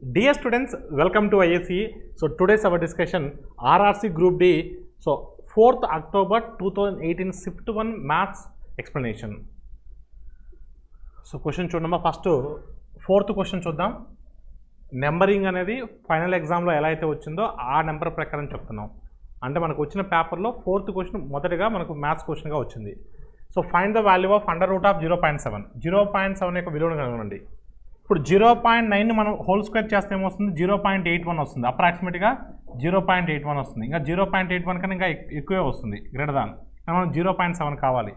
Dear students, welcome to ISE. So today's our discussion RRC Group D. So 4th October 2018 Shift 1 Maths explanation. So question చూద్దాం first 4th question చూద్దాం. Numbering అనేది final ఎగ్జామ్లో ఎలా అయితే వచ్చిందో ఆ number ప్రకారం చెప్తున్నాం. అంటే మనకు వచ్చిన పేపర్లో 4th క్వశ్చన్ మొదటగా మనకు మ్యాథ్స్ క్వశ్చన్గా వచ్చింది. So find the value of under root of 0.7. 0.7 యొక్క విలువను కనుగొనండి. ఇప్పుడు 0.9 మనం హోల్ స్క్వేర్ చేస్తే ఏమొస్తుంది 0.81 వస్తుంది. అప్రాక్సిమేట్గా 0.81 వస్తుంది. ఇంకా 0.81 కన్నా ఇంకా ఎక్కువే వస్తుంది గ్రేటర్ దాన్. మనం 0.7 కావాలి.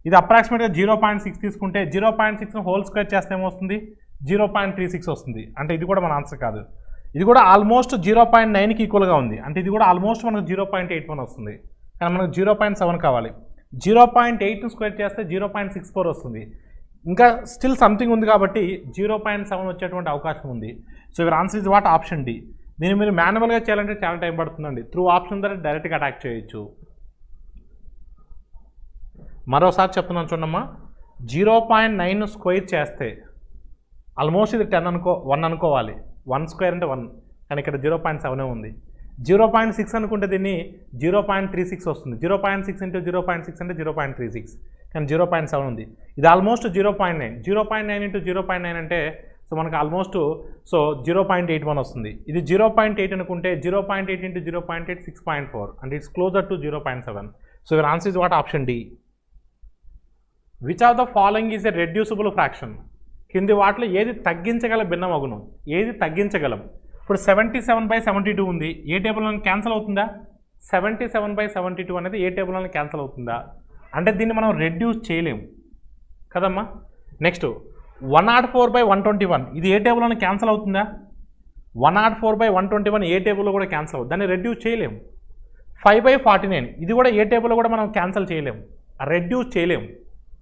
ఇది అప్రాక్సిమేట్గా 0.6 తీసుకుంటే 0.6 హోల్ స్క్వేర్ చేస్తే ఏమొస్తుంది 0.36 వస్తుంది. అంటే ఇది కూడా మన ఆన్సర్ కాదు. ఇది కూడా ఆల్మోస్ట్ 0.9కి ఈక్వల్గా ఉంది. అంటే ఇది కూడా ఆల్మోస్ట్ మనకు 0.81 వస్తుంది. కానీ మనకు 0.7 కావాలి. 0.8 స్క్వేర్ చేస్తే 0.64 వస్తుంది. ఇంకా స్టిల్ సంథింగ్ ఉంది కాబట్టి 0.7 వచ్చేటువంటి అవకాశం ఉంది. So your answer is what option D. దీన్ని మీరు మాన్యువల్గా చేయాలంటే చాలా టైం పడుతుందండి. త్రూ ఆప్షన్ ద్వారా డైరెక్ట్గా అటాక్ చేయొచ్చు. మరోసారి చెప్తున్నాను చూడమ్మా. 0.9 స్క్వేర్ చేస్తే ఆల్మోస్ట్ ఇది 10 అనుకో 1 అనుకోవాలి. 1 స్క్వేర్ అంటే 1, కానీ ఇక్కడ 0.7 ఉంది. 0.6 అనుకుంటే దీన్ని 0.36 వస్తుంది. 0.6 ఇంటూ 0.6 అంటే 0.36, కానీ 0.7 ఉంది. ఇది ఆల్మోస్ట్ 0.9. 0.9 ఇంటూ 0.9 అంటే సో మనకు ఆల్మోస్ట్ 0.81 వస్తుంది. ఇది 0.8 అనుకుంటే 0.8 ఇంటూ 0.8 6.4, అంటే it's closer to 0.7. So your answer is what option D. Which of the following is a reducible fraction? కింది వాటిలో ఏది తగ్గించగల భిన్నమగును? ఏది తగ్గించగలం? ఇప్పుడు 77/72 ఉంది. ఏ టేబుల్లో క్యాన్సిల్ అవుతుందా? 77/72 అనేది ఏ టేబుల్లో క్యాన్సిల్ అవుతుందా? అంటే దీన్ని మనం రెడ్యూస్ చేయలేము కదమ్మా. నెక్స్ట్ 104/121 ఇది ఏ టేబుల్లో క్యాన్సిల్ అవుతుందా? 104/121 ఏ టేబుల్లో కూడా క్యాన్సిల్ అవుతుంది. దాన్ని రెడ్యూస్ చేయలేము. 5/49 ఇది కూడా ఏ టేబుల్లో కూడా మనం క్యాన్సిల్ చేయలేము, రెడ్యూస్ చేయలేము,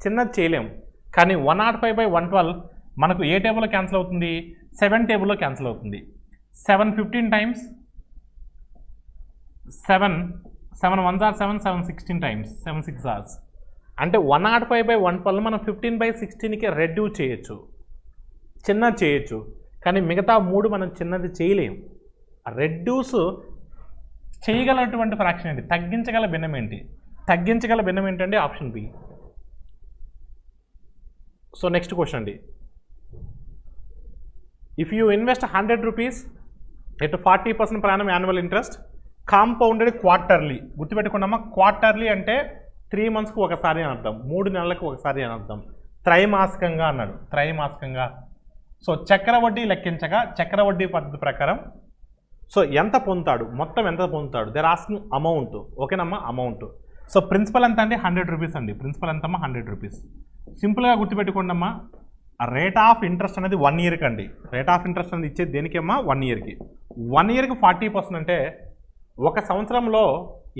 చిన్నది చేయలేము. కానీ 105/112 మనకు ఏ టేబుల్లో క్యాన్సిల్ అవుతుంది? 7 టేబుల్లో క్యాన్సిల్ అవుతుంది. 7 15 times 7 1s are 7 7 16 times 7 6 hours. అంటే 105/112 మనం 15/16కి రెడ్యూస్ చేయొచ్చు, చిన్నది చేయొచ్చు. కానీ మిగతా 3 మనం చిన్నది చేయలేము. రెడ్యూస్ చేయగలటువంటి ఫ్రాక్షన్ ఏంటి? తగ్గించగల భిన్నం ఏంటి? తగ్గించగల భిన్నం ఏంటంటే option B. So next question అండి. If you invest 100 rupees at 40% per annum annual interest compounded quarterly. గుర్తుపెట్టుకున్నామా, క్వార్టర్లీ అంటే 3 monthsకి ఒకసారి అని అర్థం, 3 నెలలకు ఒకసారి అని అర్థం. త్రైమాసికంగా అన్నాడు, త్రైమాసికంగా. సో చక్రవడ్డీ లెక్కించగా చక్రవడ్డీ పద్ధతి ప్రకారం సో ఎంత పొందుతాడు, మొత్తం ఎంత పొందుతాడు? They're asking amount. ఓకేనమ్మా, అమౌంట్. సో ప్రిన్సిపల్ ఎంత అండి? 100 రూపీస్ అండి. ప్రిన్సిపల్ ఎంతమ్మా? 100 రూపీస్. సింపుల్గా గుర్తుపెట్టుకోండి అమ్మా. రేట్ ఆఫ్ ఇంట్రెస్ట్ అనేది 1 yearకి అండి. రేట్ ఆఫ్ ఇంట్రెస్ట్ అనేది ఇచ్చేది దేనికమ్మా? 1 yearకి. 1 yearకి 40% అంటే ఒక సంవత్సరంలో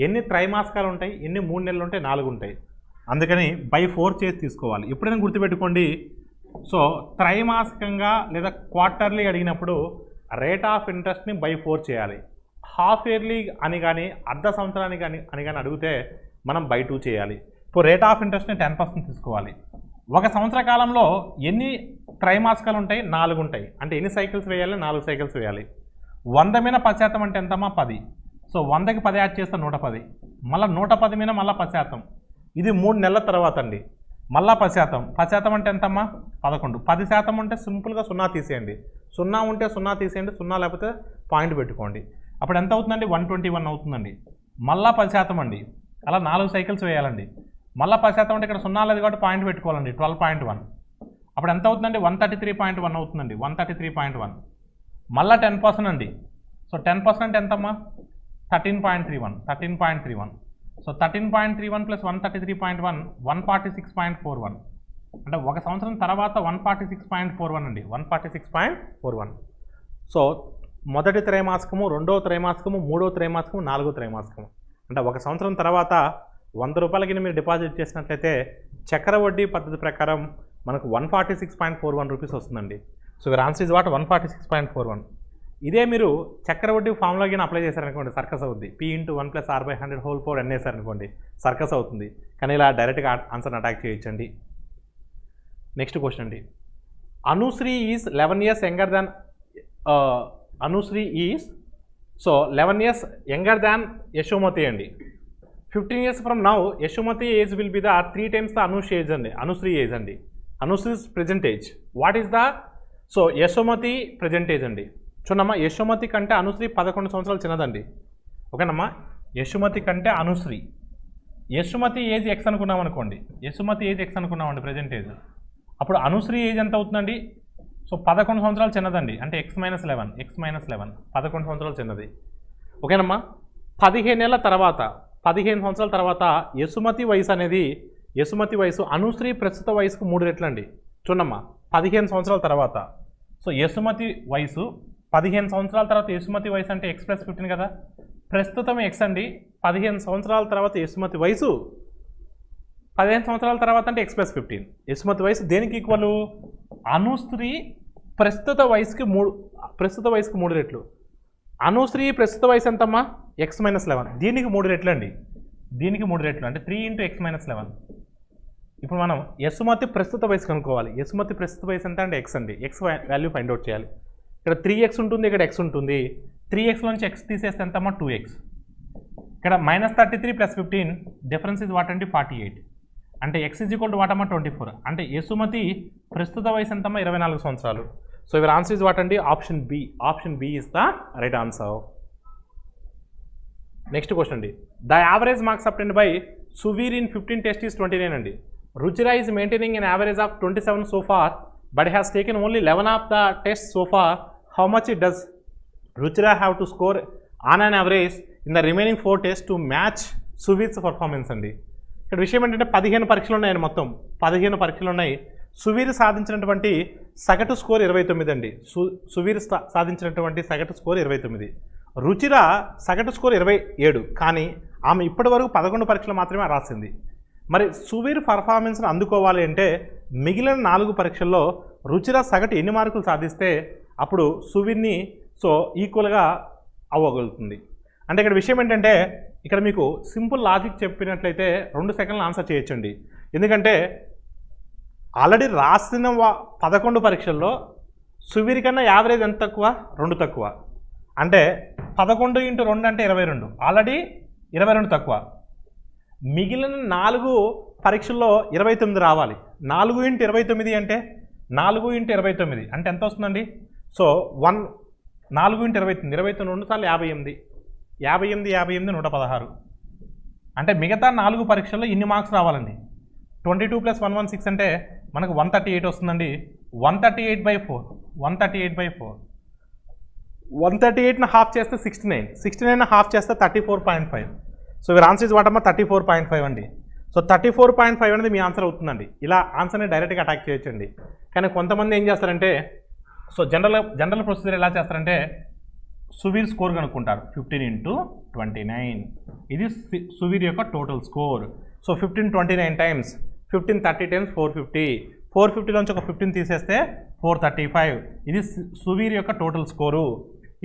ఎన్ని త్రైమాసికాలు ఉంటాయి? ఎన్ని 3 నెలలు ఉంటాయి? 4 ఉంటాయి. అందుకని బై 4 చేసి తీసుకోవాలి. ఎప్పుడైనా గుర్తుపెట్టుకోండి. సో త్రైమాసికంగా లేదా క్వార్టర్లీ అడిగినప్పుడు రేట్ ఆఫ్ ఇంట్రెస్ట్ని బై 4 చేయాలి. హాఫ్ ఇయర్లీ అని కానీ అర్ధ సంవత్సరానికి అని కానీ అడిగితే మనం బై 2 చేయాలి. ఇప్పుడు రేట్ ఆఫ్ ఇంట్రెస్ట్ని 10% తీసుకోవాలి. ఒక సంవత్సర కాలంలో ఎన్ని త్రైమాసికాలు ఉంటాయి? 4 ఉంటాయి. అంటే ఎన్ని సైకిల్స్ వేయాలి? 4 సైకిల్స్ వేయాలి. 100 మీద 10% అంటే ఎంతమ్మా? 10. సో 100కి 10 యాడ్ చేస్తే 110. మళ్ళీ 110 మీద మళ్ళీ 10%. ఇది 3 నెలల తర్వాత అండి. మళ్ళీ 10%. 10% అంటే ఎంతమ్మా? 11. 10% ఉంటే సింపుల్గా 0 తీసేయండి. 0 ఉంటే 0 తీసేయండి. 0 లేకపోతే పాయింట్ పెట్టుకోండి. అప్పుడు ఎంత అవుతుందండి? 121 అవుతుందండి. మళ్ళీ 10% అండి. అలా 4 సైకిల్స్ వేయాలండి. మళ్ళీ 10% అంటే ఇక్కడ 0 లేదు కాబట్టి పాయింట్ పెట్టుకోవాలండి. 12.1. అప్పుడు ఎంత అవుతుందండి? 133.1 అవుతుందండి. 133.1. మళ్ళీ 10% అండి. సో 10% అంటే ఎంతమ్మా? 13.31. 13.31. So 13.31 plus 133.1 146.41. అంటే ఒక సంవత్సరం తర్వాత 146.41 అండి. 146.41. సో మొదటి త్రైమాసికము, రెండవ త్రైమాసికము, మూడవ త్రైమాసికము, నాలుగో త్రైమాసికము. అంటే ఒక సంవత్సరం తర్వాత 100 రూపాయలకి మీరు డిపాజిట్ చేసినట్లయితే చక్రవడ్డీ పద్ధతి ప్రకారం మనకు 146.41 రూపీస్ వస్తుందండి. So your answer is what? 146.41. ఇదే మీరు చక్రవడ్డీ ఫార్ములాకి అప్లై చేశారనుకోండి సర్కస్ అవుతుంది. P/1 + R/100 whole power n వేసారనుకోండి సర్కస్ అవుతుంది. కానీ ఇలా డైరెక్ట్గా ఆన్సర్ని అటాక్ చేయొచ్చండి. నెక్స్ట్ క్వశ్చన్ అండి. Anushree is 11 years younger than Anushree is so 11 years younger than Yashomati అండి. 15 years from now Yashomati age will be the 3 times the Anush age అండి, అనుశ్రీ ఏజ్ అండి. Anushree's present age what is the so Yashomati present age అండి. చూడమ్మా, యశోమతి కంటే అనుశ్రీ 11 సంవత్సరాలు చిన్నదండి. ఓకేనమ్మా, యశోమతి కంటే అనుశ్రీ, యశోమతి ఏజ్ ఎక్స్ అనుకున్నాం అనుకోండి, యశోమతి ఏజ్ ఎక్స్ అనుకున్నామండి ప్రెజెంట్ ఏజ్. అప్పుడు అనుశ్రీ ఏజ్ ఎంత అవుతుందండి? సో 11 సంవత్సరాలు చిన్నదండి, అంటే x - 11 11 సంవత్సరాలు చిన్నది. ఓకేనమ్మా, 15 ఏళ్ళ తర్వాత 15 సంవత్సరాల తర్వాత యశోమతి వయసు అనేది, యశోమతి వయసు అనుశ్రీ ప్రస్తుత వయసుకు 3 రెట్లు అండి. చూడమ్మా, 15 సంవత్సరాల తర్వాత సో యశోమతి వయసు 15 సంవత్సరాల తర్వాత యశోమతి వయసు అంటే x + 15 కదా, ప్రస్తుతం x అండి. 15 సంవత్సరాల తర్వాత యశోమతి వయసు 15 సంవత్సరాల తర్వాత అంటే x + 15. యశోమతి వయసు దేనికి ఈక్వల్? అనుశ్రీ ప్రస్తుత వయసుకి 3 రెట్లు. అనుశ్రీ ప్రస్తుత వయసు ఎంతమ్మా? x - 11, దీనికి 3 రెట్లు అండి, దీనికి 3 రెట్లు అంటే 3 × x - 11. ఇప్పుడు మనం యశోమతి ప్రస్తుత వయసు కనుక్కోవాలి. యశోమతి ప్రస్తుత వయసు ఎంత అంటే x అండి, x వాల్యూ ఫైండ్ అవుట్ చేయాలి. ఇక్కడ 3x ఉంటుంది, ఇక్కడ x ఉంటుంది. 3x నుంచి x తీసేస్తే ఎంతమ్మా? 2x. ఇక్కడ -33 + 15 డిఫరెన్స్ ఇస్ వాట్ అండి? 48. అంటే x = వాట్ అమ్మా? 24. అంటే యశోమతి ప్రస్తుత వయసు ఎంతమ్మా? 24 సంవత్సరాలు. So your answer is what అండి? Option B. Option B is the right answer. Next question అండి. The average marks obtained by Suveer in 15 tests is 29 అండి. Ruchira is maintaining an average of 27 so far but has taken only 11 of the tests so far. How much does Ruchira have to score on an average in the remaining 4 tests to match సువీర్స్ performance అండి? ఇక్కడ విషయం ఏంటంటే 15 పరీక్షలు ఉన్నాయండి, మొత్తం 15 పరీక్షలు ఉన్నాయి. సువీర్ సాధించినటువంటి సగటు స్కోర్ 29 అండి. సువీర్ సాధించినటువంటి సగటు స్కోర్ 29. రుచిర సగటు స్కోర్ 27, కానీ ఆమె ఇప్పటి వరకు 11 పరీక్షలు మాత్రమే రాసింది. మరి సువీర్ పర్ఫార్మెన్స్ని అందుకోవాలి అంటే మిగిలిన 4 పరీక్షల్లో రుచిర సగటు ఎన్ని మార్కులు సాధిస్తే అప్పుడు సువీర్ని సో ఈక్వల్గా అవ్వగలుగుతుంది. అంటే ఇక్కడ విషయం ఏంటంటే ఇక్కడ మీకు సింపుల్ లాజిక్ చెప్పినట్లయితే 2 సెకండ్లు ఆన్సర్ చేయొచ్చండి. ఎందుకంటే ఆల్రెడీ రాసిన 11 పరీక్షల్లో సువీర్ కన్నా యావరేజ్ ఎంత తక్కువ? 2 తక్కువ. అంటే 11 × 2 అంటే 22, ఆల్రెడీ 22 తక్కువ. మిగిలిన 4 పరీక్షల్లో 29 రావాలి. 4 × 29 అంటే 4 × 29 అంటే ఎంత వస్తుందండి? సో 4 × 29 2 సార్లు 58, 58 116. అంటే మిగతా 4 పరీక్షల్లో ఇన్ని మార్క్స్ రావాలండి. 22 + 116 అంటే మనకు 138 వస్తుందండి. 138/4 138ని హాఫ్ చేస్తే 69, 69ని హాఫ్ చేస్తే 34.5. సో మీరు ఆన్సర్ ఇస్ వాట్ అమ్మా? 34.5 అండి. సో 34.5 అనేది మీ ఆన్సర్ అవుతుందండి. ఇలా ఆన్సర్ని డైరెక్ట్గా అటాక్ చేయొచ్చండి. కానీ కొంతమంది ఏం చేస్తారంటే సో జనరల్ ప్రొసీజర్ ఎలా చేస్తారంటే సువీర్ స్కోర్ కనుక్కుంటారు. 15 × 29 ఇది సువీర్ యొక్క total score. So 15 29 times 15 30 times 450, 450 నుంచి ఒక 15 తీసేస్తే 435. ఇది సువీర్ యొక్క టోటల్ స్కోరు.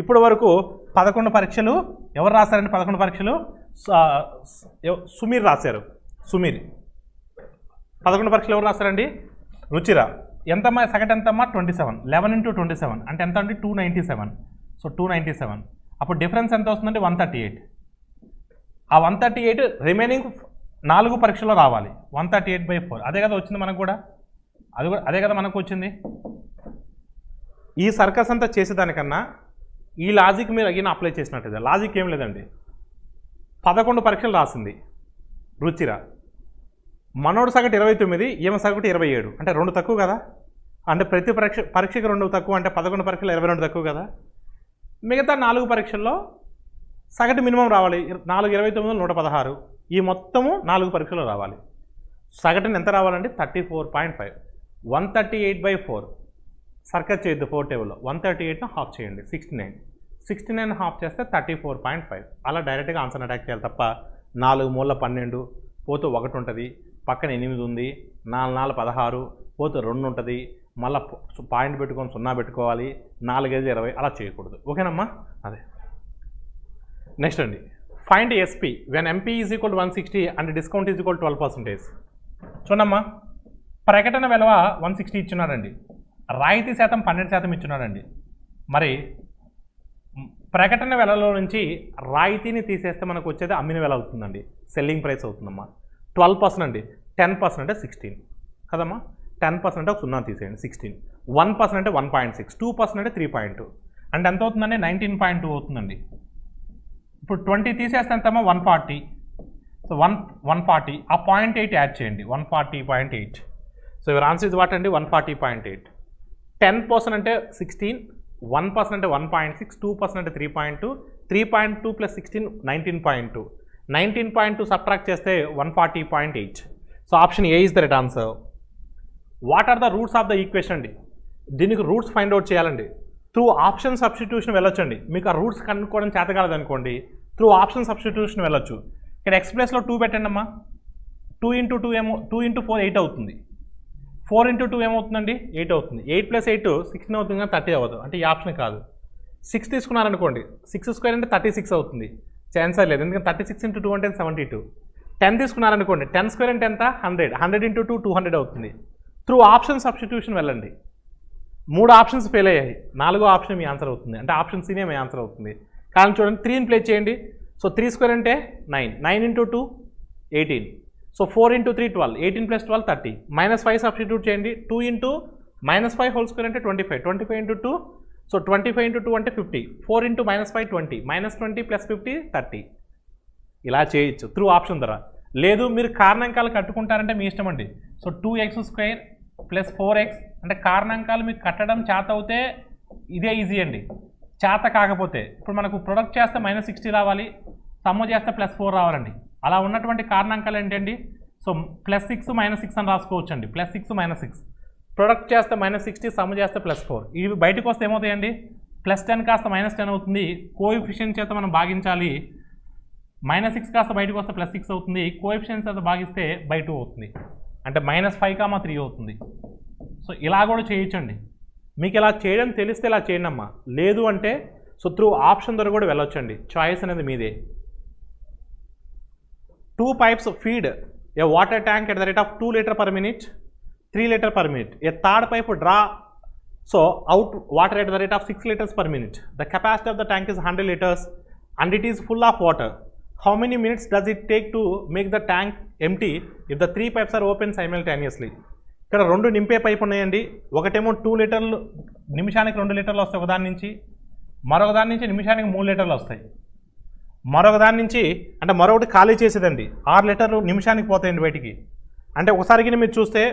ఇప్పటి వరకు 11 పరీక్షలు ఎవరు రాశారండి? 11 పరీక్షలు సుమీర్ రాశారు. సుమీర్ 11 పరీక్షలు ఎవరు రాశారండి? రుచిర. ఎంతమ్మా సగటు? ఎంతమ్మా? 27. 11 × 27 అంటే ఎంత అండి? 297. సో 297. అప్పుడు డిఫరెన్స్ ఎంత వస్తుందండి? 138. ఆ 138 రిమైనింగ్ 4 పరీక్షలో రావాలి. 138/4 అదే కదా వచ్చింది మనకు కూడా, అదే కదా మనకు వచ్చింది. ఈ సర్కస్ అంతా చేసేదానికన్నా ఈ లాజిక్ మీరు అగిన అప్లై చేసినట్టు. లాజిక్ ఏం లేదండి. 11 పరీక్షలు రాసింది రుచిర, మనోడు సగటు 29, ఈమె సగటు 27 అంటే 2 తక్కువ కదా. అంటే ప్రతి పరీక్షకి 2 తక్కువ అంటే 11 పరీక్షలు 22 తక్కువ కదా. మిగతా 4 పరీక్షల్లో సగటు మినిమం రావాలి. 4 29 116. ఈ మొత్తము 4 పరీక్షలు రావాలి. సగటుని ఎంత రావాలండి? 34.5. 138/4 సర్కస్ చేయొద్దు 4 టేబుల్లో. 138ను హాఫ్ చేయండి 69. 69 హాఫ్ చేస్తే 34.5. అలా డైరెక్ట్గా ఆన్సర్ అటాక్ చేయాలి తప్ప 4 మూల 12 పోతూ 1 ఉంటుంది, పక్కన 8 ఉంది, 4 4 16 పోతూ 2 ఉంటుంది, మళ్ళీ పాయింట్ పెట్టుకొని 0 పెట్టుకోవాలి, 4 5 20 అలా చేయకూడదు. ఓకేనమ్మా? అదే నెక్స్ట్ అండి. Find SP when MP is equal 160 and discount is equal 12%. చూడమ్మా, ప్రకటన విలువ 160 ఇచ్చున్నాడండి, రాయితీ శాతం 12% ఇచ్చున్నాడండి. మరి ప్రకటన వెలలో నుంచి రాయితీని తీసేస్తే మనకు వచ్చేది అమ్మిన వెల అవుతుందండి, సెల్లింగ్ ప్రైస్ అవుతుందమ్మా. 12% అండి. 10% అంటే 16 కదమ్మా. 10% అంటే ఒక 0 తీసేయండి 16. 1% అంటే 1.6, 2% అంటే 3.2 అంటే ఎంత అవుతుందండి 19.2 అవుతుందండి. ఇప్పుడు 20 తీసేస్తే ఎంతమ్మా 140. సో 140 ఆ 0.8 యాడ్ చేయండి 140.8. So your answer is what అండి 140.8. 10% అంటే 16, 1% అంటే 1.6, 2% అంటే 3.2, 3.2 ప్లస్ 16 19.2, 19.2 సబ్ట్రాక్ట్ చేస్తే 140.8. So option A is the right answer. What are the roots of the equation అండి, దీనికి రూట్స్ ఫైండ్ అవుట్ చేయాలండి. త్రూ ఆప్షన్ సబ్స్టిట్యూషన్ వెళ్ళొచ్చండి. మీకు ఆ రూట్స్ కనుక్కోవడం చేత కాలేదనుకోండి, త్రూ ఆప్షన్ సబ్స్టిట్యూషన్ వెళ్ళొచ్చు. ఇక్కడ ఎక్స్ ప్లేస్లో 2 పెట్టండి అమ్మా. 2 × 2 ఏమో 2 × 4 8 అవుతుంది. 4 × 2 ఏమవుతుందండి 8 అవుతుంది. 8 + 8 16 అవుతుంది కానీ 30 అవ్వదు, అంటే ఈ ఆప్షన్ కాదు. 6 తీసుకున్నారనుకోండి 6² అంటే 36 అవుతుంది, ఛాన్సర్ లేదు, ఎందుకంటే 36 × 2 అంటే 72. 10 తీసుకున్నారనుకోండి 10² అంటే ఎంత 100, 100 × 2 200 అవుతుంది. త్రూ ఆప్షన్ సబ్స్టిట్యూషన్ వెళ్ళండి. 3 ఆప్షన్స్ ఫెయిల్ అయ్యాయి, 4వ ఆప్షన్ మీ ఆన్సర్ అవుతుంది, అంటే ఆప్షన్ సీనే మీ ఆన్సర్ అవుతుంది. కానీ చూడండి 3ని ప్లే చేయండి. సో 3² అంటే 9, 9 × 2 18. సో 4 × 3 12, 18 + 12 30. -5 సబ్స్టిట్యూట్ చేయండి. 2 × -5² అంటే 25, 25 × 2, సో 25 × 2 అంటే 50. 4 × -5 20, -20 + 50 30. ఇలా చేయొచ్చు త్రూ ఆప్షన్ ద్వారా. లేదు మీరు కారణాంకాలు కట్టుకుంటారంటే మీ ఇష్టం అండి. సో 2x² + 4x అంటే కారణాంకాలు మీకు కట్టడం చేత అవుతే ఇదే ఈజీ అండి. చేత కాకపోతే ఇప్పుడు మనకు ప్రొడక్ట్ చేస్తే -60 రావాలి, సమ్ము చేస్తే +4 రావాలండి. అలా ఉన్నటువంటి కారణాంకాలు ఏంటండి, సో +6 -6 అని రాసుకోవచ్చండి. +6 -6 ప్రొడక్ట్ చేస్తే -60, సమ్ము చేస్తే +4. ఇవి బయటకు వస్తే ఏమవుతాయండి, +10 కాస్త -10 అవుతుంది. కోఎఫిషియెంట్ చేత మనం భాగించాలి. -6 కాస్త బయటకు వస్తే +6 అవుతుంది. కోఎఫిషియెంట్ చేత భాగిస్తే /2 అవుతుంది, అంటే -5,3 అవుతుంది. సో ఇలా కూడా చేయొచ్చండి. మీకు ఇలా చేయడం తెలిస్తే ఇలా చేయండి అమ్మా. లేదు అంటే సో త్రూ ఆప్షన్ ద్వారా కూడా వెళ్ళొచ్చండి. చాయిస్ అనేది మీదే. 2 pipes feed a water tank at the rate of 2 liters per minute, 3 liters per minute. A third pipe draw so out water at the rate of 6 liters per minute. The capacity of the tank is 100 liters and it is full of water. How many minutes does it take to make the tank empty if the 3 pipes are open simultaneously? ఇక్కడ 2 నింపే pipe ఉన్నాయండి. ఒకటేమో 2 లీటర్లు నిమిషానికి 2 లీటర్లు వస్తాయి ఒక దాని నుంచి, మరొక దాని నుంచి నిమిషానికి 3 లీటర్లు వస్తాయి. మరొక దాని నుంచి అంటే మరొకటి ఖాళీ చేసేదండి 6 లీటర్లు నిమిషానికి పోతాయండి బయటికి. అంటే ఒకసారికి మీరు చూస్తే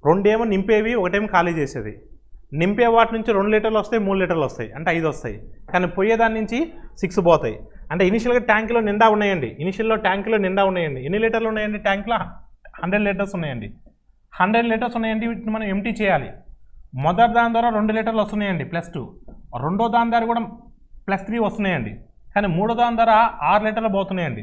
2 ఏమో నింపేవి, ఒకటేమో ఖాళీ చేసేది. నింపే వాటి నుంచి 2 లీటర్లు వస్తాయి, 3 లీటర్లు వస్తాయి, అంటే 5 వస్తాయి. కానీ పోయేదాని నుంచి 6 పోతాయి. అంటే ఇనిషియల్గా ట్యాంకులో నిండా ఉన్నాయండి. ఎన్ని లీటర్లు ఉన్నాయండి ట్యాంకులో? 100 లీటర్స్ ఉన్నాయండి. 100 లీటర్స్ ఉన్నాయండి. వీటిని మనం ఎంటీ చేయాలి. మొదటి దాని ద్వారా 2 లీటర్లు వస్తున్నాయండి +2, రెండో దాని ద్వారా కూడా +3 వస్తున్నాయండి. కానీ మూడో దాని ద్వారా 6 లీటర్లు పోతున్నాయండి.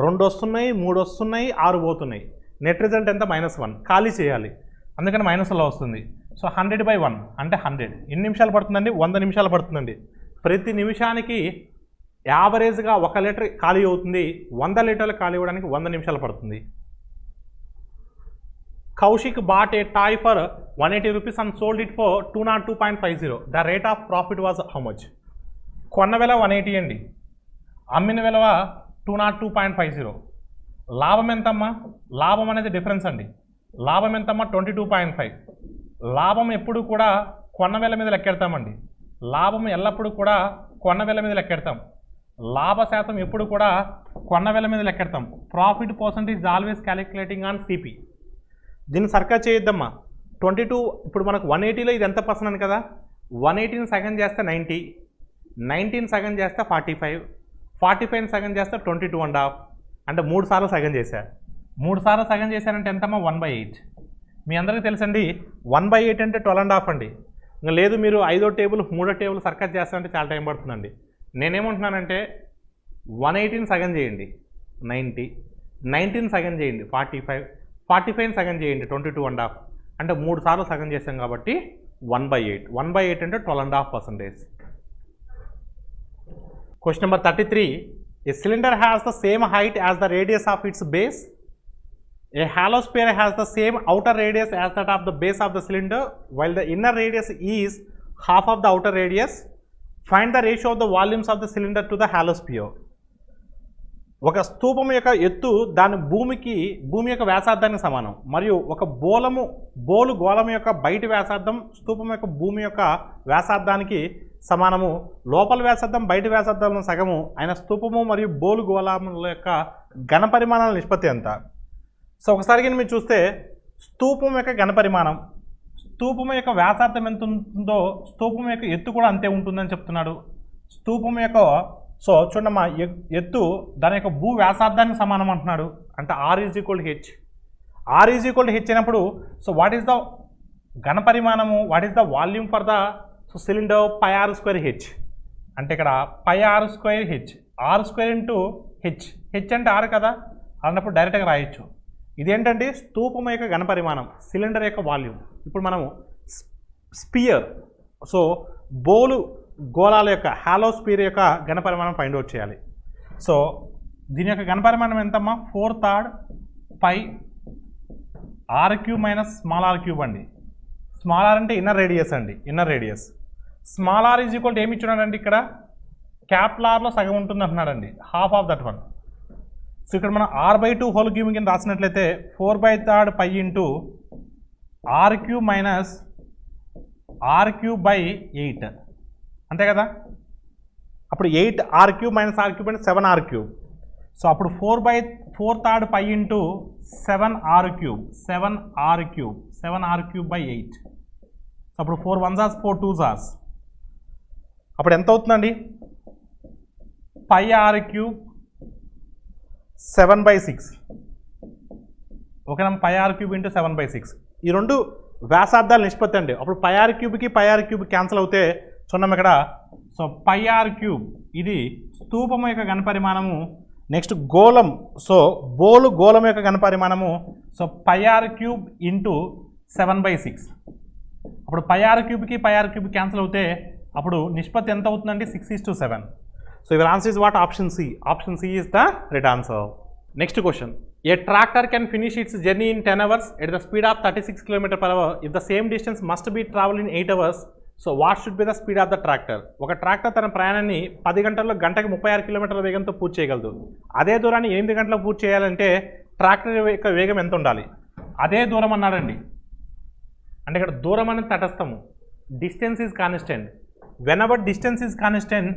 2 వస్తున్నాయి, 3 వస్తున్నాయి, 6 పోతున్నాయి. నెట్ రిజల్ట్ ఎంత -1. ఖాళీ చేయాలి, అందుకని -లో వస్తుంది. సో 100/1 అంటే 100. ఎన్ని నిమిషాలు పడుతుందండి? 100 నిమిషాలు పడుతుందండి. ప్రతి నిమిషానికి యావరేజ్గా 1 లీటర్ ఖాళీ అవుతుంది. 100 లీటర్లు ఖాళీ అవ్వడానికి 100 నిమిషాలు పడుతుంది. Kaushik bought a toy for 180 rupees and sold it for 202.50. The rate of profit was how much? కొన్న విలువ 180 అండి, అమ్మిన విలువ 202.50. లాభం ఎంతమ్మా? లాభం అనేది డిఫరెన్స్ అండి. లాభం ఎంతమ్మా? 22.5. లాభం ఎప్పుడు కూడా కొన్న విల మీద లెక్కెడతామండి. లాభం ఎల్లప్పుడూ కూడా కొన్న విల మీద లెక్కెడతాం. లాభ శాతం ఎప్పుడు కూడా కొన్న విల మీద లెక్కెడతాం. Profit percentage always calculating on CP. దీన్ని సర్కస్ చేయొద్దమ్మా. 22 ఇప్పుడు మనకు 180లో ఇది ఎంత పర్సెంట్ అని కదా, 180ని సగం చేస్తే 90, 90ని సగం చేస్తే 45, 45ని సగం చేస్తే 22.5, అంటే 3 సార్లు సగం చేశారు. 3 సార్లు సగం చేశారంటే ఎంతమ్మా? 1/8. మీ అందరికీ తెలుసండి 1/8 అంటే 12.5 అండి. ఇంకా లేదు మీరు 5వ టేబుల్ 3వ టేబుల్ సర్కస్ చేస్తారంటే చాలా టైం పడుతుందండి. నేనేమంటున్నానంటే 180ని సగం చేయండి 90, 90ని సగం చేయండి 45, 45ని సగం చేయండి 22.5, అంటే 3 సార్లు సగం చేసాం కాబట్టి 1/8. 1/8 అంటే 12.5%. Question number 33. A cylinder has the same height as the radius of its base. A hollow sphere has the same outer radius as that of the base of the cylinder, while the inner radius is half of the outer radius. Find the ratio of the volumes of the cylinder to the hollow sphere. ఒక స్తూపం యొక్క ఎత్తు దాని భూమి యొక్క వ్యాసార్థానికి సమానం, మరియు ఒక బోలు గోళం యొక్క బయటి వ్యాసార్థం స్తూపం యొక్క భూమి యొక్క వ్యాసార్థానికి సమానము. లోపల వ్యాసార్థం బయటి వ్యాసార్థంలో సగము అయిన స్తూపము మరియు బోలు గోళముల యొక్క ఘన పరిమాణాల నిష్పత్తి ఎంత? సో ఒకసారి మీరు చూస్తే స్తూపం యొక్క ఘన పరిమాణం, స్తూపం యొక్క వ్యాసార్థం ఎంత ఉంటుందో స్తూపం యొక్క ఎత్తు కూడా అంతే ఉంటుందని చెప్తున్నాడు. స్తూపం యొక్క సో చూడమ్మా ఎత్తు దాని యొక్క భూ వ్యాసార్థానికి సమానం అంటున్నాడు. అంటే R is equal to H. R is equal to H అయినప్పుడు సో వాట్ ఈస్ ద ఘన పరిమాణము, what is the volume for the cylinder? Pi R square H. అంటే ఇక్కడ pi R square H, R square into H. H అంటే R కదా, అన్నప్పుడు డైరెక్ట్గా రాయొచ్చు. ఇదేంటంటే స్తూపం యొక్క ఘన పరిమాణం, సిలిండర్ యొక్క వాల్యూమ్. ఇప్పుడు మనము స్పియర్ సో బోలు గోళాల యొక్క హాలోస్పియర్ యొక్క ఘన పరిమాణం ఫైండ్ అవుట్ చేయాలి. సో దీని యొక్క ఘన పరిమాణం ఎంతమ్మా? 4/3 pi are cube minus small R cube అండి. స్మాల్ ఆర్ అంటే ఇన్నర్ రేడియస్ అండి, inner radius. Small R is equal to ఏమి ఇచ్చున్నాడండి ఇక్కడ? క్యాపిటల్ ఆర్లో సగం ఉంటుంది అంటున్నాడండి, half of that one. So ఇక్కడ మనం r/2 హోల్ క్యూబ్ కింద రాసినట్లయితే 4/3 pi into R cube minus R cube by 8 అంతే కదా. అప్పుడు 8 R cube minus R cube అంటే 7 ఆర్ క్యూబ్. సో అప్పుడు 4/4 pi into 7 are cube, 7 are cube, 7 are cube by 8. So అప్పుడు 4 1s 4 2s. అప్పుడు ఎంత అవుతుందండి? Pi are cube 7/6. ఓకేనా, పై ఆర్ క్యూబ్ ఇంటూ 7/6. ఈ రెండు వ్యాసార్థాల నిష్పత్తి అండి. అప్పుడు పై ఆర్ క్యూబ్కి పై ఆర్ క్యూబ్ క్యాన్సిల్ అవుతే చూద్దాం ఇక్కడ. సో పై ఆర్ క్యూబ్ ఇది స్తూపం యొక్క ఘన పరిమాణము. నెక్స్ట్ గోళం, సో బోలు గోళం యొక్క ఘన పరిమాణము. So pi are cube into 7/6. అప్పుడు పై ఆర్ క్యూబ్కి పై ఆర్ క్యూబ్ క్యాన్సిల్ అవుతే అప్పుడు నిష్పత్తి ఎంత అవుతుందండి? 6:7. So your answer is what? Option C. Option C is the right answer. Next question. A tractor can finish its journey in 10 hours at the speed of 36 km/h if the same distance must be traveled in 8 hours. So what should be the speed of the tractor? ఒక tractor తన ప్రయాణాన్ని 10 గంటల్లో గంటకు 36 కిలోమీటర్ల వేగంతో పూర్తి చేయగలదు. అదే దూరాన్ని 8 గంటల్లో పూర్తి చేయాలంటే ట్రాక్టర్ యొక్క వేగం ఎంత ఉండాలి? అదే దూరం అన్నాడండి. అంటే ఇక్కడ దూరం అనేది తటస్థము, distance is constant. Whenever distance is constant,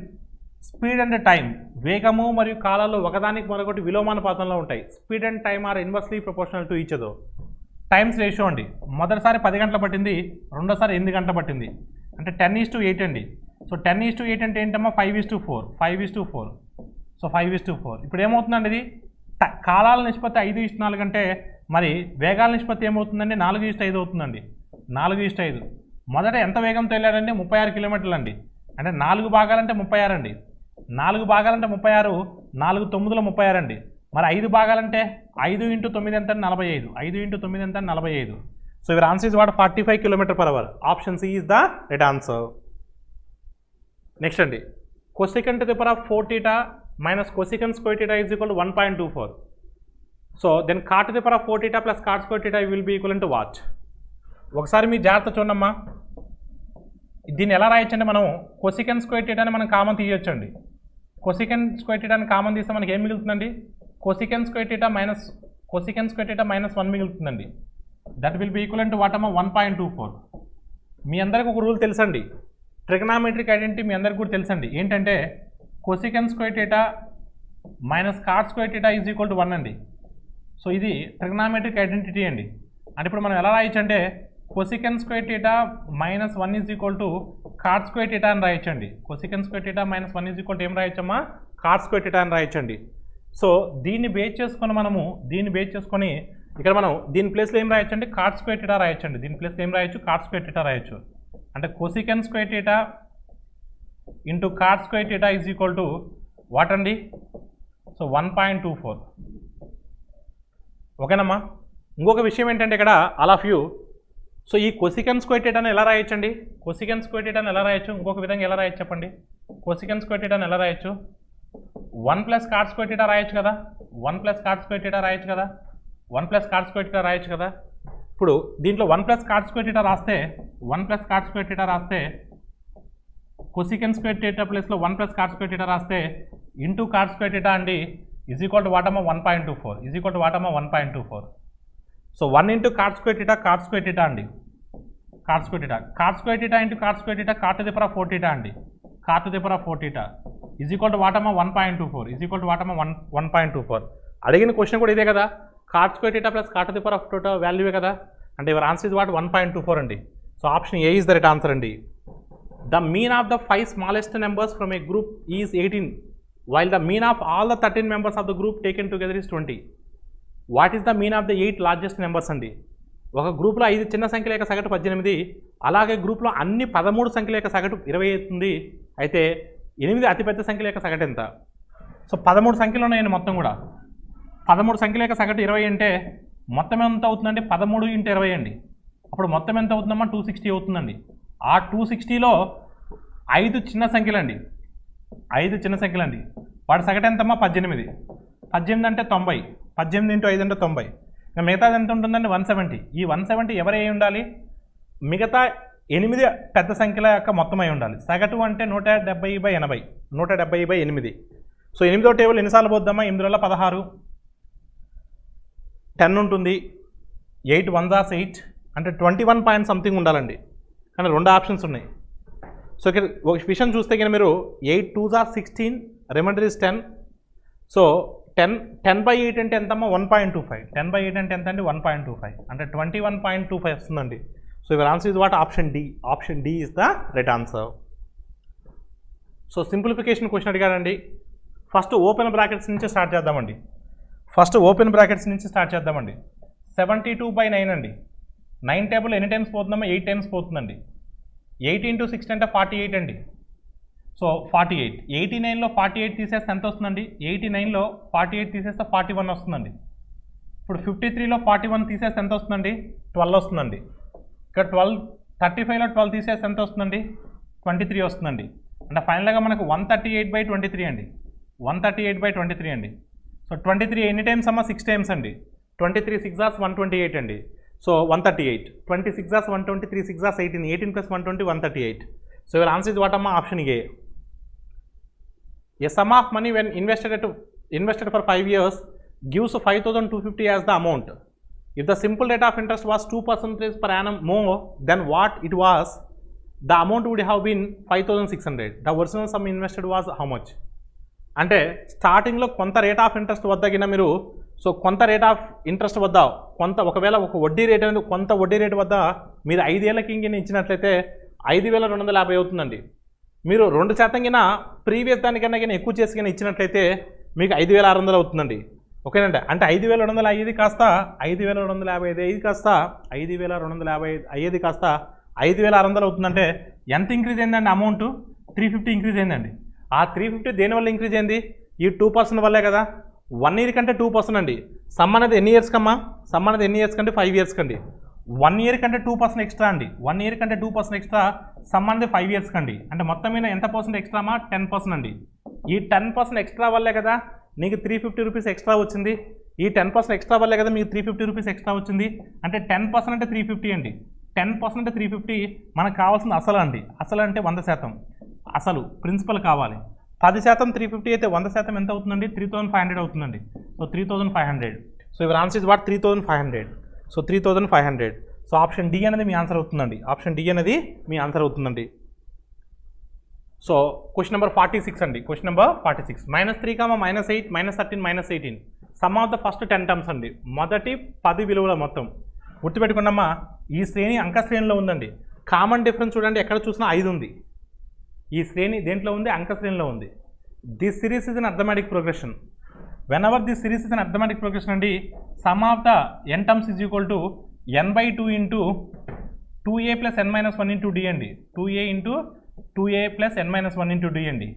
speed and time, వేగము మరియు కాలాలు ఒకదానికి మరొకటి విలోమానుపాతంలో ఉంటాయి. Speed and time are inversely proportional to each other. Times ratio అండి. మొదటిసారి 10 గంటలు పట్టింది, రెండోసారి 8 గంటలు పట్టింది. అంటే 10:8 అండి. సో 10:8 అంటే ఏంటమ్మా? 5:4, 5:4. సో 5:4. ఇప్పుడు ఏమవుతుందండి? ఇది కాలాల నిష్పత్తి 5:4 అంటే మరి వేగాల నిష్పత్తి ఏమవుతుందండి? 4:5 అవుతుందండి. 4:5. మొదట ఎంత వేగంతో వెళ్ళాడండి? 36 కిలోమీటర్లు అండి. అంటే 4 భాగాలంటే 36 అండి. 4 భాగాలంటే 36, 4 9ల 36 అండి. మరి 5 భాగాలంటే 5 × 9 ఎంత? 45. 5 × 9 ఎంత? 45. So your answer is what? 45 km/h. Option C is the right answer. Next అండి, cosecant to the power of 4θ minus cosecant square θ is equal to 1.24. So then cot to the power of 4θ plus cot square θ will be equivalent to what? ఒకసారి మీ జాగ్రత్త చూడమ్మా. దీన్ని ఎలా రాయొచ్చండి? మనం cosecant square θ అని మనం common తీయొచ్చండి. cosecant square θ అని common తీస్తే మనకి ఏం మిగులుతుందండి? cosecant square θ minus 1 మిగులుతుందండి. That will be equal to what అమ్మా? 1.24. మీ అందరికి ఒక రూల్ తెలుసండి, ట్రిగనామెట్రిక్ ఐడెంటిటీ మీ అందరికి కూడా తెలుసండి. ఏంటంటే cosecant square θ minus cot square θ is equal to 1 అండి. సో ఇది ట్రిగనామెట్రిక్ ఐడెంటిటీ అండి. అంటే ఇప్పుడు మనం ఎలా రాయొచ్చు అంటే cosecant square θ minus 1 is equal to cot square θ అని రాయొచ్చండి. cosecant square θ minus 1 is equal to ఏం రాయొచ్చమ్మా? cot square θ అని రాయొచ్చండి. సో దీన్ని బేస్ చేసుకొని ఇక్కడ మనం దీని ప్లేస్లో ఏం రాయొచ్చండి? cot square θ రాయొచ్చండి. దీని ప్లేస్లో ఏం రాయొచ్చు? cot square θ రాయొచ్చు. అంటే cosecant square θ into cot square θ is equal to what అండి? సో 1.24. ఓకేనమ్మా. ఇంకొక విషయం ఏంటంటే ఇక్కడ ఆల్ ఆఫ్ యూ, సో ఈ cosecant square θ అని ఎలా రాయొచ్చండి? cosecant square θ అని ఎలా రాయొచ్చు? ఇంకొక విధంగా ఎలా రాయొచ్చు చెప్పండి? cosecant square θ అని ఎలా రాయొచ్చు? 1 + cot square θ రాయొచ్చు కదా. 1 + cot square θ రాయొచ్చు కదా. 1 + cot square θ రాయొచ్చు కదా. ఇప్పుడు దీంట్లో 1 + cot square θ రాస్తే 1 + cot square θ రాస్తే కొసికెన్ స్క్వేర్ థీటా ప్లేస్లో 1 ప్లస్ కాట్ స్క్వేర్ థీటా రాస్తే ఇంటూ కాట్ స్క్వేర్ థీటా అండి ఈజ్ ఈక్వల్ టు వాటమ్మ 1.24 ఈజ్ ఈక్వల్ టు వాటమ్మ 1.24. So 1 into cot square theta అండి cot square theta into cot square theta cot to the power 4 theta అండి cot to the power 4 theta is equal to వాటమ్మ 1.24 is equal to వాటమ్మ 1.24. అడిగిన question కూడా ఇదే కదా, cot square theta plus cot to the power of theta వాల్యూవే కదా, అంటే యువర్ ఆన్సర్ ఇస్ వాట్ 1.24 అండి. So option A is the right answer అండి. The mean of the 5 smallest numbers from a group is 18 while the mean of all the 13 members of the group taken together is 20. What is the mean of the 8 largest members అండి? ఒక గ్రూప్లో 5 చిన్న సంఖ్యల యొక్క సగటు 18, అలాగే గ్రూప్లో అన్ని 13 సంఖ్యల యొక్క సగటు 20 అవుతుంది. అయితే 8 అతిపెద్ద సంఖ్యల యొక్క సగటు ఎంత? సో 13 సంఖ్యలు ఉన్నాయండి మొత్తం కూడా. 13 సంఖ్యల యొక్క సగటు 20 అంటే మొత్తం ఎంత అవుతుందండి? 13 × 20 అండి. అప్పుడు మొత్తం ఎంత అవుతుందమ్మా? 260 అవుతుందండి. ఆ 260లో 5 చిన్న సంఖ్యలండి, 5 చిన్న సంఖ్యలండి. వాటి సగటు ఎంతమ్మా? 18. 18 అంటే 90, 18 × 5 అంటే 90. ఇంకా మిగతాది ఎంత ఉంటుందండి? 170. ఈ 170 ఎవరు అయి ఉండాలి? మిగతా 8 పెద్ద సంఖ్యల యొక్క మొత్తం అయి ఉండాలి. సగటు అంటే 170/80, 170/8. సో 8వ టేబుల్ ఎన్నిసార్లు పోద్దామా? 8 వల్ల 16, 10 ఉంటుంది, 8 1 8 అంటే 21 పాయింట్ సంథింగ్ ఉండాలండి. కానీ 2 ఆప్షన్స్ ఉన్నాయి. సో ఇక్కడ ఒక విషయం చూస్తే కనుక మీరు 8 2 16, రిమైండర్ ఇస్ 10. సో 10/8 అంటే ఎంతమ్మా? 1.25. 10/8 అంటే ఎంత అండి? 1.25 అంటే 21.25 వస్తుందండి. So your answer is what? Option D. Option D is the right answer. So simplification question అడిగారండి. ఫస్ట్ ఓపెన్ బ్రాకెట్స్ నుంచి స్టార్ట్ చేద్దామండి. 72/9 అండి. 9 టేబుల్ ఎన్ని టైమ్స్ పోతుందమ్మా? 8 టైమ్స్ పోతుందండి. 8 × 6 అంటే 48 అండి. సో 48. 89లో 48 తీసేస్తే ఎంత వస్తుందండి? 89లో 48 తీసేస్తే 41 వస్తుందండి. ఇప్పుడు 53లో 41 తీసేస్తే ఎంత వస్తుందండి? 12 వస్తుందండి. ఇక్కడ 35లో 12 తీసేస్తే ఎంత వస్తుందండి? 23 వస్తుందండి. అంటే ఫైనల్గా మనకు 138/23 అండి. 138/23 అండి. సో 23 ఎన్ని టైమ్స్ అమ్మా? 6 టైమ్స్ అండి. 23 6 128 అండి. So 138. 26 120, 3 6 18, 18 + 120 138. So your answer is what అమ్మా? Option A. A sum of money when invested for 5 years gives 5,250 as the amount. If the simple rate of interest was 2% per annum more than what it was, the amount would have been 5,600. The original sum invested was how much? అంటే స్టార్టింగ్లో కొంత rate of interest వద్దగిన మీరు, so కొంత rate of interest వద్ద కొంత, ఒకవేళ ఒక వడ్డీ రేట్ అనేది కొంత వడ్డీ రేటు వద్ద మీరు 5 ఏళ్ళకి ఇంగిన ఇచ్చినట్లయితే 5,250 అవుతుందండి. మీరు 2% కింద ప్రీవియస్ దానికన్నా కానీ ఎక్కువ చేసి కానీ ఇచ్చినట్లయితే మీకు 5,600 అవుతుందండి. ఓకేనండి. అంటే 5,250 అయ్యేది కాస్త 5,250 అయ్యేది కాస్త 5,250 అయ్యేది కాస్త 5,600 అవుతుందంటే ఎంత ఇంక్రీజ్ అయిందండి? అమౌంట్ 350 ఇంక్రీజ్ అయిందండి. ఆ 350 దేనివల్ల ఇంక్రీజ్ అయింది? ఈ 2% వల్లే కదా. 1 ఇయర్ కంటే 2% అండి. సమ్ అనేది ఎన్ని ఇయర్స్ కమ్మా? సమ్ అనేది ఎన్ని ఇయర్స్ కంటే? 5 ఇయర్స్ కండి. 1 ఇయర్ కంటే 2% ఎక్స్ట్రా అండి. 1 ఇయర్ కంటే 2% ఎక్స్ట్రా, సమ్ అనేది 5 ఇయర్స్ కండి. అంటే మొత్తం మీద ఎంత పర్సెంట్ ఎక్స్ట్రామా? 10% అండి. ఈ 10% ఎక్స్ట్రా వల్లే కదా నీకు 350 రూపీస్ ఎక్స్ట్రా వచ్చింది. ఈ 10% ఎక్స్ట్రా వల్లే కదా మీకు 350 రూపీస్ ఎక్స్ట్రా వచ్చింది. అంటే 10% అంటే 350 అండి. 10% అంటే 350. మనకు కావాల్సింది అసలు అండి. అసలు అంటే 100%. అసలు ప్రిన్సిపల్ కావాలి. 10% 350 అయితే 100% ఎంత అవుతుందండి? 3,500 అవుతుందండి. So 3,500. So your answer is what? 3,500. So 3,500. So option D అనేది మీ ఆన్సర్ అవుతుందండి. ఆప్షన్ డి అనేది మీ ఆన్సర్ అవుతుందండి. సో క్వశ్చన్ నెంబర్ 46 అండి. Question number 46. -3, -8, -13, -18 sum of the first 10 terms అండి. మొదటి 10 విలువల మొత్తం. గుర్తుపెట్టుకున్నామా, ఈ శ్రేణి అంక శ్రేణిలో ఉందండి. కామన్ డిఫరెన్స్ చూడండి, ఎక్కడ చూసినా 5 ఉంది. ఈ శ్రేణి దేంట్లో ఉంది? అంక శ్రేణిలో ఉంది. This series is an arithmetic progression. Whenever this series is an arithmetic progression అండి, sum of the n terms is equal to n/2 into 2a + n-1 into d అండి. 2a into 2a + n-1 into d అండి.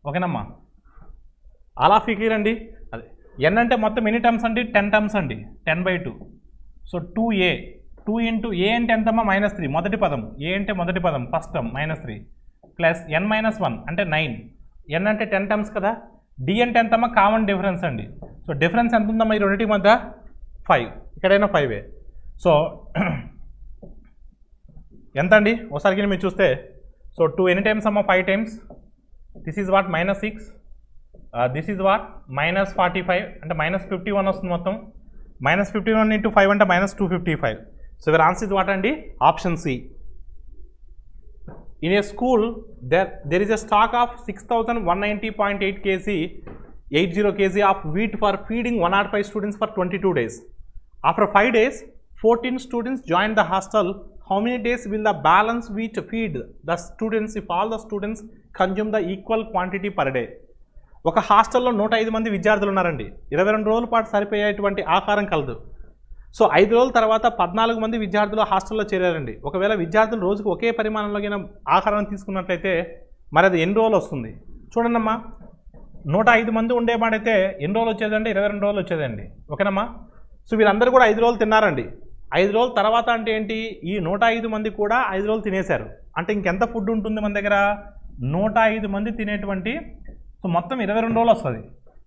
ఓకేనమ్మా? అలా clear అండి. అదే n అంటే మొత్తం ఎన్ని టర్మ్స్ అండి? 10 టర్మ్స్ అండి. 10/2. సో 2a, 2 ఇంటూ a అంటే ఎంతమ్మా? -3 మొదటి పదం. a అంటే మొదటి పదం ఫస్ట్ టర్మ్ -3 ప్లస్ n-1 అంటే 9. n అంటే 10 టర్మ్స్ కదా. d అంటే ఎంతమ్మా? కామన్ డిఫరెన్స్ అండి. సో డిఫరెన్స్ ఎంత ఉందమ్మా ఈ రెండింటి మధ్య? 5. ఇక్కడైనా 5. సో ఎంత అండి? ఒకసారి మీరు చూస్తే, సో 2 ఎన్ని టైమ్స్ అమ్మ 5 times. This is what -6, this is what -45 అంటే -51 వస్తుంది మొత్తం. -51 into 5 అంటే -255. So your answer is what అండి, option C. In a school, there is a stock of 6,190.80 kg of wheat for feeding 105 students for 22 days. After 5 days, 14 students joined the hostel. How many days will the balance wheat feed the students if all the students consume the equal quantity per day? ఒక హాస్టల్లో 105 మంది విద్యార్థులు ఉన్నారండి. 22 రోజుల పాటు సరిపోయేటువంటి ఆహారం కలదు. So 5 రోజుల తర్వాత 14 మంది విద్యార్థులు హాస్టల్లో చేరారండి. ఒకవేళ విద్యార్థులు రోజుకు ఒకే పరిమాణంలో ఆహారం తీసుకున్నట్లయితే మరి అది ఎన్ని రోజులు వస్తుంది చూడండమ్మా. 105 మంది ఉండేవాడైతే ఎన్ని రోజులు వచ్చేదండి, 22 రోజులు వచ్చేదండి. ఓకేనమ్మా. సో వీళ్ళందరూ కూడా 5 రోజులు తిన్నారండి. 5 రోజుల తర్వాత అంటే ఏంటి, ఈ 105 మంది కూడా 5 రోజులు తినేశారు. అంటే ఇంకెంత ఫుడ్ ఉంటుంది మన దగ్గర, 105 మంది తినేటువంటి, సో మొత్తం 22 రోజులు వస్తుంది.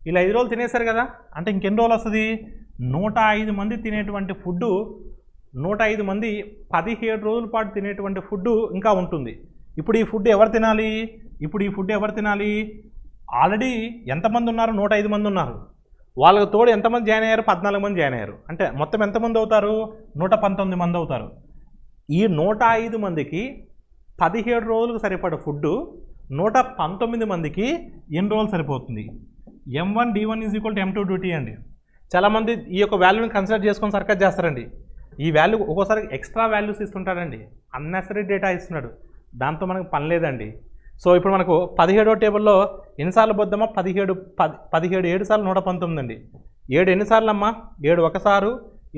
ఇలా 5 రోజులు తినేశారు కదా, అంటే ఇంకెన్ని రోజులు వస్తుంది, 105 మంది తినేటువంటి ఫుడ్డు, 105 మంది 17 రోజుల పాటు తినేటువంటి ఫుడ్డు ఇంకా ఉంటుంది. ఇప్పుడు ఈ ఫుడ్ ఎవరు తినాలి, ఆల్రెడీ ఎంతమంది ఉన్నారు, 105 మంది ఉన్నారు. వాళ్ళకు తోడు ఎంతమంది జాయిన్ అయ్యారు, 14 మంది జాయిన్ అయ్యారు. అంటే మొత్తం ఎంతమంది అవుతారు, 119 మంది అవుతారు. ఈ 105 మందికి 17 రోజులకు సరిపడే ఫుడ్డు 119 మందికి ఎన్ని రోజులు సరిపోతుంది. M1 D1 = M2 DT అండి. చాలామంది ఈ యొక్క వాల్యూని కన్సిడర్ చేసుకొని సర్కస్ చేస్తారండి. ఈ వాల్యూ ఒక్కోసారి ఎక్స్ట్రా వాల్యూస్ ఇస్తుంటాడండి, అన్నెసరీ డేటా ఇస్తున్నాడు, దాంతో మనకు పని లేదండి. సో ఇప్పుడు మనకు 17వ టేబుల్లో ఎన్నిసార్లు పోద్దామా, 17 7 సార్లు 119 అండి. 7 ఎన్నిసార్లు అమ్మా, 7 ఒకసారు,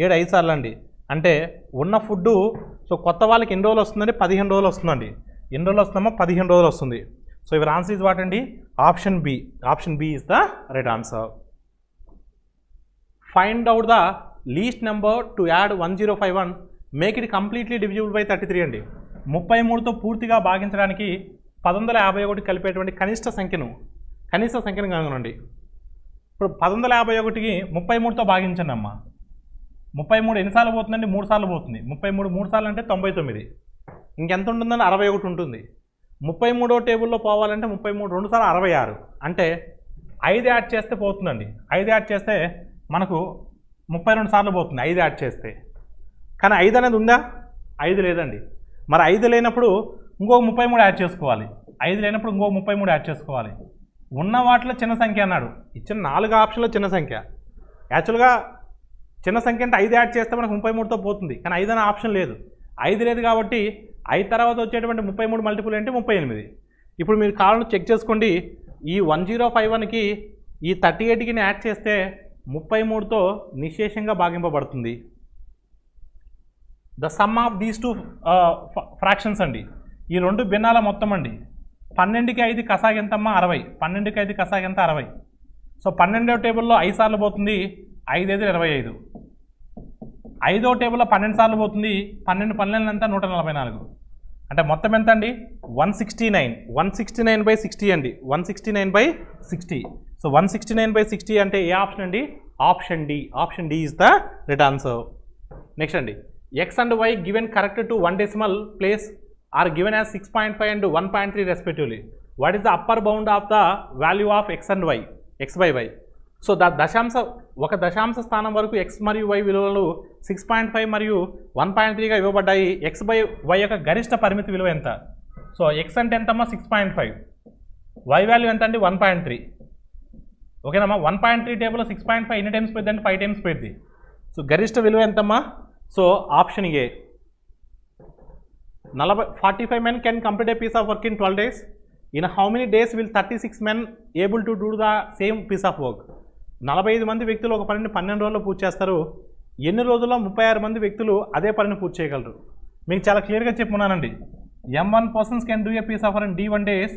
7 5 సార్లు అండి. అంటే ఉన్న ఫుడ్డు, సో కొత్త వాళ్ళకి ఎన్ని రోజులు వస్తుందండి, 15 రోజులు వస్తుందండి. ఎన్ని రోజులు వస్తుందమ్మా, 15 రోజులు వస్తుంది. So your answer is what అండి, option B. Option B is the right answer. Find out the least number to add 1051, make it completely divisible by 33 అండి. 33తో పూర్తిగా భాగించడానికి 1151 కలిపేటువంటి కనిష్ట సంఖ్యను కనుగొనండి. ఇప్పుడు 1151కి 33తో భాగించండి అమ్మ. 33 ఎన్నిసార్లు పోతుందండి, 3 సార్లు పోతుంది. 33 3 సార్లు అంటే 99. ఇంకెంత ఉంటుందండి, 61 ఉంటుంది. 33వ టేబుల్లో పోవాలంటే 33 2 సార్లు 66, అంటే 5 యాడ్ చేస్తే పోతుందండి. 5 యాడ్ చేస్తే మనకు 32 సార్లు పోతుంది 5 యాడ్ చేస్తే. కానీ 5 అనేది ఉందా, 5 లేదండి. మరి 5 లేనప్పుడు ఇంకొక 33 యాడ్ చేసుకోవాలి. 5 లేనప్పుడు ఇంకొక 33 యాడ్ చేసుకోవాలి. ఉన్న వాటిలో చిన్న సంఖ్య అన్నాడు, ఇచ్చిన 4 ఆప్షన్లో చిన్న సంఖ్య. యాక్చువల్గా చిన్న సంఖ్య అంటే 5 యాడ్ చేస్తే మనకు 33తో పోతుంది, కానీ 5 అనే ఆప్షన్ లేదు. 5 లేదు కాబట్టి 5 తర్వాత వచ్చేటువంటి 33 మల్టిపుల్ అంటే 38. ఇప్పుడు మీరు కావాలని చెక్ చేసుకోండి. ఈ 1051కి ఈ 38కి యాడ్ చేస్తే 33తో నిశేషంగా భాగింపబడుతుంది. The sum of these 2 fractions అండి. ఈ 2 భిన్నాల మొత్తం అండి. 12కి 5 కసాగెంతమ్మా 60, 12కి 5 కసాగెంత 60. సో 12వ టేబుల్లో 5 సార్లు పోతుంది, 5 5 25. 5వ టేబుల్లో 12 సార్లు పోతుంది, 12 12 ఎంత 144. అంటే మొత్తం ఎంత అండి, 169. 169/60 అండి, 169/60. సో 169/60 అంటే ఏ ఆప్షన్ అండి, option D. Option D is the right answer. Next అండి, x and y given correct to 1 decimal place are given as 6.5 and 1.3 respectively. What is the upper bound of the value of x and y, x by y? So ఒక దశాంశ స్థానం వరకు x మరియు y విలువలు 6.5 మరియు 1.3గా ఇవ్వబడ్డాయి. x by y యొక్క గరిష్ట పరిమితి విలువ ఎంత? సో x అంటే ఎంతమ్మా 6.5, y వాల్యూ ఎంత అండి 1.3. ఓకేనమ్మా. 1.3 టేబుల్లో 6.5 ఎన్ని టైమ్స్ పోయింది అంటే 5 టైమ్స్ పోయింది. సో గరిష్ట విలువ ఎంతమ్మా? So option A. 45 men can complete a piece of work in 12 days. In how many days will 36 men able to do the same piece of work? 45 మంది వ్యక్తులు ఒక పనిని 12 రోజుల్లో పూర్తి చేస్తారు. ఎన్ని రోజుల్లో 36 మంది వ్యక్తులు అదే పనిని పూర్తి చేయగలరు? మీకు చాలా క్లియర్గా చెప్పుకున్నానండి. M1 persons can do a piece of work in D1 days.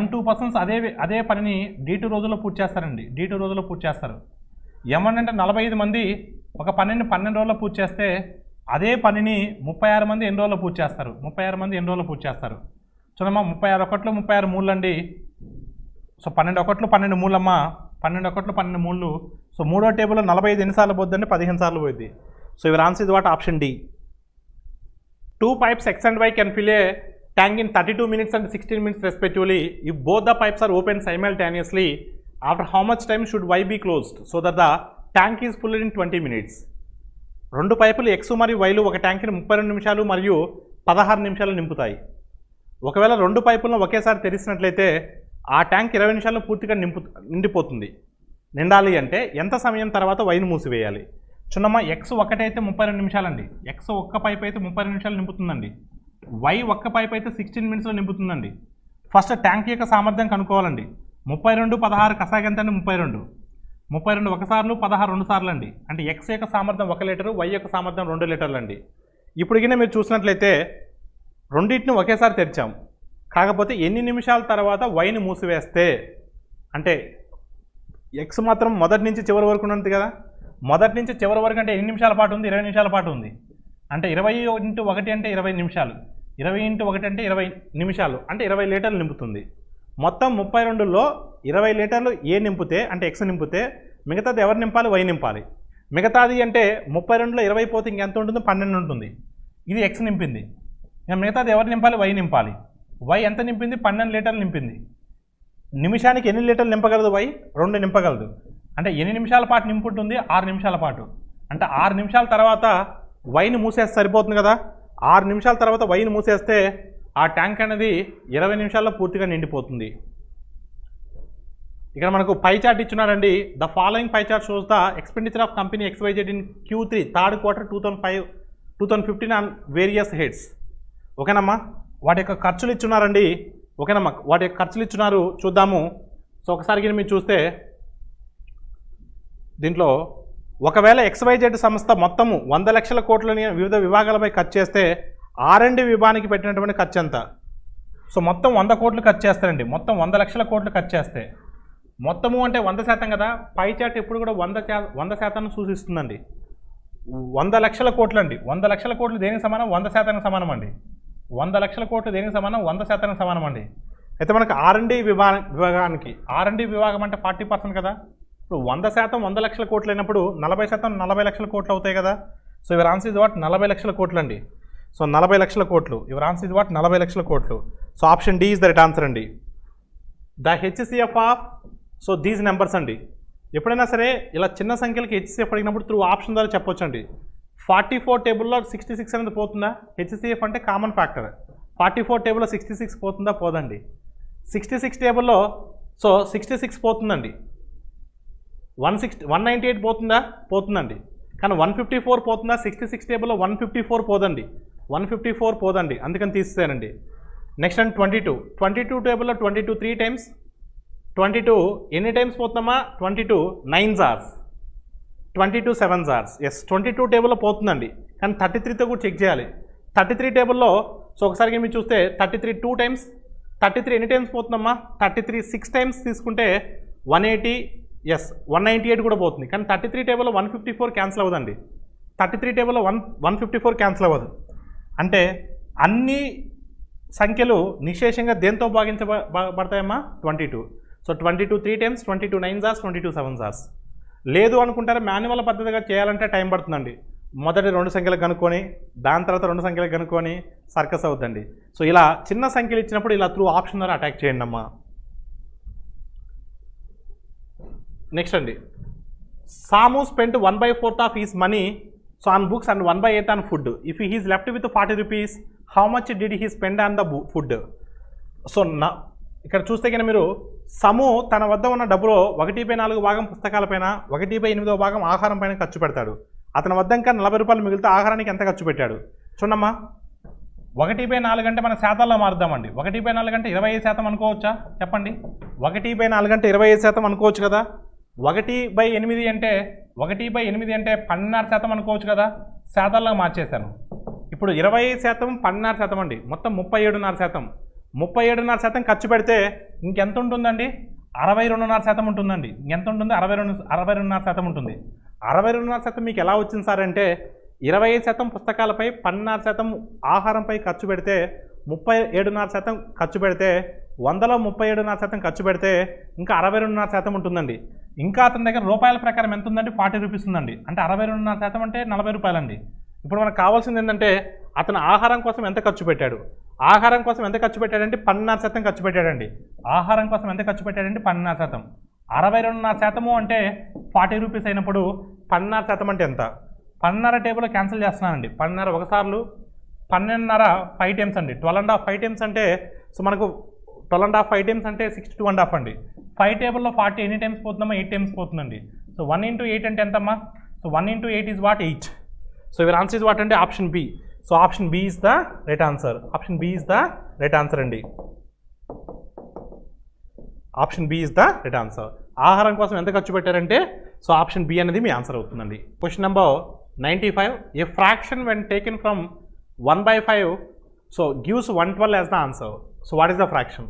M2 persons అదే పనిని D2 రోజుల్లో పూర్తి చేస్తారండి. D2 రోజుల్లో పూర్తి చేస్తారు. M1 అంటే 45 మంది ఒక పనిని 12 రోజుల్లో పూర్తి చేస్తే అదే పనిని 36 మంది ఎన్ని రోజుల్లో పూర్తి చేస్తారు? 36 మంది ఎన్ని రోజుల్లో పూర్తి చేస్తారు? చూడమ్మా, 36 ఒకట్లు 36 మూళ్ళు అండి. సో 12 ఒకట్లు 12 మూలమ్మా, 12 ఒకట్లు 12 మూళ్ళు. సో 3వ టేబుల్లో 45 ఎన్నిసార్లు పోద్దండి, 15 సార్లు పోయింది. So your answer is what, option D. 2 pipes x and y can fill a tank in 32 minutes and 16 minutes respectively. If both the pipes are opened simultaneously, after how much time should Y be closed so that the tank is full in 20 minutes? రెండు పైపులు X మరియు వైలు ఒక ట్యాంక్ని 32 నిమిషాలు మరియు 16 నిమిషాలు నింపుతాయి. ఒకవేళ రెండు పైపులను ఒకేసారి తెరిచినట్లయితే ఆ ట్యాంక్ 20 నిమిషాల్లో పూర్తిగా నిండిపోతుంది. నిండాలి అంటే ఎంత సమయం తర్వాత వైను మూసివేయాలి? చూడమ్మా, ఎక్స్ ఒకటైతే 32 నిమిషాలండి. ఎక్స్ ఒక్క పైప్ అయితే 32 నిమిషాలు నింపుతుందండి. వై ఒక్క పైప్ అయితే 16 మినిట్స్లో నింపుతుందండి. ఫస్ట్ ట్యాంక్ యొక్క సామర్థ్యం కనుక్కోవాలండి. 32 16 కసాగ ఎంత అండి? 32 ఒకసార్లు 16 రెండు సార్లు అండి. అంటే ఎక్స్ యొక్క సామర్థ్యం 1 లీటరు, వై యొక్క సామర్థ్యం 2 లీటర్లు అండి. ఇప్పుడు కింద మీరు చూసినట్లయితే రెండింటిని ఒకేసారి తెరిచాం. కాకపోతే ఎన్ని నిమిషాల తర్వాత వైని మూసివేస్తే, అంటే ఎక్స్ మాత్రం మొదటి నుంచి చివరి వరకు ఉన్నది కదా. మొదటి నుంచి చివరి వరకు అంటే ఎన్ని నిమిషాల పాటు ఉంది? 20 నిమిషాల పాటు ఉంది. అంటే 20 × 1 అంటే 20 నిమిషాలు, 20 × 1 అంటే 20 నిమిషాలు, అంటే 20 లీటర్లు నింపుతుంది. మొత్తం 32లో 20 లీటర్లు ఏ నింపితే, అంటే ఎక్స్ నింపితే, మిగతాది ఎవరు నింపాలి? వై నింపాలి. మిగతాది అంటే 32లో 20 పోతే ఇంకెంత ఉంటుంది? 12 ఉంటుంది. ఇది ఎక్స్ నింపింది. ఇంకా మిగతాది ఎవరు నింపాలి? వై నింపాలి. వై ఎంత నింపింది? 12 లీటర్లు నింపింది. నిమిషానికి ఎన్ని లీటర్లు నింపగలదు? వై 2 నింపగలదు. అంటే ఎన్ని నిమిషాల పాటు నింపుంటుంది? 6 నిమిషాల పాటు. అంటే 6 నిమిషాల తర్వాత వైని మూసేస్తే సరిపోతుంది కదా. 6 నిమిషాల తర్వాత వైని మూసేస్తే ఆ ట్యాంక్ అనేది 20 నిమిషాల్లో పూర్తిగా నిండిపోతుంది. ఇక్కడ మనకు పై చార్ట్ ఇచ్చున్నారండి. The following pie chart shows the expenditure of company XYZ in Q3 third quarter 2015 on various heads. ఓకేనమ్మా, వాటి యొక్క ఖర్చులు ఇచ్చున్నారండి. ఓకేనమ్మా, వాటి యొక్క ఖర్చులు ఇచ్చున్నారు, చూద్దాము. సో ఒకసారి మీరు చూస్తే దీంట్లో ఒకవేళ XYZ సంస్థ మొత్తము 100 లక్షల కోట్లని వివిధ విభాగాలపై ఖర్చు చేస్తే R&D విభాగానికి పెట్టినటువంటి ఖర్చు ఎంత? సో మొత్తం 100 కోట్లు ఖర్చు చేస్తారండి. మొత్తం 100 లక్షల కోట్లు ఖర్చు చేస్తే, మొత్తము అంటే 100% కదా. పై చార్ట్ ఎప్పుడు కూడా 100% సూచిస్తుందండి. 100 లక్షల కోట్లు అండి. 100 లక్షల కోట్లు దేనికి సమానం? 100% సమానం అండి. 100 లక్షల కోట్లు దేనికి సమానం? 100% సమానం అండి. అయితే మనకు R&D విభాగానికి, R&D విభాగం అంటే 40% కదా. ఇప్పుడు 100% 100 లక్షల కోట్లు అయినప్పుడు 40% 40 లక్షల కోట్లు అవుతాయి కదా. So your answer is what? 40 లక్షల కోట్లు అండి. సో 40 లక్షల కోట్లు. Your answer is what? 40 లక్షల కోట్లు. So option D is the right answer అండి. The HCF of, so these numbers అండి. ఎప్పుడైనా సరే ఇలా చిన్న సంఖ్యలకి HCF అడిగినప్పుడు త్రూ ఆప్షన్ ద్వారా చెప్పొచ్చు అండి. 44 టేబుల్లో 66 అనేది పోతుందా? HCF అంటే కామన్ ఫ్యాక్టర్. 44 టేబుల్లో 66 పోతుందా? పోదండి. 66 టేబుల్లో సో 66 పోతుందండి. 198 పోతుందా? పోతుందండి. కానీ 154 పోతుందా? 66 టేబుల్లో 154 పోదండి. 154 పోదండి, అందుకని తీసేసానండి. నెక్స్ట్ అండ్ 22 టేబుల్లో 22 3 టైమ్స్, 22 ఎన్ని టైమ్స్ పోతుందమ్మా? 22 9s ఆర్స్, 22 7s ఆర్స్. ఎస్, 22 టేబుల్లో పోతుందండి. కానీ 33తో కూడా చెక్ చేయాలి. 33 టేబుల్లో సో ఒకసారి మీరు చూస్తే 33 2 టైమ్స్, 33 ఎన్ని టైమ్స్ పోతుందమ్మా? 33 6 టైమ్స్ తీసుకుంటే 180, ఎస్ 198 కూడా పోతుంది. కానీ 33 టేబుల్లో 154 క్యాన్సిల్ అవ్వదండి. 33 టేబుల్లో 154 క్యాన్సిల్ అవ్వదు. అంటే అన్ని సంఖ్యలు నిశేషంగా దేంతో భాగించబడతాయమ్మా? 22. సో 22 3 టైమ్స్, 22 9s ఆర్స్, 22 7s ఆర్స్. లేదు అనుకుంటారా మాన్యువల్ పద్ధతిగా చేయాలంటే టైం పడుతుందండి. మొదటి 2 సంఖ్యలు కనుక్కొని దాని తర్వాత 2 సంఖ్యలు కనుక్కొని సర్కస్ అవుతుందండి. సో ఇలా చిన్న సంఖ్యలు ఇచ్చినప్పుడు ఇలా త్రూ ఆప్షన్ ద్వారా అటాక్ చేయండి అమ్మా. నెక్స్ట్ అండి, సాము spent 1/4 of he's money so on books and 1/8 on food. If he is left with 40 rupees, how much did he spend on the food? So ఇక్కడ చూస్తే కనుక మీరు సము తన వద్ద ఉన్న డబ్బులో 1/4 భాగం పుస్తకాలపైన, 1/8 భాగం ఆహారం పైన ఖర్చు పెడతాడు. అతని వద్ద ఇంకా 40 రూపాయలు మిగిలితే ఆహారానికి ఎంత ఖర్చు పెట్టాడు? చూడమ్మా, 1/4 అంటే మన శాతాల్లో మారుద్దామండి. 1/4 అంటే 25% అనుకోవచ్చా? చెప్పండి. 1/4 అంటే 25% అనుకోవచ్చు కదా. 1/8 అంటే 12.5% అనుకోవచ్చు కదా. శాతాల్లో మార్చేశాను. ఇప్పుడు 20% 12% అండి. మొత్తం 37.5%. 37.5% ఖర్చు పెడితే ఇంకెంత ఉంటుందండి? 62.5% ఉంటుందండి. ఇంకెంత ఉంటుంది? 62.5% ఉంటుంది. 62.5% మీకు ఎలా వచ్చింది సార్ అంటే 25% పుస్తకాలపై, 12% ఆహారంపై ఖర్చు పెడితే 37.5% ఖర్చు పెడితే 100లో 37.5% ఖర్చు పెడితే ఇంకా 62.5% ఉంటుందండి. ఇంకా అతని దగ్గర రూపాయల ప్రకారం ఎంత ఉందండి? 40 రూపీస్ ఉందండి. అంటే 62.5% అంటే 40 రూపాయలండి. ఇప్పుడు మనకు కావాల్సింది ఏంటంటే అతను ఆహారం కోసం ఎంత ఖర్చు పెట్టాడు? ఆహారం కోసం ఎంత ఖర్చు పెట్టాడంటే 12.5% ఖర్చు పెట్టాడండి. ఆహారం కోసం ఎంత ఖర్చు పెట్టాడంటే 12.5%. 62.5% అంటే 40 రూపీస్ అయినప్పుడు 12.5% అంటే ఎంత? 12.5 టేబుల్లో క్యాన్సిల్ చేస్తున్నానండి. 12.5 ఒకసార్లు 12.5 5 టైమ్స్ అండి. 12.5 5 టైమ్స్ అంటే సో మనకు 12.5 5 టైమ్స్ అంటే 62.5 అండి. 5 టేబుల్లో 40 ఎన్ని టైమ్స్ పోతుందమ్మా? 8 టైమ్స్ పోతుందండి. సో 1 into 8 అంటే ఎంతమ్మా? So 1 into 8 is what? 8. So your answer is what అంటే option B. So option B is the right answer. Option B is the right answer అండి. Option B is the right answer. ఆహారం కోసం ఎంత ఖర్చు పెట్టారంటే so option B అనేది మీ answer అవుతుందండి. Question number 95. A fraction when taken from 1/5 so gives 112 as the answer. So what is the fraction?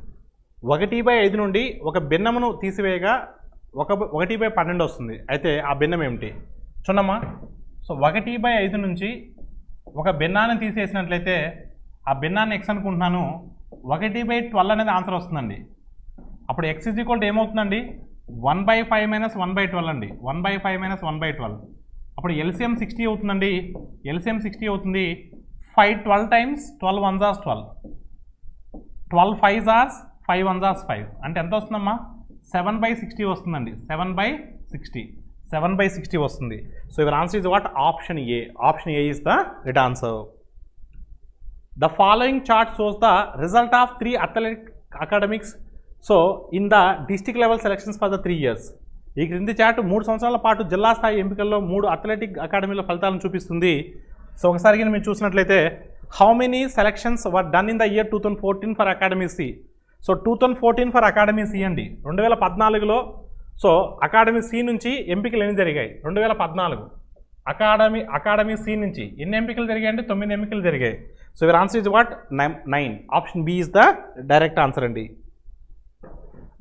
1/5 నుండి ఒక భిన్నమును తీసివేయగా 1/12 వస్తుంది. అయితే ఆ భిన్నం ఏమిటి చూడమ్మా. సో 1/5 నుంచి ఒక భిన్నాన్ని తీసేసినట్లయితే ఆ భిన్నాన్ని ఎక్స్ అనుకుంటున్నాను. 1/12 అనేది ఆన్సర్ వస్తుందండి. అప్పుడు ఎక్స్ ఈజ్ ఈక్వల్ టు ఏమవుతుందండి? 1/5 - 1/12 అండి. 1/5 - 1/12 అప్పుడు ఎల్సిఎం 60 అవుతుందండి. ఎల్సిఎం 60 అవుతుంది. 5 12 times 12 1s are 12, 12 5s are 5 1s are 5 అంటే ఎంత వస్తుందమ్మా? 7/60 వస్తుందండి. 7/60 వస్తుంది. So your answer is what? Option A. Option A is the right answer. The following chart shows the result of 3 athletic academics so in the district level selections for the 3 years. ఈ క్రింది chart 3 సంవత్సరాల పాటు జిల్లా స్థాయి ఎంపికల్లో 3 athletic అకాడమీల ఫలితాలను చూపిస్తుంది. So ఒకసారి మీరు చూసినట్లయితే how many selections were done in the year 2014 for academy C. So 2014 for academy C అండి. 2014లో సో అకాడమీ సి నుంచి ఎంపికలు ఎన్ని జరిగాయి? 2014 అకాడమీ సి నుంచి ఎన్ని ఎంపికలు జరిగాయి అంటే 9 ఎంపికలు జరిగాయి. So your answer is what? 9. Option B is the direct answer అండి.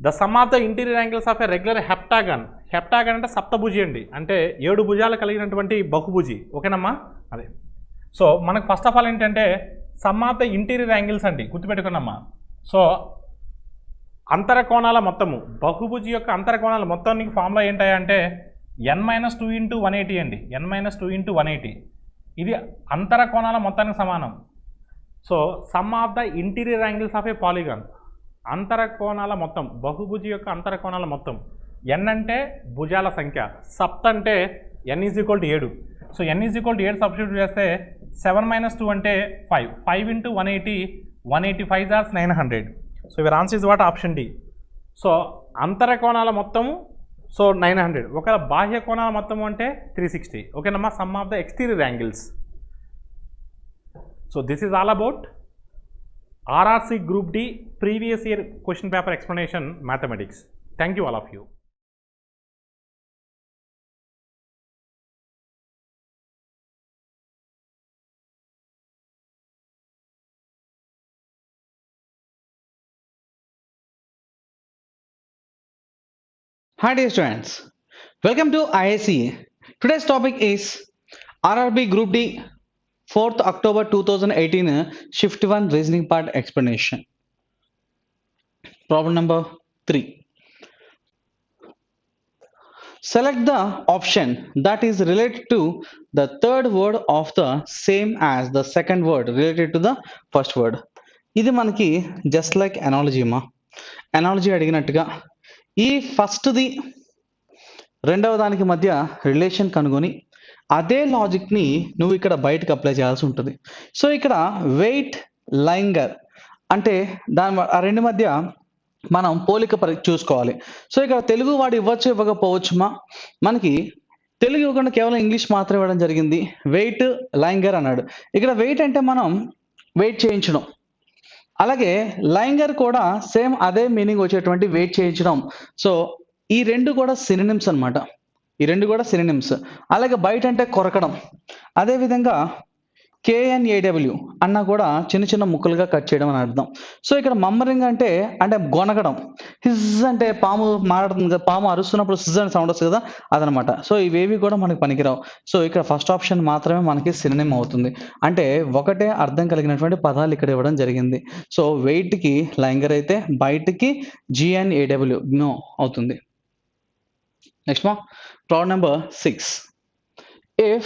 The sum of the interior angles of a regular heptagon. Heptagon అంటే సప్తభుజి అండి. అంటే 7 భుజాలు కలిగినటువంటి బహుభుజి. ఓకేనమ్మా? అదే. సో మనకు ఫస్ట్ ఆఫ్ ఆల్ ఏంటంటే some of the interior angles అండి. గుర్తుపెట్టుకున్నమ్మా. సో అంతర కోణాల మొత్తము బహుభుజి యొక్క అంతర కోణాల మొత్తానికి ఫార్ములా ఏంటంటే n - 2 × 180 అండి. n - 2 × 180 ఇది అంతర కోణాల మొత్తానికి సమానం. So some of the interior angles of A polygon. అంతర కోణాల మొత్తం బహుభుజి యొక్క అంతర కోణాల మొత్తం. n అంటే భుజాల సంఖ్య, సప్త అంటే n = 7. సో n = 7 సబ్స్టిట్యూట్ చేస్తే 7 - 2 అంటే 5. 5 × 180 185 are 900. So your answer is what? Option D. So అంతర కోణాల మొత్తము సో 900. ఒకవేళ బాహ్య కోణాల మొత్తము అంటే 360. ఓకేనమ్మా? Some of the exterior angles. So this is all about RRC Group D previous year question paper explanation mathematics. Thank you all of you. Hi dear students, welcome to IICA. Today's topic is RRB Group D 4th October 2018 Shift 1 reasoning part explanation. Problem number 3. Select the option that is related to the third word of the same as the second word related to the first word. ఇది మనకి just like analogy మా. Analogy అడిగినట్టుగా ఈ ఫస్ట్ది రెండవ దానికి మధ్య relation కనుగొని అదే లాజిక్ని నువ్వు ఇక్కడ బయటకు అప్లై చేయాల్సి ఉంటుంది. సో ఇక్కడ వెయిట్ లైంగర్ అంటే ఆ రెండు మధ్య మనం పోలిక చూసుకోవాలి. సో ఇక్కడ తెలుగు వాడు ఇవ్వచ్చు ఇవ్వకపోవచ్చుమా. మనకి తెలుగు ఇవ్వకుండా కేవలం ఇంగ్లీష్ మాత్రమే ఇవ్వడం జరిగింది. వెయిట్ లైంగర్ అన్నాడు. ఇక్కడ వెయిట్ అంటే మనం వెయిట్ చేయించడం, అలాగే లైంగర్ కూడా సేమ్ అదే మీనింగ్ వచ్చేటువంటి వెయిట్ చేయించడం. సో ఈ రెండు కూడా సినినిమ్స్ అన్నమాట. ఈ రెండు కూడా సినినిమ్స్. అలాగే బయట అంటే కొరకడం. అదేవిధంగా KNAW అన్న కూడా చిన్న చిన్న ముక్కలుగా కట్ చేయడం అని అర్థం. సో ఇక్కడ మమ్మరింగ్ అంటే గొనగడం. హిజ్ అంటే పాము మాట్లాడుతుంది కదా, పాము అరుస్తున్నప్పుడు సిజ్ అని సౌండ్ వస్తుంది కదా, అదనమాట. సో ఇవేవి కూడా మనకి పనికిరావు. సో ఇక్కడ ఫస్ట్ ఆప్షన్ మాత్రమే మనకి సినినిమ్ అవుతుంది. అంటే ఒకటే అర్థం కలిగినటువంటి పదాలు ఇక్కడ ఇవ్వడం జరిగింది. సో వెయిట్కి లైంగర్ అయితే బయటికి GNAW నో అవుతుంది. నెక్స్ట్ మా problem number 6. If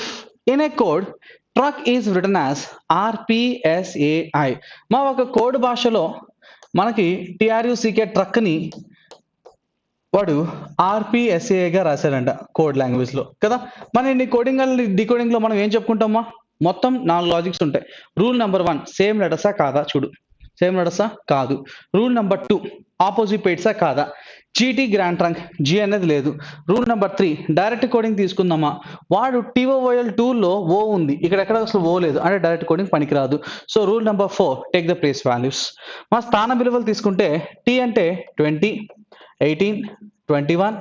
in a code truck is written as RPSAI. మా ఒక కోడ్ భాషలో మనకి TRUCK ట్రక్ని వాడు RPSAగా రాశాడంట కోడ్ లాంగ్వేజ్లో కదా. మన ఇన్ని కోడింగ్ డికోడింగ్లో మనం ఏం చెప్పుకుంటామా, మొత్తం 4 లాజిక్స్ ఉంటాయి. రూల్ నెంబర్ 1 సేమ్ లెటర్సా కాదా చూడు, సేమ్ లెటర్సా కాదు. రూల్ నెంబర్ 2 ఆపోజిట్ పేట్సా కాదా, GT గ్రాండ్ ట్రంక్ G అనేది లేదు. రూల్ నెంబర్ 3 డైరెక్ట్ కోడింగ్ తీసుకుందామా, వాడు TOOL టూల్లో O ఉంది, ఇక్కడ ఎక్కడ అసలు O లేదు, అంటే డైరెక్ట్ కోడింగ్ పనికిరాదు. So rule number 4 take the place values. మా స్థాన విలువలు తీసుకుంటే T అంటే 20, 18, 21,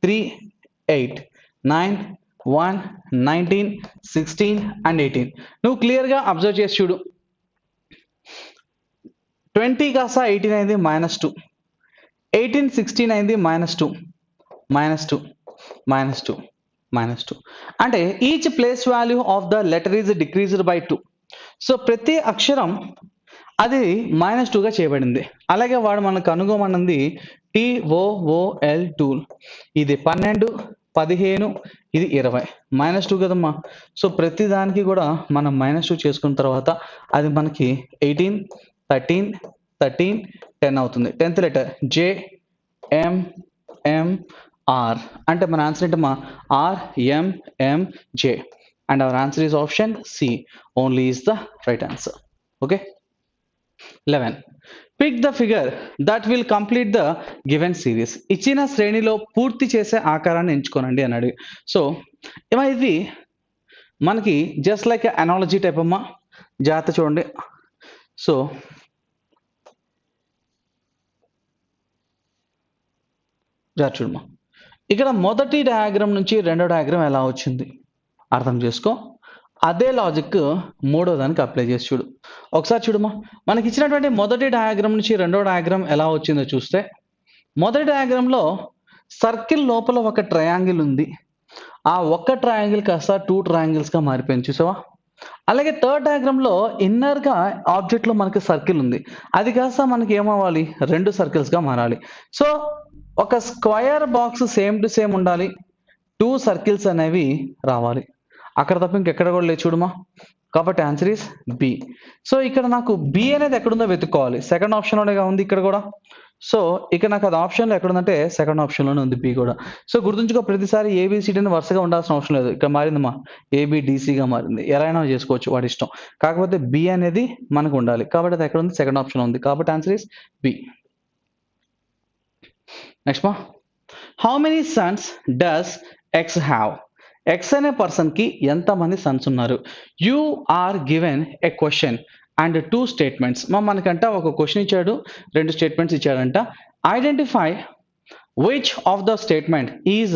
3, 8, 9, 1, 19, 16 అండ్ 18. నువ్వు క్లియర్గా అబ్జర్వ్ చేసి చూడు. 20 కాస్త 18 అయింది -2, 18 16 అయింది -2, -2, -2, -2. అంటే each place value of the letter is decreased by 2. So ప్రతి అక్షరం అది -2గా చేయబడింది. అలాగే వాడు మనకు కనుగొమన్నది TOOL టూల్. ఇది 12, 15, ఇది 20, -2 కదమ్మా. సో ప్రతి దానికి కూడా మనం -2 చేసుకున్న తర్వాత అది మనకి 18, 13, 13, 10 అవుతుంది. 10th లెటర్ JMMR అంటే మన ఆన్సర్ ఏంటమ్మా RMMJ. And our answer is option C only is the right answer. Okay. 11. Pick the figure that will complete the given series. ఇచ్చిన శ్రేణిలో పూర్తి చేసే ఆకారాన్ని ఎంచుకోనండి అన్నాడు. సో ఇది మనకి జస్ట్ లైక్ అనాలజీ టైప్ అమ్మా, జాగ్రత్త చూడండి. సో జాగ్రత్త చూడమ్మా, ఇక్కడ మొదటి డయాగ్రామ్ నుంచి రెండో డయాగ్రామ్ ఎలా వచ్చింది అర్థం చేసుకో. అదే లాజిక్ మూడో దానికి అప్లై చేసి చూడు. ఒకసారి చూడమ్మా, మనకి ఇచ్చినటువంటి మొదటి డయాగ్రామ్ నుంచి రెండో డయాగ్రామ్ ఎలా వచ్చిందో చూస్తే, మొదటి డయాగ్రామ్లో సర్కిల్ లోపల ఒక ట్రయాంగిల్ ఉంది, ఆ ఒక్క ట్రయాంగిల్ కాస్త 2 ట్రయాంగిల్స్గా మారిపోయింది చూసావా. అలాగే థర్డ్ డయాగ్రామ్లో ఇన్నర్గా ఆబ్జెక్ట్లో మనకి సర్కిల్ ఉంది, అది కాస్త మనకి ఏమవ్వాలి 2 సర్కిల్స్గా మారాలి. సో ఒక square box same to same ఉండాలి, 2 సర్కిల్స్ అనేవి రావాలి. అక్కడ తప్ప ఇంకెక్కడ కూడా లేదు చూడమా. కాబట్టి ఆన్సర్ ఈస్ B. సో ఇక్కడ నాకు B అనేది ఎక్కడుందో వెతుక్కోవాలి, సెకండ్ ఆప్షన్లోనే ఉంది ఇక్కడ కూడా. సో ఇక్కడ నాకు అది ఆప్షన్లో ఎక్కడుందంటే సెకండ్ ఆప్షన్లోనే ఉంది B కూడా. సో గుర్తుంచుకో, ప్రతిసారి ABCD అని వరుసగా ఉండాల్సిన అవసరం లేదు. ఇక్కడ మారిందమ్మా ABDCగా మారింది, ఎలా అయినా చేసుకోవచ్చు వాడి ఇష్టం. కాకపోతే B అనేది మనకు ఉండాలి, కాబట్టి అది ఎక్కడ ఉంది సెకండ్ ఆప్షన్ ఉంది. కాబట్టి ఆన్సర్ ఈస్ B. నెక్స్ట్ మా, how many sons does X have? X అనే పర్సన్కి ఎంతమంది సన్స్ ఉన్నారు? You are given a question and 2 statements. మనకంట ఒక క్వశ్చన్ ఇచ్చాడు, 2 స్టేట్మెంట్స్ ఇచ్చాడంట. Identify which of the statement is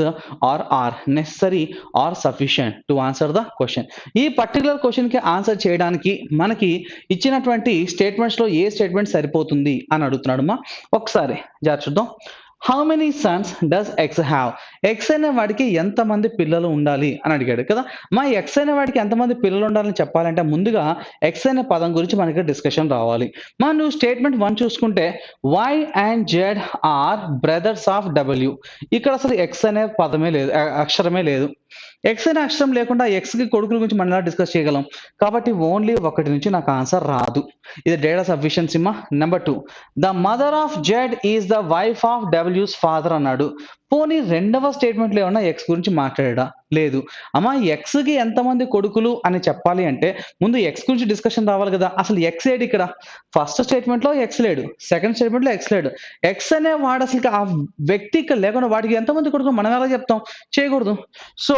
or are necessary or sufficient to answer the question. ఈ particular క్వశ్చన్కి ఆన్సర్ చేయడానికి మనకి ఇచ్చినటువంటి స్టేట్మెంట్స్లో ఏ స్టేట్మెంట్ సరిపోతుంది అని అడుగుతున్నాడు మా. ఒకసారి జాగ్రత్త చూద్దాం. How many sons does X have? X అనే వాడికి ఎంతమంది పిల్లలు ఉండాలి అని అడిగాడు కదా. మా X అనే వాడికి ఎంతమంది పిల్లలు ఉండాలని చెప్పాలంటే ముందుగా X అనే పదం గురించి మనకి డిస్కషన్ రావాలి. నువ్వు స్టేట్మెంట్ 1 చూసుకుంటే Y and Z are brothers of W. ఇక్కడ అసలు X అనే పదమే లేదు, అక్షరమే లేదు. X అనే అక్షరం లేకుండా Xకి కొడుకుల గురించి మనం ఎలా డిస్కస్ చేయగలం? కాబట్టి ఓన్లీ 1 నుంచి నాకు ఆన్సర్ రాదు. ఇది డేటా సఫిషియన్సీ మా. Number 2, the mother of Z is the wife of డబ్ల్యూస్ ఫాదర్ అన్నాడు. పోనీ రెండవ స్టేట్మెంట్లో ఏమన్నా X గురించి మాట్లాడా? లేదు. అమ్మా Xకి ఎంతమంది కొడుకులు అని చెప్పాలి అంటే ముందు X గురించి డిస్కషన్ రావాలి కదా. అసలు X ఏడు ఇక్కడ? ఫస్ట్ స్టేట్మెంట్లో X లేడు, సెకండ్ స్టేట్మెంట్లో X లేడు. X అనే వాడు అసలు ఆ వ్యక్తి ఇక్కడ లేకుండా వాడికి ఎంతమంది కొడుకులు మనం ఎలా చెప్తాం? చేయకూడదు. So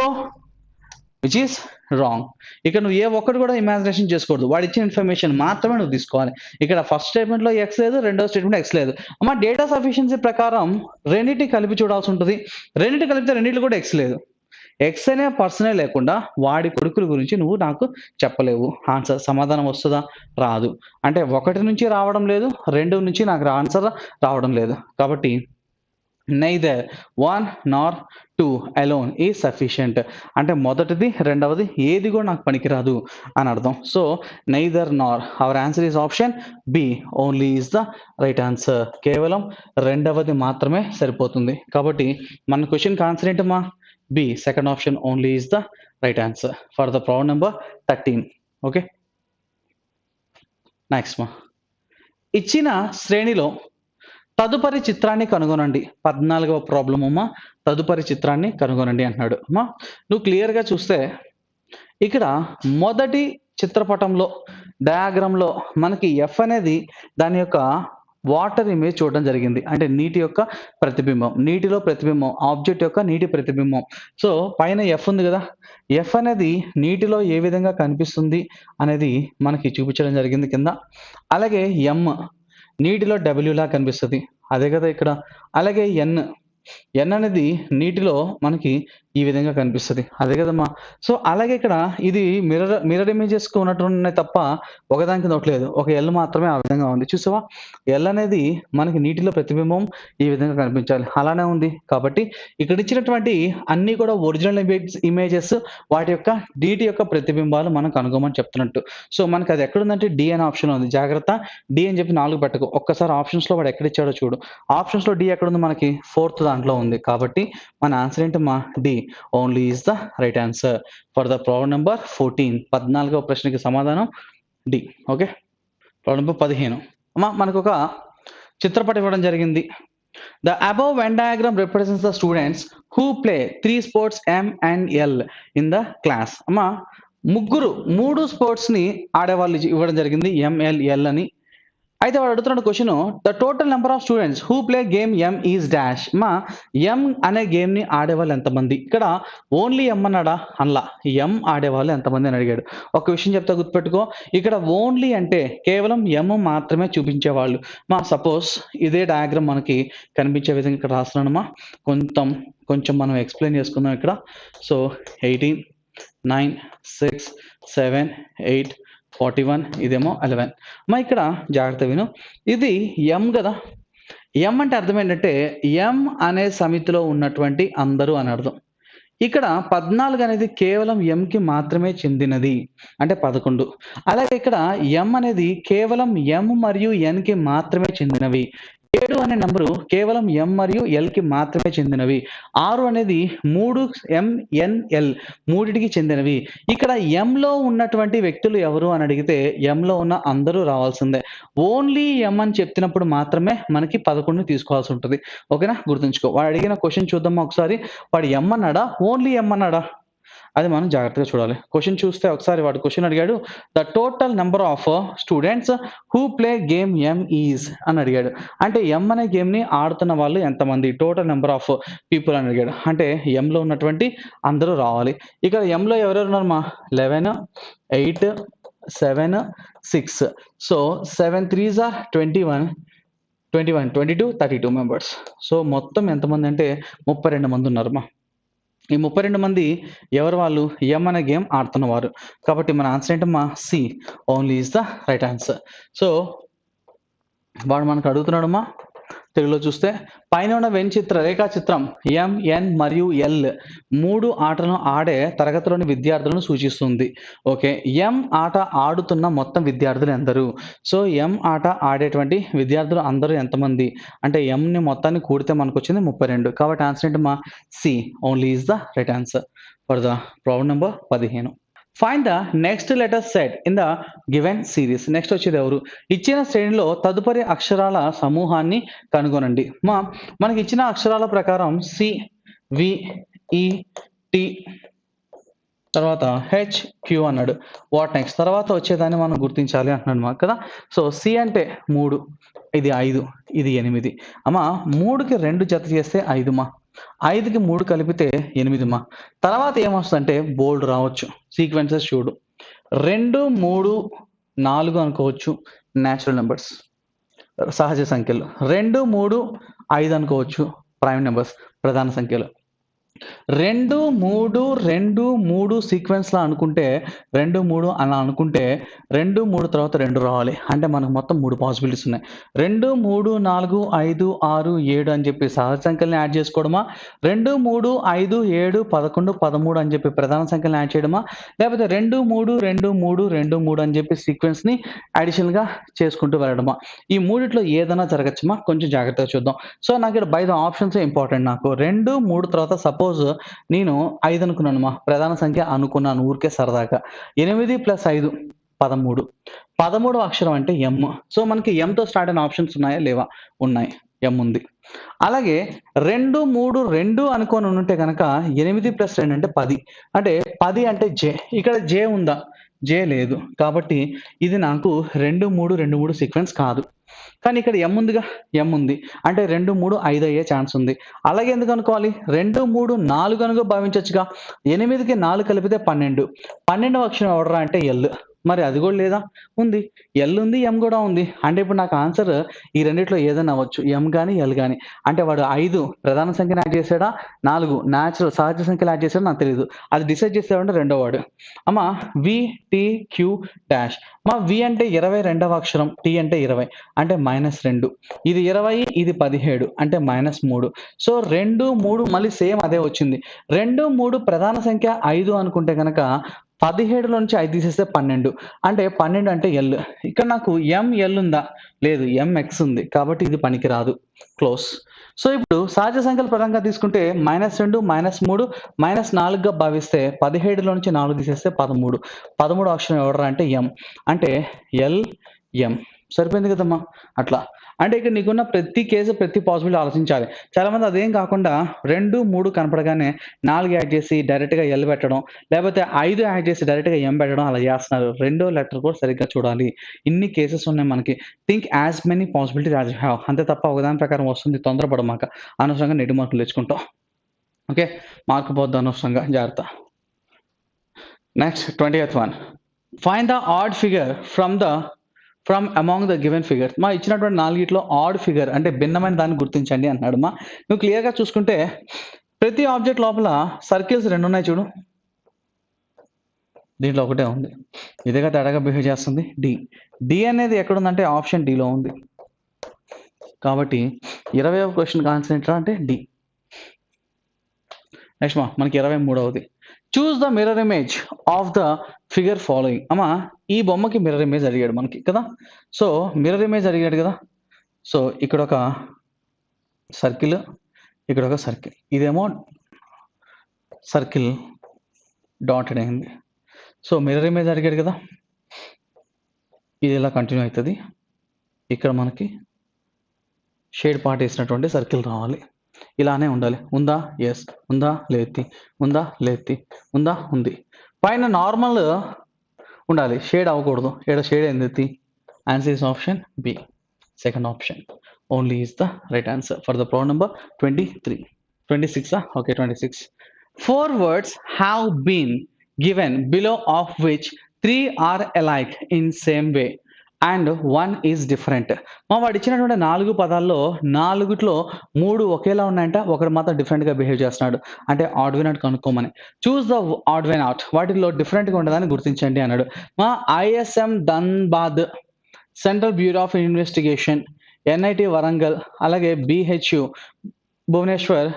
which is wrong. ఇక్కడ నువ్వు ఏ ఒక్కటి కూడా ఇమాజినేషన్ చేసుకోవద్దు, వాడు ఇచ్చిన ఇన్ఫర్మేషన్ మాత్రమే నువ్వు తీసుకోవాలి. ఇక్కడ ఫస్ట్ స్టేట్మెంట్లో X లేదు, రెండో స్టేట్మెంట్లో X లేదు. అమ్మ డేటా సఫిషియన్సీ ప్రకారం రెండింటిని కలిపి చూడాల్సి ఉంటుంది. రెండింటి కలిపితే రెండింటిలో కూడా X లేదు. X అనే పర్సనే లేకుండా వాడి కొడుకుల గురించి నువ్వు నాకు చెప్పలేవు. ఆన్సర్ సమాధానం వస్తుందా? రాదు. అంటే 1 నుంచి రావడం లేదు, 2 నుంచి నాకు ఆన్సర్ రావడం లేదు. కాబట్టి neither 1 nor 2 alone is sufficient. అంటే మొదటిది రెండవది ఏది కూడా నాకు పనికిరాదు అని అర్థం. So neither nor, our answer is option B only is the right answer. కేవలం రెండవది మాత్రమే సరిపోతుంది. కాబట్టి మన క్వశ్చన్కి ఆన్సర్ ఏంటమ్మా? B, second option only is the right answer for the problem number 13. Okay, next మా ఇచ్చిన శ్రేణిలో తదుపరి చిత్రాన్ని కనుగొనండి. 14వ ప్రాబ్లం అమ్మా, తదుపరి చిత్రాన్ని కనుగొనండి అంటున్నాడు. అమ్మా నువ్వు క్లియర్గా చూస్తే ఇక్కడ మొదటి చిత్రపటంలో డయాగ్రామ్లో మనకి ఎఫ్ అనేది దాని యొక్క వాటర్ ఇమేజ్ చూడడం జరిగింది. అంటే నీటి యొక్క ప్రతిబింబం, నీటిలో ప్రతిబింబం, ఆబ్జెక్ట్ యొక్క నీటి ప్రతిబింబం. సో పైన ఎఫ్ ఉంది కదా, ఎఫ్ అనేది నీటిలో ఏ విధంగా కనిపిస్తుంది అనేది మనకి చూపించడం జరిగింది కింద. అలాగే ఎం నీటిలో డబ్ల్యూ లా కనిపిస్తుంది, అదే కదా ఇక్కడ. అలాగే ఎన్ అనేది నీటిలో మనకి ఈ విధంగా కనిపిస్తుంది, అదే కదమ్మా. సో అలాగే ఇక్కడ ఇది మిర్రర్ ఇమేజెస్ ఉన్నట్టున్నాయి తప్ప ఒకదానికి నోట్లేదు, ఒక ఎల్ మాత్రమే ఆ విధంగా ఉంది. చూసావా, ఎల్ అనేది మనకి నీటిలో ప్రతిబింబం ఈ విధంగా కనిపించాలి, అలానే ఉంది. కాబట్టి ఇక్కడ ఇచ్చినటువంటి అన్ని కూడా ఒరిజినల్ ఇమేజెస్, వాటి యొక్క నీటి యొక్క ప్రతిబింబాలు మనం కనుగొమని చెప్తున్నట్టు. సో మనకి అది ఎక్కడుందంటే డి అనే ఆప్షన్ ఉంది. జాగ్రత్త, డి అని చెప్పి 4 పెట్టకు, ఒక్కసారి ఆప్షన్స్లో వాడు ఎక్కడ ఇచ్చాడో చూడు. ఆప్షన్స్లో డి ఎక్కడుంది, మనకి 4th దాంట్లో ఉంది. కాబట్టి మన ఆన్సర్ ఏంటి మా, D only is the right answer for the problem number 14. 14వ ప్రశ్నకి సమాధానం డి. ఓకే, ప్రాబ్లం నెంబర్ 15 అమ్మా మనకు ఒక చిత్రపటం ఇవ్వడం జరిగింది. The above Venn diagram represents the students who play 3 sports M and L in the class. అమ్మా ముగ్గురు 3 స్పోర్ట్స్ ని ఆడేవాళ్ళు ఇవ్వడం జరిగింది, MLL అని. అయితే వాడు అడుగుతున్నాడు question, the total number of students who play game M is dash. మా ఎం అనే గేమ్ ని ఆడేవాళ్ళు ఎంతమంది? ఇక్కడ ఓన్లీ ఎం అన్నాడా, అన్లా, ఎం ఆడేవాళ్ళు ఎంతమంది అని అడిగాడు. ఒక విషయం చెప్తా గుర్తుపెట్టుకో, ఇక్కడ ఓన్లీ అంటే కేవలం ఎం మాత్రమే చూపించేవాళ్ళు. మా సపోజ్ ఇదే డయాగ్రామ్ మనకి కనిపించే విధంగా ఇక్కడ రాస్తున్నానమ్మా, కొంచెం మనం ఎక్స్ప్లెయిన్ చేసుకుందాం ఇక్కడ. సో 18, 9, 6, 7, 8, 41, ఇదేమో 11. మా ఇక్కడ జాగ్రత్త విను, ఇది ఎం కదా. ఎం అంటే అర్థం ఏంటంటే ఎం అనే సమితిలో ఉన్నటువంటి అందరూ అని అర్థం. ఇక్కడ 14 అనేది కేవలం ఎంకి మాత్రమే చెందినది, అంటే 11. అలాగే ఇక్కడ ఎం అనేది కేవలం ఎం మరియు ఎన్కి మాత్రమే చెందినవి. 7 అనే నెంబరు కేవలం ఎం మరియు ఎల్కి మాత్రమే చెందినవి. 6 అనేది 3 MNL మూడిటికి చెందినవి. ఇక్కడ ఎంలో ఉన్నటువంటి వ్యక్తులు ఎవరు అని అడిగితే ఎంలో ఉన్న అందరూ రావాల్సిందే. ఓన్లీ ఎం అని చెప్పినప్పుడు మాత్రమే మనకి 11 తీసుకోవాల్సి ఉంటుంది. ఓకేనా, గుర్తుంచుకో. వాడు అడిగిన క్వశ్చన్ చూద్దామా ఒకసారి. వాడు ఎం అన్నాడా, ఓన్లీ ఎం అన్నాడా, అది మనం జాగ్రత్తగా చూడాలి. క్వశ్చన్ చూస్తే ఒకసారి వాడు క్వశ్చన్ అడిగాడు, the total number of students who play game M is అని అడిగాడు. అంటే ఎం అనే గేమ్ ని ఆడుతున్న వాళ్ళు ఎంతమంది, టోటల్ నెంబర్ ఆఫ్ పీపుల్ అని అడిగాడు. అంటే ఎంలో ఉన్నటువంటి అందరూ రావాలి. ఇక్కడ ఎంలో ఎవరెవరు ఉన్నారు మా, 11, 8, 7, 6. So 7 3s are 21, 22, 32 members. So మొత్తం ఎంతమంది అంటే 32 మంది ఉన్నారు మా. ఈ 32 మంది ఎవరు, వాళ్ళు ఎం అనే గేమ్ ఆడుతున్నవారు. కాబట్టి మన ఆన్సర్ ఏంటమ్మా, C only is the right answer. So వాడు మనకు అడుగుతున్నాడమ్మా, తెలుగులో చూస్తే పైన ఉన్న రేఖా చిత్రం ఎం, ఎన్ మరియు ఎల్ 3 ఆటలను ఆడే తరగతిలోని విద్యార్థులను సూచిస్తుంది. ఓకే, ఎం ఆట ఆడుతున్న మొత్తం విద్యార్థులు ఎందరు? సో ఎం ఆట ఆడేటువంటి విద్యార్థులు అందరూ ఎంతమంది అంటే ఎంని మొత్తాన్ని కూడితే మనకు వచ్చింది 32. కాబట్టి ఆన్సర్ ఏంటి మా, C only is the right answer for the problem number 15. Find the next letter set in the given series. Next వచ్చేది ఎవరు, ఇచ్చిన శ్రేణిలో తదుపరి అక్షరాల సమూహాన్ని కనుగొనండి. మనకి ఇచ్చిన అక్షరాల ప్రకారం సి, వి, ఈ, టి, తర్వాత హెచ్, క్యూ అన్నాడు. వాట్ నెక్స్ట్, తర్వాత వచ్చేదాన్ని మనం గుర్తించాలి అంటున్నాడు మాకు కదా. సో సి అంటే 3, ఇది 5, ఇది 8. అమ్మా 3కి 2 జత చేస్తే 5 మా, 5కి 3 కలిపితే 8 మా. తర్వాత ఏమొస్తుందంటే బోల్డ్ రావచ్చు. సీక్వెన్సెస్ చూడు, 2, 3, 4 అనుకోవచ్చు, న్యాచురల్ నెంబర్స్, సహజ సంఖ్యలు. 2, 3, 5 అనుకోవచ్చు, ప్రైమ్ నెంబర్స్, ప్రధాన సంఖ్యలు. 2, 3, 2, 3 సీక్వెన్స్ లా అనుకుంటే 2, 3 అలా అనుకుంటే 2, 3 తర్వాత 2 రావాలి. అంటే మనకు మొత్తం 3 పాసిబిలిటీస్ ఉన్నాయి. 2, 3, 4, 5, 6, 7 అని చెప్పి సహజ సంఖ్యలను యాడ్ చేసుకోవడమా, 2, 3, 5, 7, 11, 13 అని చెప్పి ప్రధాన సంఖ్యలను యాడ్ చేయడమా, లేకపోతే 2, 3, 2, 3, 2, 3 అని చెప్పి సీక్వెన్స్ ని అడిషనల్ గా చేసుకుంటూ వెళ్ళడమా. ఈ మూడిట్లో ఏదైనా జరగచ్చుమా, కొంచెం జాగ్రత్తగా చూద్దాం. సో నాకు ఇక్కడ బై ద ఆప్షన్స్ ఇంపార్టెంట్. నాకు 2, 3 తర్వాత సపోజ్ సపోజ్ నేను 5 అనుకున్నాను ప్రధాన సంఖ్య అనుకున్నాను ఊరికే సరదాగా. 8 + 5 13. 13వ అక్షరం అంటే ఎం. సో మనకి ఎంతో స్టార్ట్ అయిన ఆప్షన్స్ ఉన్నాయా? లేవా? ఉన్నాయి. ఎం ఉంది. అలాగే 2, 3, 2 అనుకోని ఉంటే గనక 8 + 2 అంటే 10. అంటే 10 అంటే జే. ఇక్కడ జే ఉందా? జే లేదు. కాబట్టి ఇది నాకు 2, 3, 2, 3 సీక్వెన్స్ కాదు. కానీ ఇక్కడ ఎం ఉందిగా, ఎం ఉంది. అంటే 2, 3, 5 అయ్యే ఛాన్స్ ఉంది. అలాగే ఎందుకు అనుకోవాలి? 2, 3, 4 అనుకో భావించొచ్చుగా. 8కి 4 కలిపితే 12. 12వ అక్షరం ఎవడరా అంటే ఎల్. మరి అది కూడా లేదా? ఉంది. ఎల్ ఉంది, ఎం కూడా ఉంది. అంటే ఇప్పుడు నాకు ఆన్సర్ ఈ రెండిట్లో ఏదైనా అవ్వచ్చు. ఎం గాని, ఎల్ గాని. అంటే వాడు 5 ప్రధాన సంఖ్యను యాడ్ చేసాడా? 4 న్యాచురల్ సహజ సంఖ్యలు యాడ్ చేసాడా? నాకు తెలీదు. అది డిసైడ్ చేసేవాడు రెండో వాడు. అమ్మ వి టి క్యూ డాష్. మా వి అంటే 22వ అక్షరం, టి అంటే 20 అంటే -2. ఇది 20, ఇది 17 అంటే -3. సో 2, 3 మళ్ళీ సేమ్ అదే వచ్చింది. 2, 3 ప్రధాన సంఖ్య 5 అనుకుంటే గనక 17లో నుంచి 5 తీసేస్తే 12. అంటే 12 అంటే ఎల్. ఇక్కడ నాకు ఎం ఎల్ ఉందా? లేదు. ఎం ఎక్స్ ఉంది. కాబట్టి ఇది పనికిరాదు. క్లోజ్. సో ఇప్పుడు సహజ సంఖ్యల పరంగా తీసుకుంటే -2, -3, -4గా భావిస్తే 17లో నుంచి 4 తీసేస్తే 13. 13 అక్షరం ఎవడరా అంటే ఎం. అంటే ఎల్ ఎం. సరిపోయింది కదమ్మా. అట్లా అంటే ఇక్కడ నీకున్న ప్రతి కేసు ప్రతి పాసిబిలిటీ ఆలోచించాలి. చాలామంది అదేం కాకుండా 2, 3 కనపడగానే 4 యాడ్ చేసి డైరెక్ట్గా ఎల్ పెట్టడం, లేకపోతే 5 యాడ్ చేసి డైరెక్ట్గా ఎం పెట్టడం అలా చేస్తున్నారు. రెండో లెటర్ కూడా సరిగ్గా చూడాలి. ఇన్ని కేసెస్ ఉన్నాయి మనకి. Think as many possibilities as you have. అంతే తప్ప ఒకదాని ప్రకారం వస్తుంది తొందరపడమాక. అనవసరంగా నెట్టి మార్కులు తెచ్చుకుంటాం. ఓకే, మార్కు పోద్దు అనవసరంగా. జాగ్రత్త. Next 20th one. Find the odd figure from among the given figures. మా ఇచ్చినటువంటి 4గిట్లో ఆడ్ ఫిగర్ అంటే భిన్నమైన దాన్ని గుర్తించండి అన్నాడు. నువ్వు క్లియర్గా చూసుకుంటే ప్రతి ఆబ్జెక్ట్ లోపల సర్కిల్స్ 2 ఉన్నాయి చూడు. దీంట్లో ఒకటే ఉంది. ఇదేగా తేడాగా బిహేవ్ చేస్తుంది. డి. డి అనేది ఎక్కడుందంటే ఆప్షన్ డిలో ఉంది. కాబట్టి 20వ క్వశ్చన్కి ఆన్సర్ ఏంటంటే అంటే డి. నెక్స్ట్ మనకి 23వది. Choose the mirror image of the figure following. అమ్మా ఈ బొమ్మకి మిర్రర్ ఇమేజ్ అడిగాడు మనకి కదా. సో మిర్రర్ ఇమేజ్ అడిగాడు కదా. సో ఇక్కడ ఒక సర్కిల్, ఇక్కడ ఒక సర్కిల్. ఇదేమో సర్కిల్ డాటెడ్ అయింది. సో మిర్రర్ ఇమేజ్ అడిగాడు కదా. ఇది ఇలా కంటిన్యూ అవుతుంది. ఇక్కడ మనకి షేడ్ పార్ట్ వేసినటువంటి సర్కిల్ రావాలి. ఇలానే ఉండాలి. ఉందా? ఎస్. ఉందా? లేతి. ఉందా? లేతి. ఉందా? ఉంది. పైన నార్మల్ ఉండాలి, షేడ్ అవ్వకూడదు. ఇక్కడ షేడ్ ఏంది? Answer is option B. Second option only is the right answer for the problem number 23. 26. Okay, 26. 4 words have been given below of which 3 are alike in same way and 1 is different. వాడు ఇచ్చినటువంటి 4 పదాల్లో 4ట్లో 3 ఒకేలా ఉన్నాయంట, ఒకటి మాత్రం డిఫరెంట్గా behave చేస్తున్నాడు. అంటే ఆడ్ వన్ అవుట్ కనుక్కోమని. Choose the odd one out. వాటిలో డిఫరెంట్గా ఉండదని గుర్తించండి అన్నాడు. ISM Dhanbad, Central Bureau of Investigation, NIT Warangal, అలాగే బిహెచ్యు భువనేశ్వర్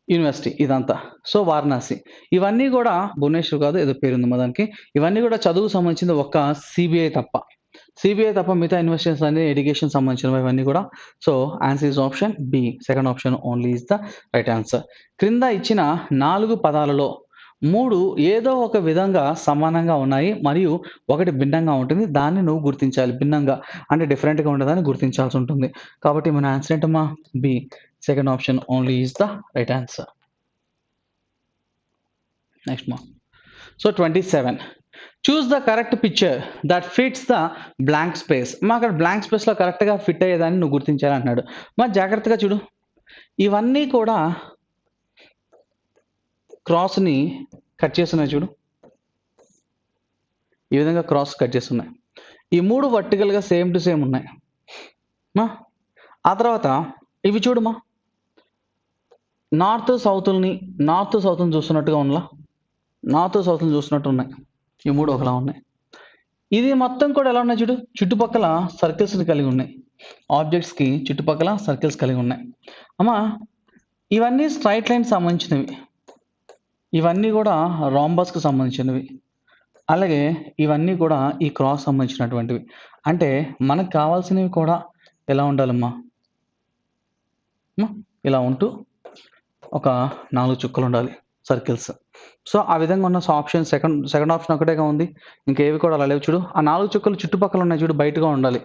యూనివర్సిటీ ఇదంతా. సో వారణాసి. ఇవన్నీ కూడా భువనేశ్వర్ కాదు, ఏదో పేరుంది దానికి. ఇవన్నీ కూడా చదువుకు సంబంధించింది, ఒక్క సిబిఐ తప్ప మిగతా ఇన్వెస్టిగేషన్స్ అన్ని ఎడ్యుకేషన్ సంబంధించినవి ఇవన్నీ కూడా. So answer is option B. Second option only is the right answer. క్రింద ఇచ్చిన 4 పదాలలో 3 ఏదో ఒక విధంగా సమానంగా ఉన్నాయి మరియు ఒకటి భిన్నంగా ఉంటుంది. దాన్ని నువ్వు గుర్తించాలి. భిన్నంగా అంటే డిఫరెంట్గా ఉండదని గుర్తించాల్సి ఉంటుంది. కాబట్టి మన ఆన్సర్ ఏంటమ్మా? B. Second option only is the right answer. Next so 27. Choose the correct picture that fits the blank space. అక్కడ బ్లాంక్ స్పేస్లో కరెక్ట్గా ఫిట్ అయ్యేదాన్ని నువ్వు గుర్తించాలి అంటున్నాడు. జాగ్రత్తగా చూడు. ఇవన్నీ కూడా క్రాస్ని కట్ చేస్తున్నాయి చూడు. ఈ విధంగా క్రాస్ కట్ చేస్తున్నాయి. ఈ 3 వర్టికల్గా సేమ్ టు సేమ్ ఉన్నాయి. ఆ తర్వాత ఇవి చూడమా, నార్త్ సౌత్ని చూస్తున్నట్టుగా ఉన్నలా, నార్త్ సౌత్ని చూస్తున్నట్టు ఉన్నాయి. ఈ 3 ఒకలా ఉన్నాయి. ఇది మొత్తం కూడా ఎలా ఉన్నాయి చూడు. చుట్టుపక్కల సర్కిల్స్ని కలిగి ఉన్నాయి. ఆబ్జెక్ట్స్కి చుట్టుపక్కల సర్కిల్స్ కలిగి ఉన్నాయి. ఇవన్నీ స్ట్రైట్ లైన్ సంబంధించినవి, ఇవన్నీ కూడా రాంబస్కి సంబంధించినవి, అలాగే ఇవన్నీ కూడా ఈ క్రాస్ సంబంధించినటువంటివి. అంటే మనకు కావాల్సినవి కూడా ఎలా ఉండాలమ్మా? ఇలా ఉంటూ ఒక 4 చుక్కలు ఉండాలి సర్కిల్స్. సో, ఆ విధంగా ఉన్న ఆప్షన్ సెకండ్ ఆప్షన్ ఒకటేగా ఉంది. ఇంకేవి కూడా అలా లేవు చూడు. ఆ 4 చుక్కలు చుట్టుపక్కల ఉన్నాయి చూడు బయటగా ఉండాలి.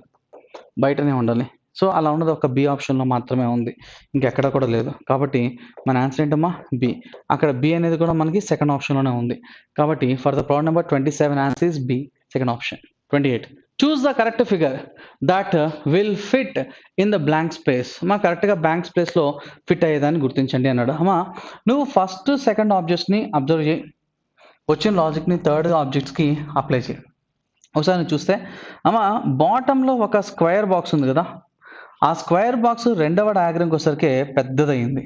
బయటనే ఉండాలి. సో, అలా ఉన్నది ఒక బి ఆప్షన్‌లో మాత్రమే ఉంది. ఇంకెక్కడ కూడా లేదు. కాబట్టి మన ఆన్సర్ ఏంటమ్మా? బి. అక్కడ బి అనేది కూడా మనకి సెకండ్ ఆప్షన్‌లోనే ఉంది. కాబట్టి for the problem number 27 answer is B second option. 28 choose the correct figure that will fit in the blank space. కరెక్ట్‌గా బ్లాంక్ స్పేస్‌లో ఫిట్ అయ్యేదాన్ని గుర్తించండి అన్నాడు. నువ్వు ఫస్ట్, సెకండ్ ఆబ్జెక్ట్స్‌ని అబ్జర్వ్ చేయి. వచ్చిన లాజిక్‌ని థర్డ్ ఆబ్జెక్ట్స్‌కి అప్లై చేయి. ఒకసారి నువ్వు చూస్తే బాటంలో ఒక స్క్వేర్ బాక్స్ ఉంది కదా, ఆ స్క్వేర్ బాక్స్ రెండవ డయాగ్రామ్కి వచ్చేసరికి పెద్దదయింది,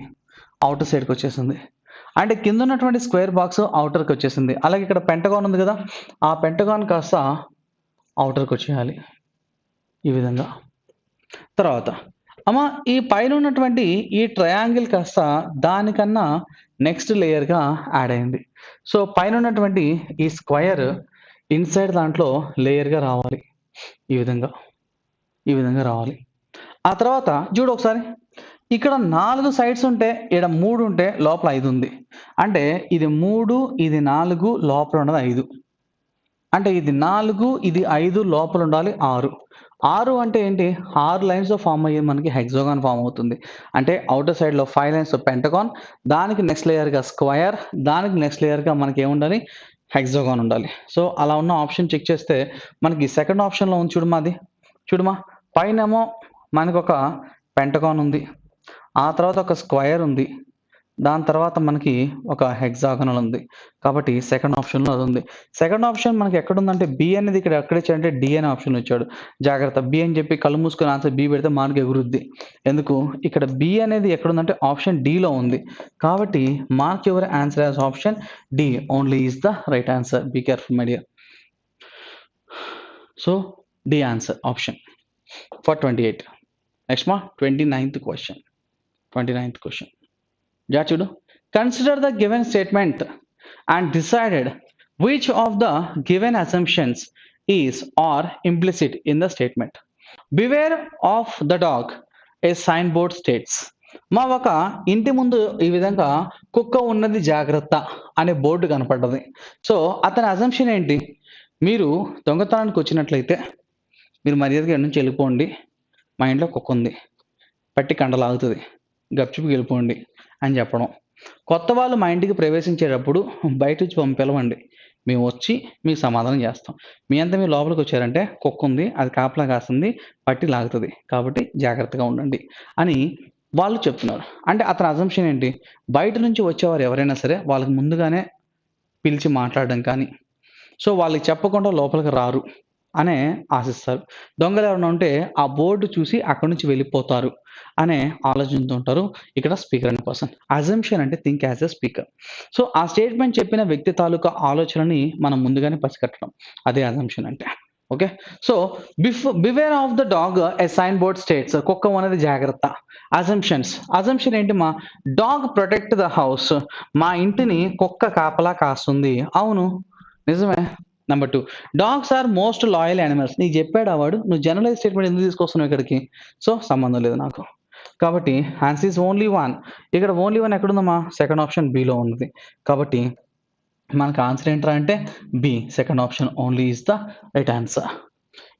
అవుటర్ సైడ్కి వచ్చేసింది. అంటే కింద ఉన్నటువంటి స్క్వేర్ బాక్స్ అవుటర్కి వచ్చేసింది. అలాగే ఇక్కడ పెంటగాన్ ఉంది కదా, ఆ పెంటగాన్ కాస్త అవుటర్కి వచ్చేయాలి ఈ విధంగా. తర్వాత ఈ పైన ఉన్నటువంటి ఈ ట్రయాంగిల్ కాస్త దానికన్నా నెక్స్ట్ లేయర్గా యాడ్ అయింది. సో పైన ఉన్నటువంటి ఈ స్క్వేర్ ఇన్సైడ్ దాంట్లో లేయర్గా రావాలి ఈ విధంగా రావాలి. ఆ తర్వాత చూడు ఒకసారి, ఇక్కడ 4 సైడ్స్ ఉంటే ఇక్కడ 3 ఉంటే లోపల 5 ఉంది. అంటే ఇది 3, ఇది 4, లోపల ఉన్నది 5. అంటే ఇది 4, ఇది 5, లోపల ఉండాలి 6. 6 అంటే ఏంటి? 6 లైన్స్ ఫామ్ అయ్యి మనకి హెక్సాగాన్ ఫామ్ అవుతుంది. అంటే అవుటర్ సైడ్లో 5 లైన్స్ పెంటగాన్, దానికి నెక్స్ట్ లేయర్గా స్క్వేర్, దానికి నెక్స్ట్ లేయర్గా మనకి ఏముండాలి? హెక్సాగాన్ ఉండాలి. సో అలా ఉన్న ఆప్షన్ చెక్ చేస్తే మనకి సెకండ్ ఆప్షన్లో ఉంది చూడమా పైనేమో మనకు ఒక పెంటగాన్ ఉంది, ఆ తర్వాత ఒక స్క్వేర్ ఉంది, దాని తర్వాత మనకి ఒక హెక్సాగనల్ ఉంది. కాబట్టి సెకండ్ ఆప్షన్లో అది ఉంది. సెకండ్ ఆప్షన్ మనకి ఎక్కడుందంటే బి అనేది ఇక్కడ ఎక్కడ ఇచ్చాడంటే డి అనే ఆప్షన్ ఇచ్చాడు. జాగ్రత్త, బి అని చెప్పి కళ్ళు మూసుకొని ఆన్సర్ బి పెడితే మార్క్ ఎగురుద్ది. ఎందుకు? ఇక్కడ బి అనేది ఎక్కడుందంటే ఆప్షన్ డిలో ఉంది. కాబట్టి mark your answer as option D only is the right answer. Be careful my dear. So D answer option for 28. Next one, 29th question. Ja chudu. Consider the given statement and decided which of the given assumptions is or implicit in the statement. Beware of the dog, a signboard states. ఒక ఇంటి ముందు ఈ విధంగా కుక్క ఉన్నది జాగ్రత్త అనే board కనపడ్డది. So అతని అజంప్షన్ ఏంటి? మీరు దొంగతనానికి వచ్చినట్లయితే మీరు మర్యాదగా ఎక్కడి నుంచి వెళ్ళిపోండి, మా ఇంట్లో కుక్క ఉంది, పట్టి కండలాగుతుంది, గప్చుపుకి వెళ్ళిపోండి అని చెప్పడం. కొత్త వాళ్ళు మా ఇంటికి ప్రవేశించేటప్పుడు బయట నుంచి పిలవండి, మేము వచ్చి మీకు సమాధానం చేస్తాం. మీ అంతా మీరు లోపలికి వచ్చారంటే కుక్క ఉంది, అది కాపలా కాస్తుంది, పట్టి లాగుతుంది, కాబట్టి జాగ్రత్తగా ఉండండి అని వాళ్ళు చెప్తున్నారు. అంటే అతని అజంప్షన్ ఏంటి? బయట నుంచి వచ్చేవారు ఎవరైనా సరే వాళ్ళకి ముందుగానే పిలిచి మాట్లాడడం కానీ, సో వాళ్ళకి చెప్పకుండా లోపలికి రారు అనే ఆశిస్తారు. దొంగలు ఎవరైనా ఉంటే ఆ బోర్డు చూసి అక్కడి నుంచి వెళ్ళిపోతారు అనే ఆలోచనతో ఉంటారు ఇక్కడ స్పీకర్ అనే పర్సన్. అజంప్షన్ అంటే think as a speaker. So ఆ స్టేట్మెంట్ చెప్పిన వ్యక్తి తాలూకా ఆలోచనని మనం ముందుగానే పసిగట్టడం, అదే అజంప్షన్ అంటే. Okay, so beware of the dog a sign board states. కుక్క అనేది జాగ్రత్త. అజంప్షన్ ఏంటి? మా డాగ్ ప్రొటెక్ట్ ద హౌస్. మా ఇంటిని కుక్క కాపలా కాస్తుంది. అవును, నిజమే. Number 2, dogs are most loyal animals. నీకు చెప్పాడు వాడు, నువ్వు జనరలైజ్ స్టేట్మెంట్ ఎందుకు తీసుకొస్తున్నావు ఇక్కడికి? సో సంబంధం లేదు నాకు. కాబట్టి ఆన్సర్ ఈజ్ ఓన్లీ 1. ఇక్కడ ఓన్లీ 1 ఎక్కడుందమ్మా? సెకండ్ ఆప్షన్ బిలో ఉంది. కాబట్టి మనకు ఆన్సర్ ఏంట్రా అంటే B, second option only is the right answer.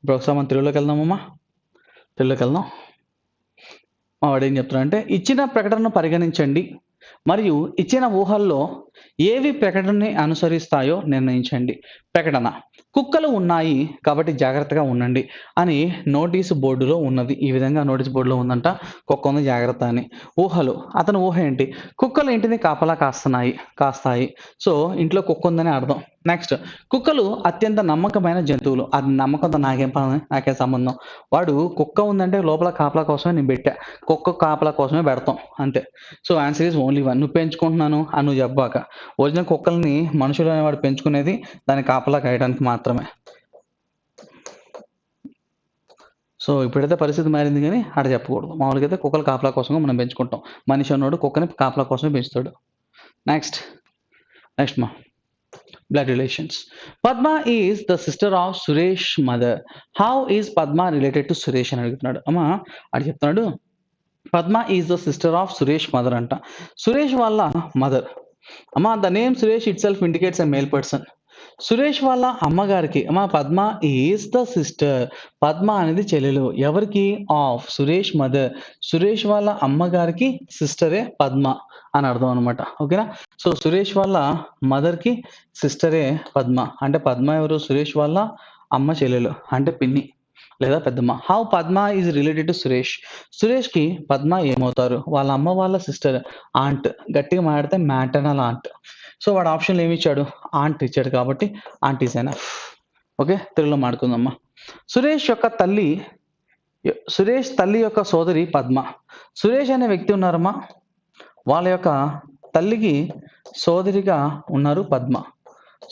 ఇప్పుడు ఒకసారి మనం తెలుగులోకి వెళ్దాం. వాడు ఏం చెప్తున్నా అంటే, ఇచ్చిన ప్రకటనను పరిగణించండి మరియు ఇచ్చిన ఊహల్లో ఏవి ప్రకటనని అనుసరిస్తాయో నిర్ణయించండి. ప్రకటన: కుక్కలు ఉన్నాయి కాబట్టి జాగ్రత్తగా ఉండండి అని నోటీసు బోర్డులో ఉన్నది. ఈ విధంగా నోటీస్ బోర్డులో ఉందంట, కుక్క ఉంది జాగ్రత్త అని. ఊహలు: అతని ఊహ ఏంటి? కుక్కలు ఇంటిని కాపలా కాస్తాయి. సో ఇంట్లో కుక్క ఉందని అర్థం. నెక్స్ట్, కుక్కలు అత్యంత నమ్మకమైన జంతువులు. అది నమ్మకంతో నాకేం సంబంధం? వాడు కుక్క ఉందంటే లోపల కాపలా కోసమే నేను పెట్టా, కుక్క కాపలా కోసమే పెడతాం అంతే. So answer is only 1. నువ్వు పెంచుకుంటున్నాను అని నువ్వు చెప్పాక, ఒరిజినల్ కుక్కల్ని మనుషులు అనేవాడు పెంచుకునేది దాని కాపలా కాయడానికి మాత్రమే. సో ఇప్పుడైతే పరిస్థితి మారింది, కానీ అక్కడ చెప్పకూడదు. మామూలుగా అయితే కుక్కలు కాపలా కోసంగా మనం పెంచుకుంటాం. మనిషి అన్నాడు కుక్కని కాపలా కోసమే పెంచుతాడు. నెక్స్ట్ మా blood relations. Padma is the sister of Suresh mother. How is Padma related to Suresh అని అడుగుతున్నాడు. అది చెప్తున్నాడు, Padma is the sister of Suresh mother అంట. సురేష్ వాళ్ళ మదర్. అమ్మా the name Suresh it self indicates a male person. Suresh వాళ్ళ అమ్మగారికి అమ్మా Padma is the sister. Padma అనేది చెల్లెలు ఎవరికి? Of Suresh mother. సురేష్ వాళ్ళ అమ్మగారికి సిస్టరే పద్మ అని అర్థం అనమాట. ఓకేనా? సో సురేష్ వాళ్ళ మదర్కి సిస్టరే పద్మ. అంటే పద్మ ఎవరు? సురేష్ వాళ్ళ అమ్మ చెల్లెలు అంటే పిన్ని లేదా పెద్దమ్మ. How Padma is related to Suresh. సురేష్కి పద్మ ఏమవుతారు? వాళ్ళ అమ్మ వాళ్ళ సిస్టర్, ఆంట్. గట్టిగా మాట్లాడితే మ్యాటర్నల్ ఆంట్. సో వాడు ఆప్షన్లు ఏమి ఇచ్చాడు? ఆంట్ ఇచ్చాడు కాబట్టి ఆంట్ ఈజ్ ఎనఫ్. ఓకే, తెలుగులో మాట్లాడుకుందమ్మా. సురేష్ తల్లి యొక్క సోదరి పద్మ. సురేష్ అనే వ్యక్తి ఉన్నారమ్మా, వాళ్ళ యొక్క తల్లికి సోదరిగా ఉన్నారు Padma.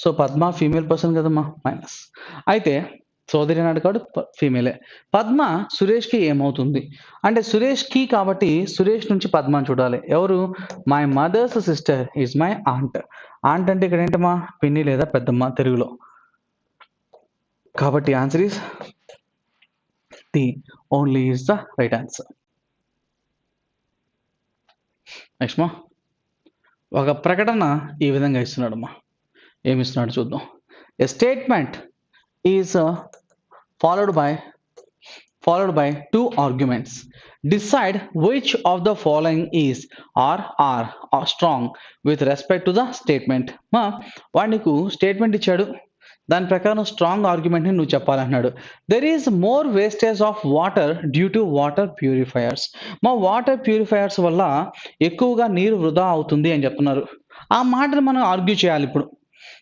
So Padma female person కదమ్మా, మైనస్. అయితే సోదరి అని అడిగాడు, ఫీమేలే. పద్మ సురేష్కి ఏమవుతుంది అంటే సురేష్కి కాబట్టి సురేష్ నుంచి పద్మ అని చూడాలి. ఎవరు? My mother's sister is my aunt. Aunt అంటే ఇక్కడ ఏంటమ్మా? పిన్ని లేదా పెద్దమ్మ తెలుగులో. కాబట్టి answer is D only is the right answer. Next మా ఒక ప్రకటన ఈ విధంగా ఇస్తున్నాడమ్మా. ఏమి ఇస్తున్నాడు చూద్దాం. A statement is followed by two arguments. Decide which of the following is or are strong with respect to the statement. మా వాడు నీకు స్టేట్మెంట్ ఇచ్చాడు, దాని ప్రకారం స్ట్రాంగ్ ఆర్గ్యుమెంట్ని నువ్వు చెప్పాలన్నాడు. There is more wastage of water due to water purifiers. మా వాటర్ ప్యూరిఫైయర్స్ వల్ల ఎక్కువగా నీరు వృధా అవుతుంది అని చెప్తున్నారు. ఆ మాటను మనం ఆర్గ్యూ చేయాలి ఇప్పుడు.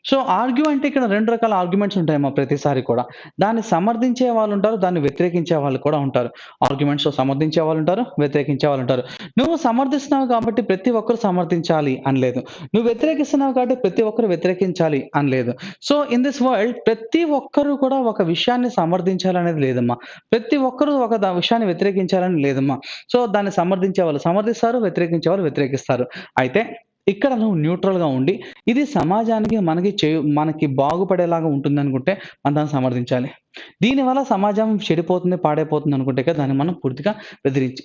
సో ఆర్గ్యూ అంటే ఇక్కడ రెండు రకాల ఆర్గ్యుమెంట్స్ ఉంటాయమ్మా ప్రతిసారి కూడా. దాన్ని సమర్థించే వాళ్ళు ఉంటారు, దాన్ని వ్యతిరేకించే వాళ్ళు కూడా ఉంటారు. ఆర్గ్యుమెంట్స్లో సమర్థించే వాళ్ళు ఉంటారు, వ్యతిరేకించే వాళ్ళు ఉంటారు. నువ్వు సమర్థిస్తున్నావు కాబట్టి ప్రతి ఒక్కరు సమర్థించాలి అని లేదు, నువ్వు వ్యతిరేకిస్తున్నావు కాబట్టి ప్రతి ఒక్కరు వ్యతిరేకించాలి అని లేదు. సో ఇన్ దిస్ వరల్డ్ ప్రతి ఒక్కరు కూడా ఒక విషయాన్ని సమర్థించాలనేది లేదమ్మా, ప్రతి ఒక్కరు ఒక విషయాన్ని వ్యతిరేకించాలని లేదమ్మా. సో దాన్ని సమర్థించే వాళ్ళు సమర్థిస్తారు, వ్యతిరేకించే వాళ్ళు వ్యతిరేకిస్తారు. అయితే ఇక్కడ నువ్వు న్యూట్రల్గా ఉండి ఇది సమాజానికి మనకి బాగుపడేలాగా ఉంటుంది అనుకుంటే మనం దాన్ని సమర్థించాలి. దీనివల్ల సమాజం చెడిపోతుంది, పాడైపోతుంది అనుకుంటే కదా దాన్ని మనం పూర్తిగా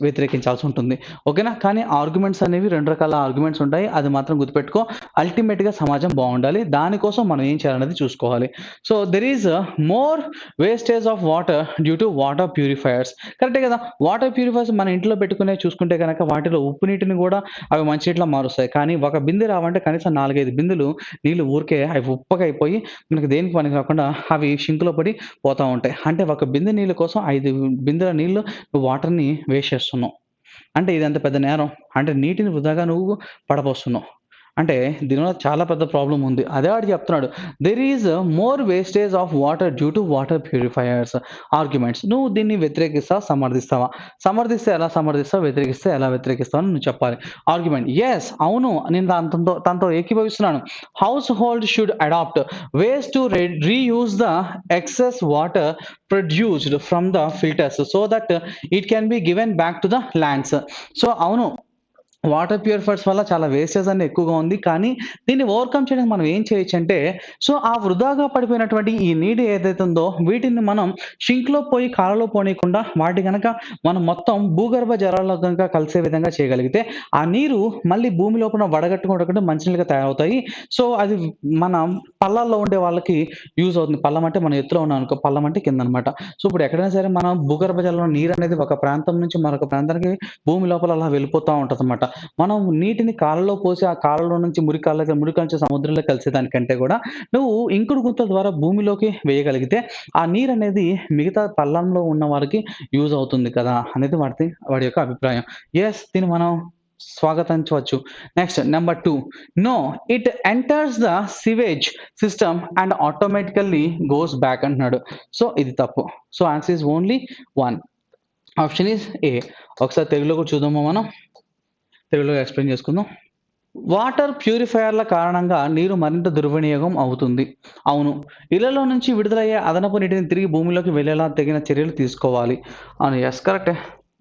వ్యతిరేకించాల్సి ఉంటుంది. ఓకేనా? కానీ ఆర్గ్యుమెంట్స్ అనేవి రెండు రకాల ఆర్గ్యుమెంట్స్ ఉంటాయి, అది మాత్రం గుర్తుపెట్టుకో. అల్టిమేట్గా సమాజం బాగుండాలి, దానికోసం మనం ఏం చేయాలనేది చూసుకోవాలి. So there is more wastage of water due to water purifiers. కరెక్టే కదా? వాటర్ ప్యూరిఫైయర్స్ మన ఇంట్లో పెట్టుకునే చూసుకుంటే కనుక వాటిలో ఉప్పు నీటిని కూడా అవి మంచినీటిలో మారుస్తాయి. కానీ ఒక బిందె రావంటే కనీసం 4-5 బిందెలు నీళ్ళు ఊరికే అవి ఉప్పగా అయిపోయి మనకి దేనికి పనికి రాకుండా అవి షింకులో పడి పోతూ ఉంటాయి. అంటే ఒక బిందె నీళ్ళ కోసం 5 బిందెల నీళ్ళు నువ్వు వాటర్ని వేస్ట్ చేస్తున్నావు. అంటే ఇదంత పెద్ద నేరం. అంటే నీటిని వృధాగా నువ్వు పడపోస్తున్నావు. అంటే దీనివల్ల చాలా పెద్ద ప్రాబ్లం ఉంది. అదే వాడు చెప్తున్నాడు, there is more wastage of water due to water purifiers arguments. నువ్వు దీన్ని వ్యతిరేకిస్తావా, సమర్థిస్తావా? సమర్థిస్తే ఎలా సమర్థిస్తావు, వ్యతిరేకిస్తే ఎలా వ్యతిరేకిస్తావు అని నువ్వు చెప్పాలి. ఆర్గ్యుమెంట్ ఎస్, అవును నేను తనతో ఏకీభవిస్తున్నాను. Household should adopt ways to reuse the excess water produced from the filters so that it can be given back to the lands. So అవును, వాటర్ ప్యూరిఫైర్స్ వల్ల చాలా వేస్టేజ్ అనేది ఎక్కువగా ఉంది. కానీ దీన్ని ఓవర్కమ్ చేయడానికి మనం ఏం చేయొచ్చు అంటే, సో ఆ వృధాగా పడిపోయినటువంటి ఈ నీరు ఏదైతే ఉందో వీటిని మనం షింక్లో పోయి కాలలో పోనీయకుండా వాటి కనుక మనం మొత్తం భూగర్భ జలాల్లో కనుక కలిసే విధంగా చేయగలిగితే ఆ నీరు మళ్ళీ భూమి లోపల వడగట్టుకుంటే మంచినీళ్ళుగా తయారవుతాయి. సో అది మన పల్లాల్లో ఉండే వాళ్ళకి యూజ్ అవుతుంది. పల్లం అంటే మనం ఎత్తులో ఉన్నాం అనుకో, పల్లం అంటే కింద అనమాట. సో ఇప్పుడు ఎక్కడైనా సరే మనం భూగర్భ జలంలో నీరు అనేది ఒక ప్రాంతం నుంచి మరొక ప్రాంతానికి భూమి లోపల అలా వెళ్ళిపోతూ ఉంటుంది అనమాట. మనం నీటిని కాళ్ళలో పోసి ఆ కాళ్ళలో నుంచి మురికి నుంచి సముద్రంలో కలిసేదానికంటే కూడా నువ్వు ఇంకుడు గుంతల ద్వారా భూమిలోకి వేయగలిగితే ఆ నీరు అనేది మిగతా పల్లంలో ఉన్న వారికి యూజ్ అవుతుంది కదా అనేది వాడి యొక్క అభిప్రాయం. ఎస్, దీన్ని మనం స్వాగతించవచ్చు. Next number 2, no it enters the sewage system and automatically goes back అంటున్నాడు. సో ఇది తప్పు. So answer is only 1. Option is A. ఒకసారి తెలుగులో కూడా చూద్దామా, మనం తెలుగులో ఎక్స్ప్లెయిన్ చేసుకుందాం. వాటర్ ప్యూరిఫైయర్ల కారణంగా నీరు మరింత దుర్వినియోగం అవుతుంది. అవును, ఇళ్లలో నుంచి విడుదలయ్యే అదనపు నీటిని తిరిగి భూమిలోకి వెళ్ళేలా తగిన చర్యలు తీసుకోవాలి. అవును, ఎస్ కరెక్టే.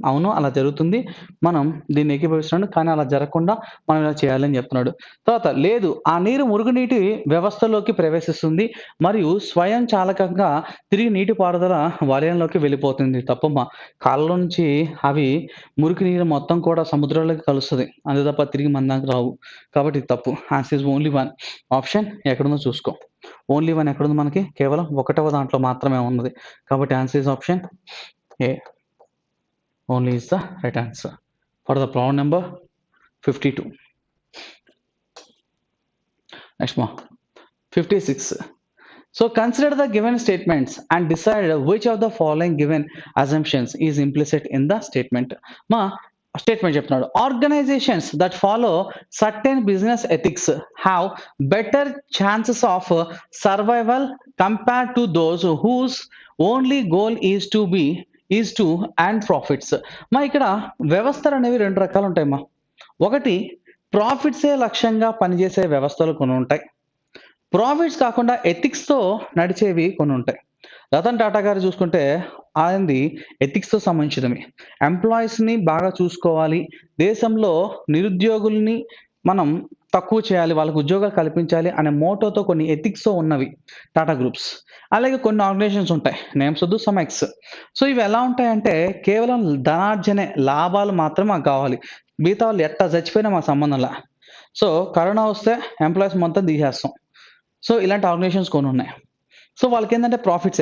అవును అలా జరుగుతుంది. మనం దీన్ని ఏకీభవిస్తున్నాడు. కానీ అలా జరగకుండా మనం ఇలా చేయాలని చెప్తున్నాడు. తర్వాత లేదు ఆ నీరు మురుగునీటి వ్యవస్థలోకి ప్రవేశిస్తుంది మరియు స్వయం చాలకంగా తిరిగి నీటిపారుదల వలయంలోకి వెళ్ళిపోతుంది. తప్పమ్మా. కాలువలో నుంచి అవి మురికి నీరు మొత్తం కూడా సముద్రంలోకి కలుస్తది. అంతే తప్ప తిరిగి మన దాకా రావు. కాబట్టి ఇది తప్పు. Answer is only 1. ఆప్షన్ ఎక్కడుందో చూసుకో. ఓన్లీ 1 ఎక్కడుంది మనకి? కేవలం ఒకటవ దాంట్లో మాత్రమే ఉన్నది. కాబట్టి answer is option A. Only is the right answer for the problem number 52. Next one, 56. So consider the given statements and decide which of the following given assumptions is implicit in the statement. Ma statement చెప్తున్నాడు. Organizations that follow certain business ethics have better chances of survival compared to those whose only goal is to earn profits. మా ఇక్కడ వ్యవస్థలు అనేవి 2 రకాలు ఉంటాయి మా. ఒకటి ప్రాఫిట్సే లక్ష్యంగా పనిచేసే వ్యవస్థలు కొన్ని ఉంటాయి. ప్రాఫిట్స్ కాకుండా ఎథిక్స్‌తో నడిచేవి కొన్ని ఉంటాయి. రతన్ టాటా గారు చూసుకుంటే ఆయనది ఎథిక్స్‌తో సంబంధించినవి. ఎంప్లాయీస్‌ని బాగా చూసుకోవాలి. దేశంలో నిరుద్యోగుల్ని మనం తక్కువ చేయాలి. వాళ్ళకి ఉద్యోగాలు కల్పించాలి అనే మోటోతో కొన్ని ఎథిక్స్‌తో ఉన్నవి టాటా గ్రూప్స్. అలాగే కొన్ని ఆర్గనైజేషన్స్ ఉంటాయి. నేమ్స్ వద్దు, సమ్ ఎక్స్. సో ఇవి ఎలా ఉంటాయంటే కేవలం ధనార్జనే, లాభాలు మాత్రమే మాకు కావాలి. మిగతా వాళ్ళు ఎట్టా చచ్చిపోయినా మాకు సంబంధంలా. సో కరోనా వస్తే ఎంప్లాయీస్ మొత్తం తీసేస్తాం. సో ఇలాంటి ఆర్గనైజేషన్స్ కొన్ని ఉన్నాయి. సో వాళ్ళకేందంటే ప్రాఫిట్స్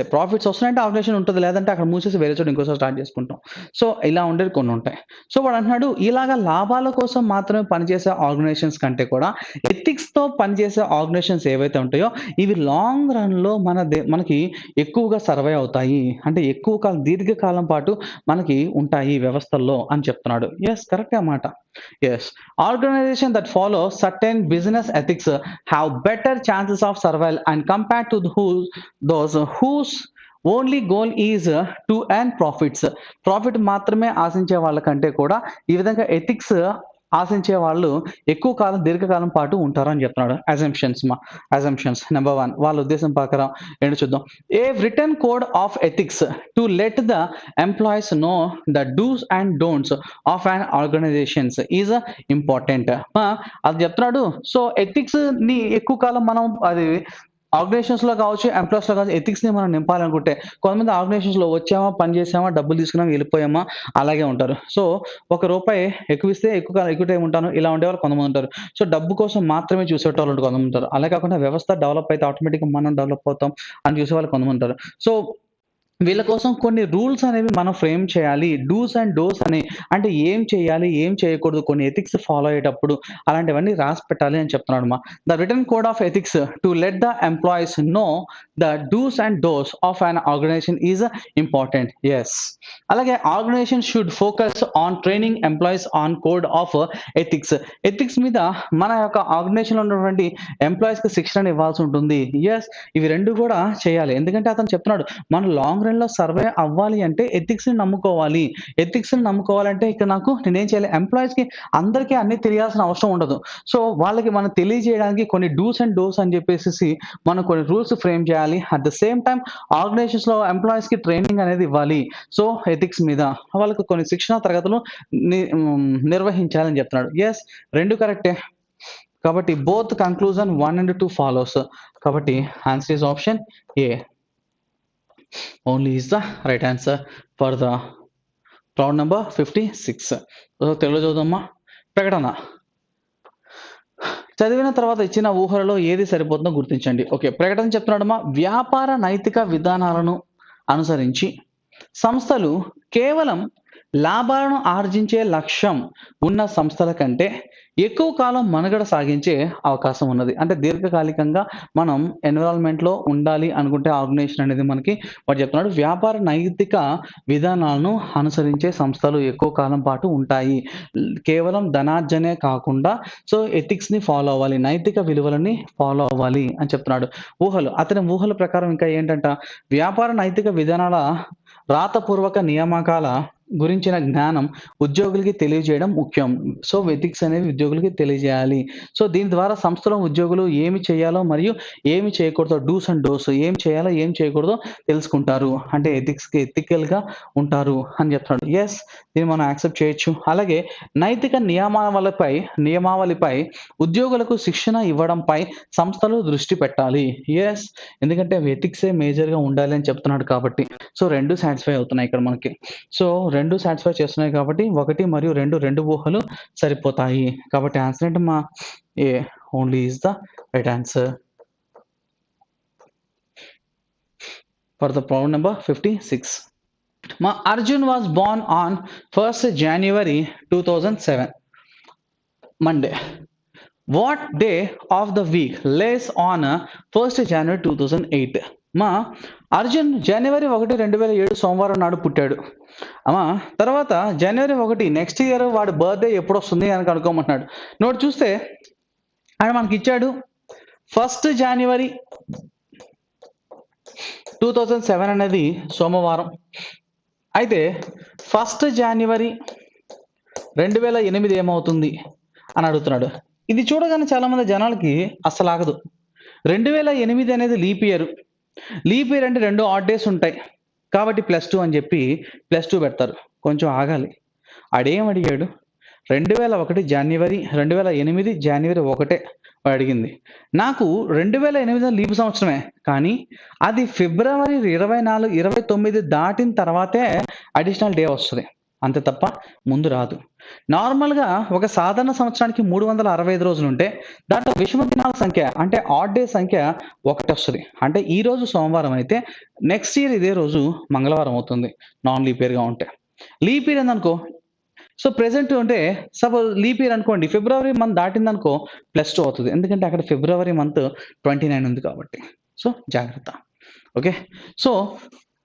వస్తున్నాయంటే ఆర్గనైజేషన్ ఉంటది. లేదంటే అక్కడ మూసేసి వేరే చోట ఇంకోసారి స్టార్ట్ చేసుకుంటాం. సో ఇలా ఉండేవి కొన్ని ఉంటాయి. సో వాడు అంటున్నాడు ఇలాగ లాభాల కోసం మాత్రమే పనిచేసే ఆర్గనైజేషన్స్ కంటే కూడా ఎథిక్స్‌తో పనిచేసే ఆర్గనైజేషన్స్ ఏవైతే ఉంటాయో ఇవి లాంగ్ రన్‌లో మనకి ఎక్కువగా సర్వైవ్ అవుతాయి. అంటే ఎక్కువ కాలం దీర్ఘకాలం పాటు మనకి ఉంటాయి వ్యవస్థల్లో అని చెప్తున్నాడు. యెస్ కరెక్టే మాట. Yes, organizations that follow certain business ethics have better chances of survival and compared to those whose only goal is to earn profits. Profit మాత్రమే ఆశించే వాళ్ళకంటే కూడా ఈ విధంగా ఎథిక్స్ ఆశించే వాళ్ళు ఎక్కువ కాలం దీర్ఘకాలం పాటు ఉంటారు అని చెప్తున్నాడు. అజంప్షన్స్ నెంబర్ 1 వాళ్ళ ఉద్దేశం ప్రకారం ఏంటో చూద్దాం. A written code of ethics to let the employees know the do's and don'ts of an organizations is important. అది చెప్తున్నాడు. సో ఎథిక్స్ ని ఎక్కువ కాలం మనం అది ఆర్గనైజేషన్స్‌లో కావచ్చు, ఎంప్లాయీస్‌లో కావచ్చు ఎథిక్స్‌ని మనం నింపాలనుకుంటే కొంతమంది ఆర్గనైజేషన్స్‌లో వచ్చామా, పని చేసామా, డబ్బులు తీసుకున్నామా, వెళ్ళిపోయామా అలాగే ఉంటారు. సో రూ. 1 ఎక్కువ ఇస్తే ఎక్కువ టైం ఉంటాను. ఇలా ఉండేవాళ్ళు కొంతమంది ఉంటారు. సో డబ్బు కోసం మాత్రమే చూసేటోళ్ళు కొంతమంది ఉంటారు. అలా కాకుండా వ్యవస్థ డెవలప్ అయితే ఆటోమేటిక్‌గా మనం డెవలప్ అవుతాం అని చూసేవాళ్ళు కొంతమంది ఉంటారు. సో వీళ్ళ కోసం కొన్ని రూల్స్ అనేవి మనం ఫ్రేమ్ చేయాలి. డూస్ అండ్ డోస్ అని అంటే ఏం చేయాలి, ఏం చేయకూడదు, కొన్ని ఎథిక్స్ ఫాలో అయ్యేటప్పుడు అలాంటివన్నీ రాసి పెట్టాలి అని చెప్తున్నాడు. The written code of ethics to let the employees know the do's and don'ts of an organization is important. Yes అలాగే organization should focus on training employees on code of ethics. Ethics మీద మన యొక్క ఆర్గనైజేషన్లో ఉన్నటువంటి ఎంప్లాయీస్కి శిక్షణ ఇవ్వాల్సి ఉంటుంది. ఎస్ ఇవి రెండు కూడా చేయాలి. ఎందుకంటే అతను చెప్తున్నాడు మన లాంగ్ రన్ లో సర్వే అవ్వాలి అంటే ఎథిక్స్ ని నమ్ముకోవాలి. ఎథిక్స్ ని నమ్ముకోవాలంటే ఇక్కడ నేనేం చేయాలి, ఎంప్లాయీస్ కి అందరికీ అన్ని తెలియాల్సిన అవసరం ఉండదు. సో వాళ్ళకి మనం తెలియజేయడానికి కొన్ని డూస్ అండ్ డోస్ అని చెప్పేసి మనం కొన్ని రూల్స్ ఫ్రేమ్ చేయాలి. At the same time organisations లో ఎంప్లాయీస్ కి ట్రైనింగ్ అనేది ఇవ్వాలి. సో ఎథిక్స్ మీద వాళ్ళకి కొన్ని శిక్షణ తరగతులు నిర్వహించాలని చెప్తున్నాడు. ఎస్ రెండు కరెక్టే. కాబట్టి బోత్ కంక్లూజన్ 1 and 2 ఫాలోస్. కాబట్టి answer is option A. Only is the right answer for the problem number 56. తెలుగులో చదువుదామా. ప్రకటన చదివిన తర్వాత ఇచ్చిన ఊహలలో ఏది సరిపోతుందో గుర్తించండి. ఓకే ప్రకటన చెప్తున్నాడమ్మా. వ్యాపార నైతిక విధానాలను అనుసరించి సంస్థలు కేవలం లాభాలను ఆర్జించే లక్ష్యం ఉన్న సంస్థల కంటే ఎక్కువ కాలం మనుగడ సాగించే అవకాశం ఉన్నది. అంటే దీర్ఘకాలికంగా మనం ఎన్విరాన్మెంట్లో ఉండాలి అనుకుంటే ఆర్గనైజేషన్ అనేది మనకి వాడు చెప్తున్నాడు వ్యాపార నైతిక విధానాలను అనుసరించే సంస్థలు ఎక్కువ కాలం పాటు ఉంటాయి. కేవలం ధనార్జనే కాకుండా సో ఎథిక్స్ని ఫాలో అవ్వాలి, నైతిక విలువలని ఫాలో అవ్వాలి అని చెప్తున్నాడు. అతని ఊహల ప్రకారం ఇంకా ఏంటంట, వ్యాపార నైతిక విధానాల రాతపూర్వక నియామకాల గురించిన జ్ఞానం ఉద్యోగులకి తెలియజేయడం ముఖ్యం. సో, ఎథిక్స్ అనేవి ఉద్యోగులకి తెలియజేయాలి. సో, దీని ద్వారా సంస్థలో ఉద్యోగులు ఏమి చేయాలో మరియు ఏమి చేయకూడదో డూస్ అండ్ డోస్ ఏం చేయాలో, ఏం చేయకూడదో తెలుసుకుంటారు. అంటే ఎథికల్‌గా ఉంటారు అని చెప్తున్నాడు. యెస్, దీన్ని మనం యాక్సెప్ట్ చేయొచ్చు. అలాగే నైతిక నియమావళిపై ఉద్యోగులకు శిక్షణ ఇవ్వడంపై సంస్థలు దృష్టి పెట్టాలి. యెస్, ఎందుకంటే ఎథిక్సే మేజర్‌గా ఉండాలి అని చెప్తున్నాడు కాబట్టి. సో, 2 సాటిస్ఫై అవుతున్నాయి ఇక్కడ మనకి. సో, 2 సాటిస్ఫై చేస్తున్నాయి కాబట్టి 1 మరియు 2 ఊహలు సరిపోతాయి. కాబట్టి ఆన్సర్ ఏంటమ్మా? A only is the right answer. For the problem number 56. Arjun was born on 1st January 2007, Monday. What day of the week lays on 1st January 2008? Arjun జనవరి 1, 2007 సోమవారం నాడు పుట్టాడు. తర్వాత జనవరి 1 నెక్స్ట్ ఇయర్ వాడి బర్త్డే ఎప్పుడు వస్తుంది అని కనుక్కోమంటున్నాడు. నోట్ చూస్తే ఆయన మనకి ఇచ్చాడు 1st January 2007 అనేది సోమవారం. అయితే 1st January 2008 ఏమవుతుంది అని అడుగుతున్నాడు. ఇది చూడగానే చాలామంది జనాలకి అస్సలు ఆగదు. 2008 అనేది లీప్ ఇయర్. లీప్ ఇయర్ అంటే 2 ఆడ్ డేస్ ఉంటాయి కాబట్టి +2 అని చెప్పి +2 పెడతారు. కొంచెం ఆగాలి. ఆడేం అడిగాడు? 2001 జనవరి 2008 జనవరి 1 వాడు అడిగింది. నాకు 2008 లీప్ సంవత్సరమే, కానీ అది ఫిబ్రవరి 24, 29 దాటిన తర్వాతే అడిషనల్ డే వస్తుంది. అంతే తప్ప ముందు రాదు. నార్మల్‌గా ఒక సాధారణ సంవత్సరానికి 365 రోజులుంటే దాంట్లో విషమ దినాల సంఖ్య అంటే ఆడ్ డే సంఖ్య 1 వస్తది. అంటే ఈ రోజు సోమవారం అయితే నెక్స్ట్ ఇయర్ ఇదే రోజు మంగళవారం అవుతుంది నాన్ లీప్ ఇయర్‌గా ఉంటే. లీప్ ఇయర్ ఉందనుకో, సో ప్రెజెంట్ ఉంటే సపోజ్ లీప్ ఇయర్ అనుకోండి, ఫిబ్రవరి మంత్ దాటిందనుకో +2 అవుతది. ఎందుకంటే అక్కడ ఫిబ్రవరి మంత్ 29 ఉంది కాబట్టి. సో జాగ్రత్త. ఓకే. సో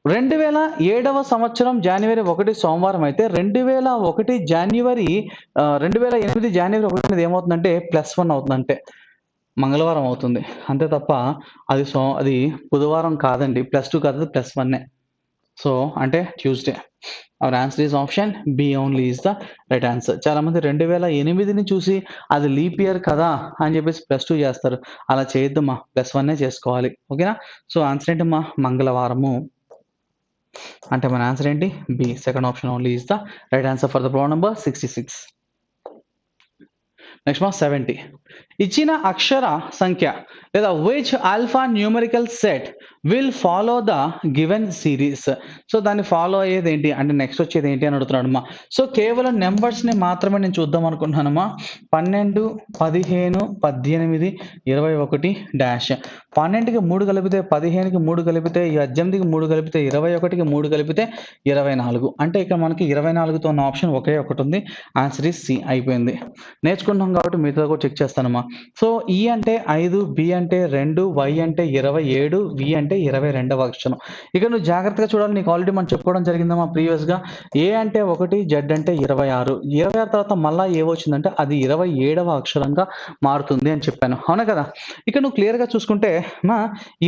2007వ సంవత్సరం జనవరి 1 సోమవారం అయితే 2008 జనవరి 1 అనేది ఏమవుతుందంటే +1 అవుతుందంటే మంగళవారం అవుతుంది. అంతే తప్ప అది బుధవారం కాదండి. +2 కాదు, +1. సో అంటే Tuesday. Hour answer is option B only is the right answer. చాలామంది 2008ని చూసి అది లీప్ ఇయర్ కదా అని చెప్పేసి +2 చేస్తారు. అలా చేయొద్దమ్మా, +1 చేసుకోవాలి. ఓకేనా? సో ఆన్సర్ ఏంటమ్మా? మంగళవారము. అంటే మన ఆన్సర్ ఏంటి? B. Second option only is the right answer for the problem number 66. Next 70. ఇచ్చిన అక్షర సంఖ్య లేదా which alpha numerical set will follow the given series. So దాన్ని ఫాలో అయ్యేది ఏంటి అంటే నెక్స్ట్ వచ్చేది ఏంటి అని అడుగుతున్నాడమ్మా. సో కేవలం నెంబర్స్ని మాత్రమే నేను చూద్దాం అనుకుంటున్నానమ్మా. 12, 15, 18, 21 డాష్. 12కి 3 కలిపితే 15కి 3 కలిపితే 18కి 3 కలిపితే 21కి 3 కలిపితే 24. అంటే ఇక్కడ మనకి 24తో ఉన్న ఆప్షన్ ఒకే ఒకటి ఉంది. Answer is C. అయిపోయింది. నేర్చుకుంటాం కాబట్టి మీతో కూడా చెక్ చేస్తానమ్మా. సో ఈ అంటే 5, బి అంటే 2, వై అంటే 27, వి అంటే 22వ అక్షరం. ఇక్కడ నువ్వు జాగ్రత్తగా చూడాలి. నీకు ఆల్రెడీ మనం చెప్పుకోవడం జరిగిందమ్మా ప్రీవియస్గా. ఏ అంటే 1, జెడ్ అంటే 26. 26 తర్వాత మళ్ళీ ఏ వచ్చిందంటే అది 27వ అక్షరంగా మారుతుంది అని చెప్పాను. అవునా కదా? ఇక్కడ నువ్వు క్లియర్గా చూసుకుంటే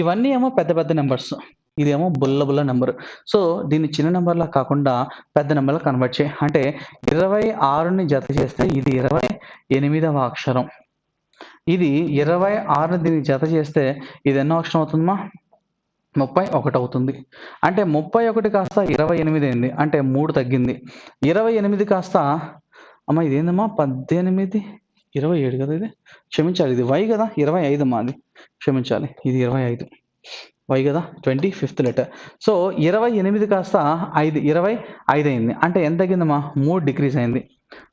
ఇవన్నీ ఏమో పెద్ద పెద్ద నెంబర్స్, ఇదేమో బుల్ల నెంబర్. సో దీన్ని చిన్న నెంబర్లా కాకుండా పెద్ద నెంబర్లా కన్వర్ట్ చేయి. అంటే 26ని జత చేస్తే ఇది 28వ అక్షరం. ఇది 26ని దీనికి జత చేస్తే ఇది ఎన్నో అక్షరం అవుతుందమ్మా? 31 అవుతుంది. అంటే 31 కాస్త 28 అయింది. అంటే 3 తగ్గింది. 28 కాస్త అమ్మ ఇదేందమ్మా 18, 27 కదా ఇది? క్షమించాలి, ఇది వై కదా? 25 అమ్మా అది. క్షమించాలి, ఇది 25. వై కదా? 25th letter. సో 28 కాస్త 5, 25 అయింది. అంటే ఎంత తగ్గిందమ్మా? 3 డిక్రీజ్ అయింది.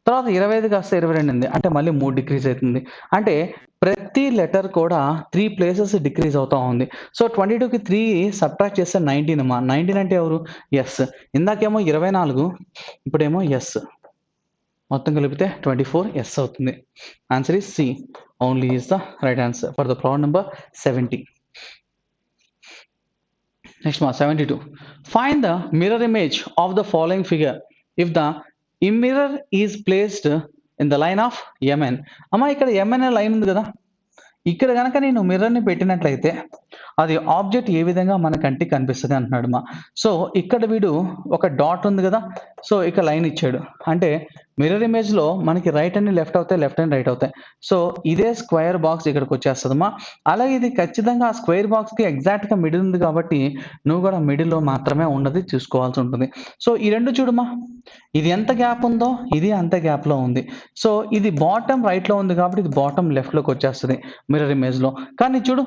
తర్వాత 25 కాస్త 22 అయింది. అంటే మళ్ళీ 3 డిక్రీజ్ అవుతుంది. అంటే ప్రతి లెటర్ కూడా 3 ప్లేసెస్ డిక్రీజ్ అవుతూ ఉంది. సో 22కి 3 సబ్ట్రాక్ట్ చేస్తే 19 అమ్మా. 19 అంటే ఎవరు? ఎస్. ఇందాకేమో 24, ఇప్పుడేమో ఎస్. మొత్తం కలిపితే 24 ఎస్ అవుతుంది. Answer is C. Only is the right answer for the problem number 70. Next 72. Find the mirror image of the following figure if the mirror is placed in the line of MN. అమ్మా ఇక్కడ MN line ఉంది కదా, ఇక్కడ గనక నేను మిర్రర్‌ని పెట్టినట్లయితే అది object ఏ విధంగా మన కంటికి కనిపిస్తది అంటున్నాడు మా. సో, ఇక్కడ వీడు ఒక డాట్ ఉంది గదా! సో, ఇక లైన్ ఇచ్చాడు. అంటే మిర్రర్ ఇమేజ్‌లో మనకి రైట్ అండ్ లెఫ్ట్ అవుతాయి. లెఫ్ట్ అండ్ రైట్ అవుతాయి. సో, ఇదే స్క్వేర్ బాక్స్ ఇక్కడికొచ్చేస్తదమ్మా. అలాగే ఇది ఖచ్చితంగా ఆ స్క్వేర్ బాక్స్‌కి ఎగ్జాక్ట్‌గా మిడిల్ ఉంది కాబట్టి నువ్వు గూడా మిడిల్‌లో మాత్రమే ఉన్నది చూసుకోవాల్సి ఉంటుంది. సో, ఈ 2 చూడమ్మా. ఇది ఎంత గ్యాప్ ఉందో ఇది అంతే గ్యాప్‌లో ఉంది. సో, ఇది బాటమ్ రైట్‌లో ఉంది కాబట్టి ఇది బాటమ్ లెఫ్ట్‌లోకి వచ్చేస్తది మిర్రర్ ఇమేజ్‌లో. కానీ చూడు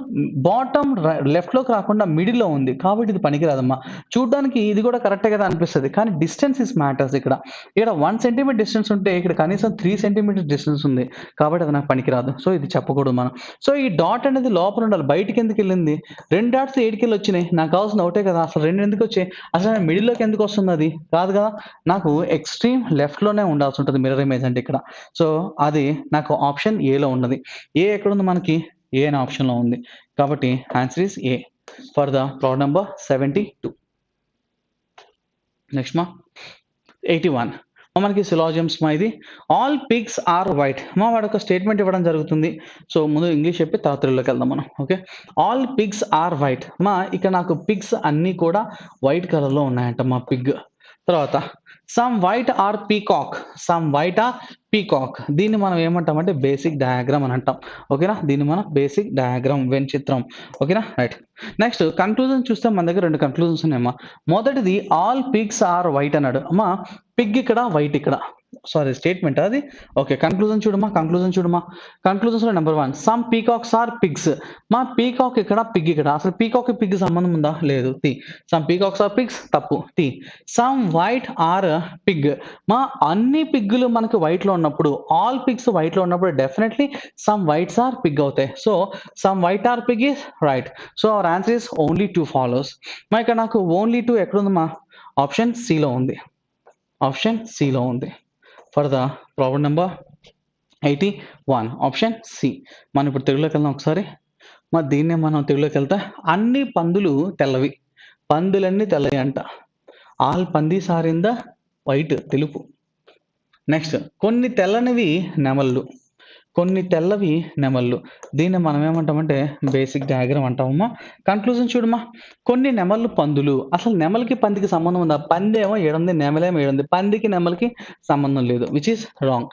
బాటమ్ లెఫ్ట్‌లోకి రాకుండా మిడిల్‌లో ఉంది. కాబట్టి ఇది పనికిరాదమ్మా. చూడ్డానికి ఇది కూడా కరెక్టే కదా అనిపిస్తది. కానీ డిస్టెన్స్ ఈస్ మ్యాటర్స్ ఇక్కడ. ఇక్కడ 1 సెంటీమీటర్ డిస్టెన్స్ ఉంటే ఇక్కడ కనీసం 3 సెంటీమీటర్ డిస్టెన్స్ ఉంది. కాబట్టి అది నాకు పనికిరాదు. సో, ఇది చెప్పకూడదు మనం. సో, ఈ డాట్ అనేది లోపల ఉండాలి. బయటికి ఎందుకెళ్ళింది? 2 డాట్స్ ఏడికెళ్ళొచ్చినాయి? నాకు కావాల్సింది ఒకటే కదా! అసలు 2 ఎందుకొచ్చాయి? అసలు మిడిల్‌లోకి ఎందుకొస్తుంది అది? కాదు కదా! నాకు ఎక్స్‌ట్రీమ్ లెఫ్ట్‌లోనే ఉండాల్సి ఉంటది మిర్రర్ ఇమేజ్ అంటే ఇక్కడ. సో, అది నాకు ఆప్షన్ ఏలో ఉన్నది. ఏ ఎక్కడుంది మనకి? ఏ అనే ఆప్షన్‌లో ఉంది. కాబట్టి answer is A for the problem number 72. Next మా 81. మనకి సిలాజిమ్స్ మా ఇది. All pigs are white. వాడొక స్టేట్మెంట్ ఇవ్వడం జరుగుతుంది. సో, ముందు ఇంగ్లీష్ చెప్పి తర్వాత తెలుగులోకి వెళ్దాం మనం. Okay. All pigs are white. ఇక్కడ నాకు పిగ్స్ అన్నీ కూడా వైట్ కలర్‌లో ఉన్నాయంట పిగ్. తర్వాత some white are peacock. Some white are peacock. దీన్ని మనం ఏమంటామంటే బేసిక్ డయాగ్రామ్ అని అంటాం. ఓకేనా? దీన్ని మనం బేసిక్ డయాగ్రామ్ చిత్రం. ఓకేనా? రైట్. నెక్స్ట్ కన్క్లూజన్ చూస్తే మన దగ్గర 2 కన్క్లూజన్స్ ఉన్నాయమ్మా. మొదటిది ఆల్ పిగ్స్ ఆర్ వైట్ అన్నాడు. పిగ్ ఇక్కడ, వైట్ ఇక్కడ. సారీ స్టేట్మెంట్ అది. ఓకే. కన్క్లూజన్ చూడమ్మా. కన్క్లూజన్స్‌లో number 1 some peacocks are pigs. Peacock ఇక్కడ, పిగ్ ఇక్కడ. అసలు పీకాక్‌కి పిగ్ సంబంధం ఉందా? లేదు. సమ్ పీకాక్స్ ఆర్ పిగ్స్ తప్పు. Some white are pig. అన్ని పిగ్గులు మనకు వైట్‌లో ఉన్నప్పుడు, ఆల్ పిగ్స్ వైట్‌లో ఉన్నప్పుడు definitely some whites are pig అవుతాయి. So, some white are pig is right. So, our answer is only 2 follows. ఇక్కడ నాకు ఓన్లీ 2 ఎక్కడుందమ్మా? ఆప్షన్ సిలో ఉంది. ఆప్షన్ సిలో ఉంది. For the problem number 81 option C. మనం ఇప్పుడు తెలుగులోకి వెళ్దాం ఒకసారి. దీన్నే మనం తెలుగులోకి వెళ్తే అన్ని పందులు తెల్లవి. పందులన్నీ తెల్లవి అంట. ఆల్ పందీస్ ఆర్ ఇన్ ద వైట్ తెలుపు. నెక్స్ట్ కొన్ని తెల్లనివి నెమళ్ళు. కొన్ని తెల్లవి నెమళ్ళు. దీన్ని మనం ఏమంటామంటే బేసిక్ డయాగ్రామ్ అంటామమ్మా. కన్క్లూజన్ చూడమ్మా. కొన్ని నెమళ్ళు పందులు. అసలు నెమలికి పందికి సంబంధం ఉందా? పందేమో ఏడుంది, నెమలేమో ఏడుంది. పందికి నెమలికి సంబంధం లేదు. Which is wrong.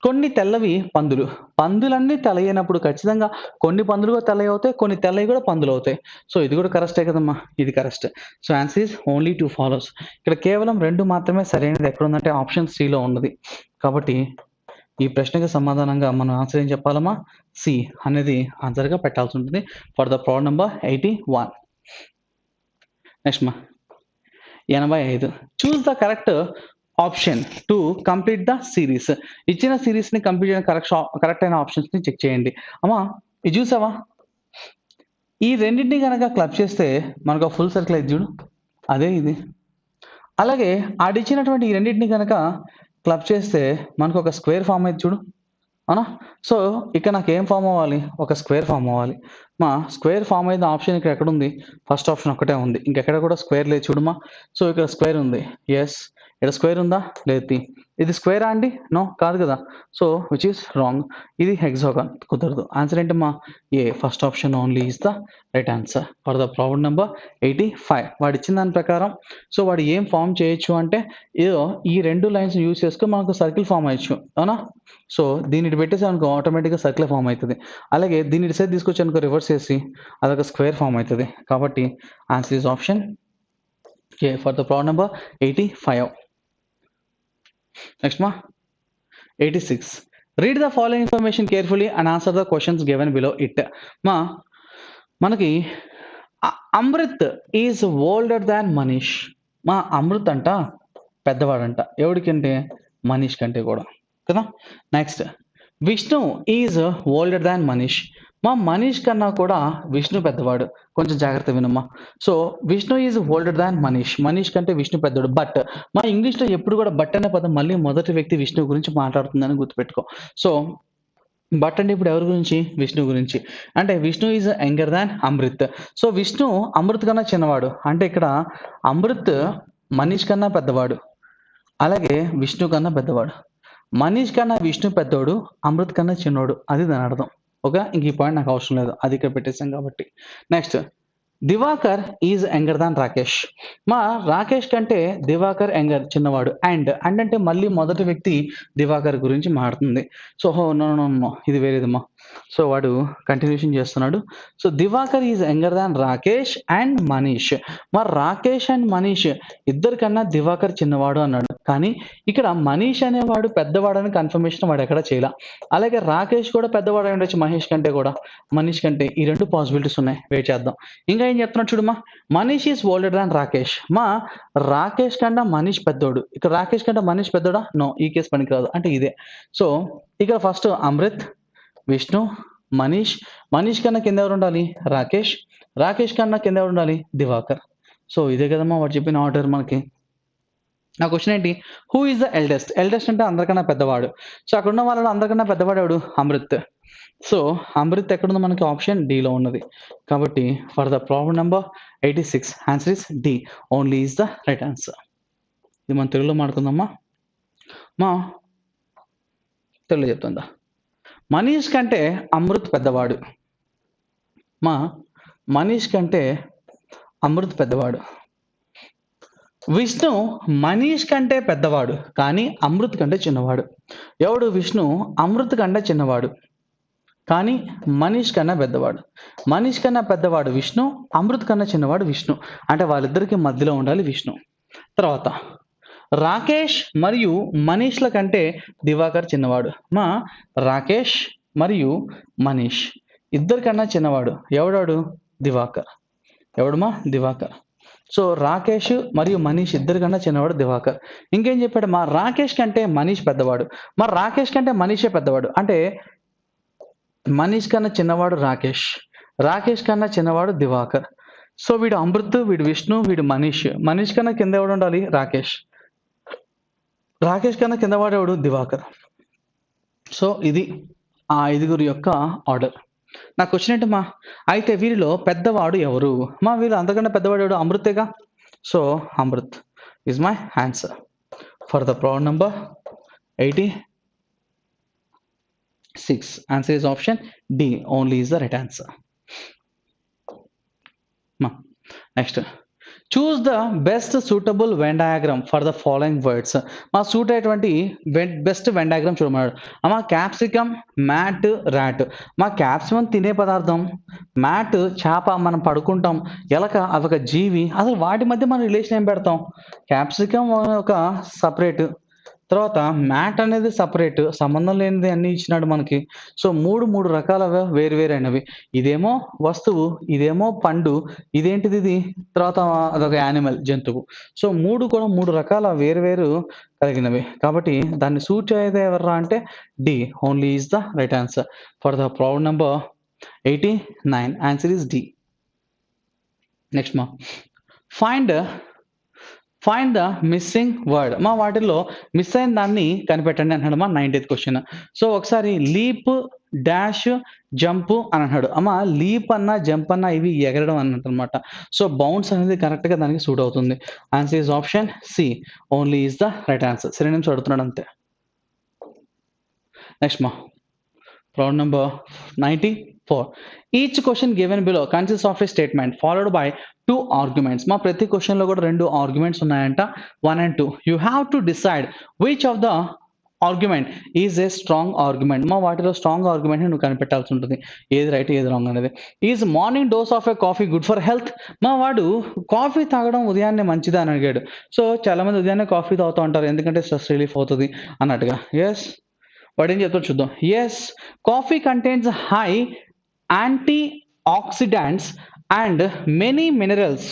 కొన్ని తెల్లవి పందులు. పందులన్నీ తెల్లయినప్పుడు ఖచ్చితంగా కొన్ని పందులు కూడా తెల్లయి అవుతాయి. కొన్ని తెల్లయి కూడా పందులు అవుతాయి. సో, ఇది కూడా కరెక్టే కదమ్మా. ఇది correct. So, answer is only 2 follows. ఇక్కడ కేవలం 2 మాత్రమే సరైనది ఎక్కడుందంటే ఆప్షన్ సిలో ఉన్నది. కాబట్టి ఈ ప్రశ్నకి సమాధానంగా మనం ఆన్సర్ ఏం చెప్పాలమ్మా? సి అనేది ఆన్సర్‌గా పెట్టాల్సి ఉంటుంది for the problem number 81. Next 85. Choose the correct option to complete the series. ఇచ్చిన సిరీస్‌ని కంప్లీట్ చేయడానికి కరెక్ట్ అయిన ఆప్షన్స్‌ని చెక్ చేయండి. ఇది చూసావా? ఈ రెండిటిని గనక క్లబ్ చేస్తే మనకు ఫుల్ సర్కిల్ అయ్యిద్ది చూడు. అదే ఇది. అలాగే ఆడిచ్చినటువంటి ఈ రెండిటిని గనక క్లబ్ చేస్తే మనకు ఒక స్క్వేర్ ఫామ్ అయ్యిద్ది చూడు. అవునా? సో, ఇక్కడ నాకేం ఫామ్ అవ్వాలి? ఒక స్క్వేర్ ఫామ్ అవ్వాలి. స్క్వేర్ ఫామ్ అయిన ఆప్షన్ ఇక్కడ ఎక్కడుంది? ఫస్ట్ ఆప్షన్ ఒక్కటే ఉంది. ఇంకెక్కడ కూడా స్క్వేర్ లేదు చూడమ్మా. సో, ఇక్కడ స్క్వేర్ ఉంది. యెస్. ఇక్కడ స్క్వేర్ ఉందా? లేదు. ఇది స్క్వేరా అండి? నో కాదు కదా. So, which is wrong. ఇది హెక్సాగాన్ కుదరదు. ఆన్సర్ ఏంటమ్మా? A first option only is the right answer for the problem number 85. వాడు ఇచ్చిన దాని ప్రకారం సో, వాడు ఏం ఫామ్ చేయొచ్చు అంటే ఏదో ఈ 2 లైన్స్ యూజ్ చేసుకొని మనకు సర్కిల్ ఫామ్ అయ్యొచ్చు. అవునా? సో, దీన్ని ఇటు పెట్టేసామనుకో ఆటోమేటిక్‌గా సర్కిలే ఫామ్ అయితది. అలాగే దీన్ని ఇటు సైడ్ తీసుకొచ్చామనుకో రివర్స్ చేసి అదొక స్క్వేర్ ఫామ్ అయితది. కాబట్టి answer is option A for the problem number 85. Next 86. Read the following information carefully and answer the questions given below it. మనకి Amrit is older than Manish. Amrit అంట పెద్దవాడంట. ఎవడికంటే? మనీష్ కంటే కూడా కదా. Next Vishnu is older than Manish. Manish కన్నా కూడా విష్ణు పెద్దవాడు. కొంచెం జాగ్రత్త వినమ్మా. So, Vishnu is older than Manish. Manish కంటే విష్ణు పెద్దవాడు. బట్ ఇంగ్లీష్‌లో ఎప్పుడు కూడా బట్ అనే పదం మళ్ళీ మొదటి వ్యక్తి విష్ణు గురించి మాట్లాడుతుందని గుర్తుపెట్టుకో. సో, బట్ అంటే ఇప్పుడు ఎవరి గురించి? విష్ణు గురించి. అంటే Vishnu is younger than Amrit. So, Vishnu Amrit కన్నా చిన్నవాడు. అంటే ఇక్కడ అమృత్ మనీష్ కన్నా పెద్దవాడు. అలాగే విష్ణు కన్నా పెద్దవాడు. మనీష్ కన్నా విష్ణు పెద్దోడు, అమృత్ కన్నా చిన్నోడు. అది దాని అర్థం. ఓకే, ఇంక ఈ పాయింట్ నాకు అవసరం లేదు, అది ఇక్కడ పెట్టేసాం కాబట్టి. Next, Diwakar is younger than Rakesh. మా రాకేష్ కంటే దివాకర్ యంగర్, చిన్నవాడు. అండ్ అంటే మళ్ళీ మొదటి వ్యక్తి దివాకర్ గురించి మాట్లాడుతుంది. సో నో నో నో, ఇది వేరేదమ్మా. సో వాడు కంటిన్యూషన్ చేస్తున్నాడు. So Diwakar is younger than Rakesh and Manish. మరి రాకేష్ అండ్ మనీష్ ఇద్దరికన్నా దివాకర్ చిన్నవాడు అన్నాడు. కానీ ఇక్కడ మనీష్ అనేవాడు పెద్దవాడని కన్ఫర్మేషన్ వాడు ఎక్కడ చేయాల. అలాగే రాకేష్ కూడా పెద్దవాడు అయి ఉండొచ్చు మహేష్ కంటే కూడా, మనీష్ కంటే. ఈ రెండు పాసిబిలిటీస్ ఉన్నాయి, వెయిట్ చేద్దాం. ఇంకా ఏం చెప్తున్నాడు చూడమ్మా, మనీష్ ఈజ్ ఓల్డర్ దాన్ రాకేష్. మా రాకేష్ కన్నా మనీష్ పెద్దోడు. ఇక్కడ రాకేష్ కంటే మనీష్ పెద్దోడా? నో, ఈ కేసు పనికిరాదు, అంటే ఇదే. సో ఇక్కడ ఫస్ట్ అమృత్, విష్ణు, మనీష్. మనీష్ కన్నా కింద ఎవరు ఉండాలి? రాకేష్. రాకేష్ కన్నా కింద ఎవరు ఉండాలి? దివాకర్. సో ఇదే కదమ్మా వాడు చెప్పిన ఆర్డర్ మనకి. నా క్వశ్చన్ ఏంటి, who is the eldest? Eldest అంటే అందరికన్నా పెద్దవాడు. సో అక్కడ ఉన్న వాళ్ళలో అందరికన్నా పెద్దవాడు అమృత్. సో అమృత్ ఎక్కడుందో మనకి ఆప్షన్ డిలో ఉన్నది. కాబట్టి for the problem number 86 answer is D, only is the right answer. ఇది మన తెలుగులో మాట్లాడుకుందామా. మా తెలుగులో చెప్తుందా, మనీష్ కంటే అమృత్ పెద్దవాడు. మా మనీష్ కంటే అమృత్ పెద్దవాడు. విష్ణు మనీష్ కంటే పెద్దవాడు కానీ అమృత్ కంటే చిన్నవాడు. ఎవడు? విష్ణు అమృత్ కంటే చిన్నవాడు కానీ మనీష్ కన్నా పెద్దవాడు. మనీష్ కన్నా పెద్దవాడు విష్ణు, అమృత్ కన్నా చిన్నవాడు విష్ణు. అంటే వాళ్ళిద్దరికి మధ్యలో ఉండాలి విష్ణు. తర్వాత రాకేష్ మరియు మనీష్ల కంటే దివాకర్ చిన్నవాడు. మా రాకేష్ మరియు మనీష్ ఇద్దరికన్నా చిన్నవాడు ఎవడాడు? దివాకర్. ఎవడుమా? దివాకర్. సో రాకేష్ మరియు మనీష్ ఇద్దరికన్నా చిన్నవాడు దివాకర్. ఇంకేం చెప్పాడు? మా రాకేష్ కంటే మనీష్ పెద్దవాడు. మరి రాకేష్ కంటే మనీషే పెద్దవాడు అంటే మనీష్ కన్నా చిన్నవాడు రాకేష్, రాకేష్ కన్నా చిన్నవాడు దివాకర్. సో వీడు అమృత్, వీడు విష్ణు, వీడు మనీష్. మనీష్ కన్నా కింద ఎవడు ఉండాలి? రాకేష్. రాకేష్ కన్నా కిందవాడు ఎవడు? దివాకర్. సో ఇది ఆ ఐదుగురు యొక్క ఆర్డర్. నాకు క్వశ్చన్ ఏంటమ్మా, అయితే వీరిలో పెద్దవాడు ఎవరు? మా వీళ్ళు అంతకన్నా పెద్దవాడు ఎవడు? అమృతేగా. So Amrit is my answer for the problem number 86. Answer is option D, only is the right answer. Next, choose the best suitable Venn diagram for the following words. మా సూట్ అయ్యేటువంటి బెస్ట్ వెన్ డయాగ్రామ్ చూడమన్నాడు. అమ్మా capsicum, mat, rat. మా capsicum తినే పదార్థం, mat చేప మనం పడుకుంటాం, ఎలక అదొక జీవి. అసలు వాటి మధ్య మనం రిలేషన్ ఏం పెడతాం? క్యాప్సికమ్ ఒక సపరేట్, తర్వాత మ్యాట్ అనేది సపరేట్, సంబంధం లేనిది అన్ని ఇచ్చినాడు మనకి. సో మూడు రకాల వేరువేరైనవి. ఇదేమో వస్తువు, ఇదేమో పండు, ఇదేంటిది ఇది, తర్వాత అదొక యానిమల్, జంతువు. సో కూడా మూడు రకాల వేరువేరు కలిగినవి. కాబట్టి దాన్ని సూట్ అయ్యేది ఎవర్రా అంటే D, only is the right answer for the problem number 89. Answer is D. Next మా ఫైండ్ ద మిస్సింగ్ వర్డ్. మా వాటిల్లో మిస్ అయిన దాన్ని కనిపెట్టండి అంటున్నాడు మా 90th క్వశ్చన్. సో ఒకసారి లీప్, డాష్, జంప్ అని అంటున్నాడు. అమ్మ లీప్ అన్నా జంప్ అన్నా ఇవి ఎగరడం అన్నట్టు అనమాట. సో బౌన్స్ అనేది కరెక్ట్గా దానికి సూట్ అవుతుంది. Answer is option C, only is the right answer. Synonyms అడుగుతున్నాడు అంతే. నెక్స్ట్ మా problem number 94. Each question given below consist of a statement followed by 2 arguments. మా ప్రతి క్వశ్చన్లో కూడా 2 ఆర్గ్యుమెంట్స్ ఉన్నాయంట, 1 and 2. You have to decide which of the argument is a strong argument. మా వాటిలో స్ట్రాంగ్ ఆర్గ్యుమెంట్ నువ్వు కనిపెట్టాల్సి ఉంటుంది, ఏది రైట్ ఏది రాంగ్ అనేది. Is morning dose of A coffee good for health. మా వాడు కాఫీ తాగడం ఉదయాన్నే మంచిదా అని అడిగాడు. సో చాలా మంది ఉదయాన్నే కాఫీ తాగుతూ ఉంటారు ఎందుకంటే స్ట్రెస్ రిలీఫ్ అవుతుంది అన్నట్టుగా. ఎస్, వాడు ఏం చెప్తాడు చూద్దాం. Yes, coffee contains high antioxidants and many minerals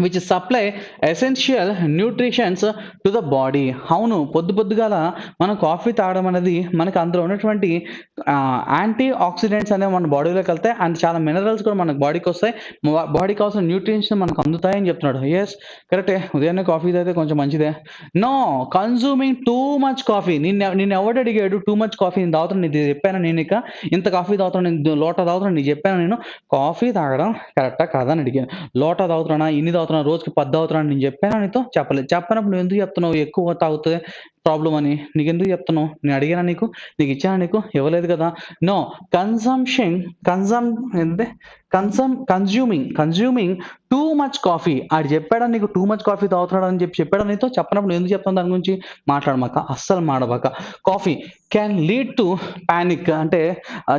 which supply essential nutrients to the body. అవును, పొద్దుగాల మనం కాఫీ తాగడం అనేది మనకు అందులో ఉన్నటువంటి యాంటీ ఆక్సిడెంట్స్ అనేవి మన బాడీలోకి వెళ్తాయి అండ్ చాలా మినరల్స్ కూడా మనకు బాడీకి వస్తాయి, బాడీకి కావాల్సిన న్యూట్రియంట్స్ మనకు అందుతాయని చెప్తున్నాడు. ఎస్ కరెక్టే, ఉదయాన్నే కాఫీ తాగితే కొంచెం మంచిదే. No consuming too much coffee. నిన్ను ఎవడు అడిగాడు టూ మచ్ కాఫీ నేను తాగుతాను? నీకు చెప్పాను నేను, ఇక ఇంత కాఫీ తాగుతాను, నేను లోటా తాగుతాను, నీకు చెప్పాను నేను కాఫీ తాగడం కరెక్టా కాదని అడిగాను. లోటా తాగుతున్నా, ఇన్ని తాగుతున్నా, రోజుకి 10 తాగుతున్నా నేను చెప్పాను, నీతో చెప్పలేదు. చెప్పినప్పుడు నువ్వు ఎందుకు చెప్తున్నావు ఎక్కువ తాగుతుంది ప్రాబ్లం అని నీకు ఎందుకు చెప్తున్నావు? నేను అడిగానా నీకు? నీకు ఇచ్చానా నీకు? ఇవ్వలేదు కదా. No, consumption consuming too much coffee. ఆడు చెప్పాడా నీకు టూ మచ్ కాఫీ తాగుతున్నాడు అని చెప్పాడా నీతో? చెప్పినప్పుడు నువ్వు ఎందుకు చెప్తాను దాని గురించి? మాట్లాడమాక, అస్సలు మాడబాక. Coffee can lead to panic, అంటే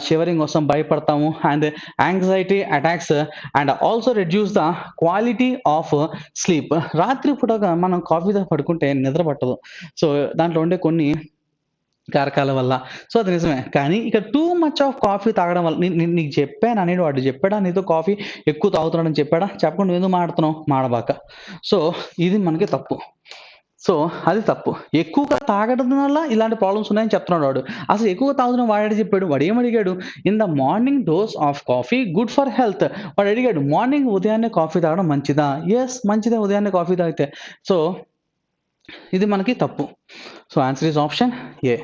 షివరింగ్ వస్తాం, భయపడతాము, and anxiety attacks, and also reduce the quality of sleep. రాత్రి పూటగా మనం కాఫీ తాగి పడుకుంటే నిద్ర పట్టదు. సో దాంట్లో ఉండే కొన్ని కారకాల వల్ల. సో అది నిజమే. కానీ ఇక టూ మచ్ ఆఫ్ కాఫీ తాగడం వల్ల నీకు చెప్పాను అనేది, వాడు చెప్పాడా నీతో కాఫీ ఎక్కువ తాగుతున్నాడని చెప్పాడా? చెప్పకుండా నువ్వు ఎందుకు మాడుతున్నావు? మాడబాక. సో ఇది మనకి తప్పు. సో అది తప్పు. ఎక్కువగా తాగడం వల్ల ఇలాంటి ప్రాబ్లమ్స్ ఉన్నాయని చెప్తున్నాడు వాడు. అసలు ఎక్కువగా తాగుతున్న వాడు చెప్పాడు, వాడు ఏమడిగాడు? In the morning dose of coffee good for health. వాడు అడిగాడు మార్నింగ్ ఉదయాన్నే కాఫీ తాగడం మంచిదా? ఎస్, మంచిదే ఉదయాన్నే కాఫీ తాగితే. సో ఇది మనకి తప్పు. So answer is option A.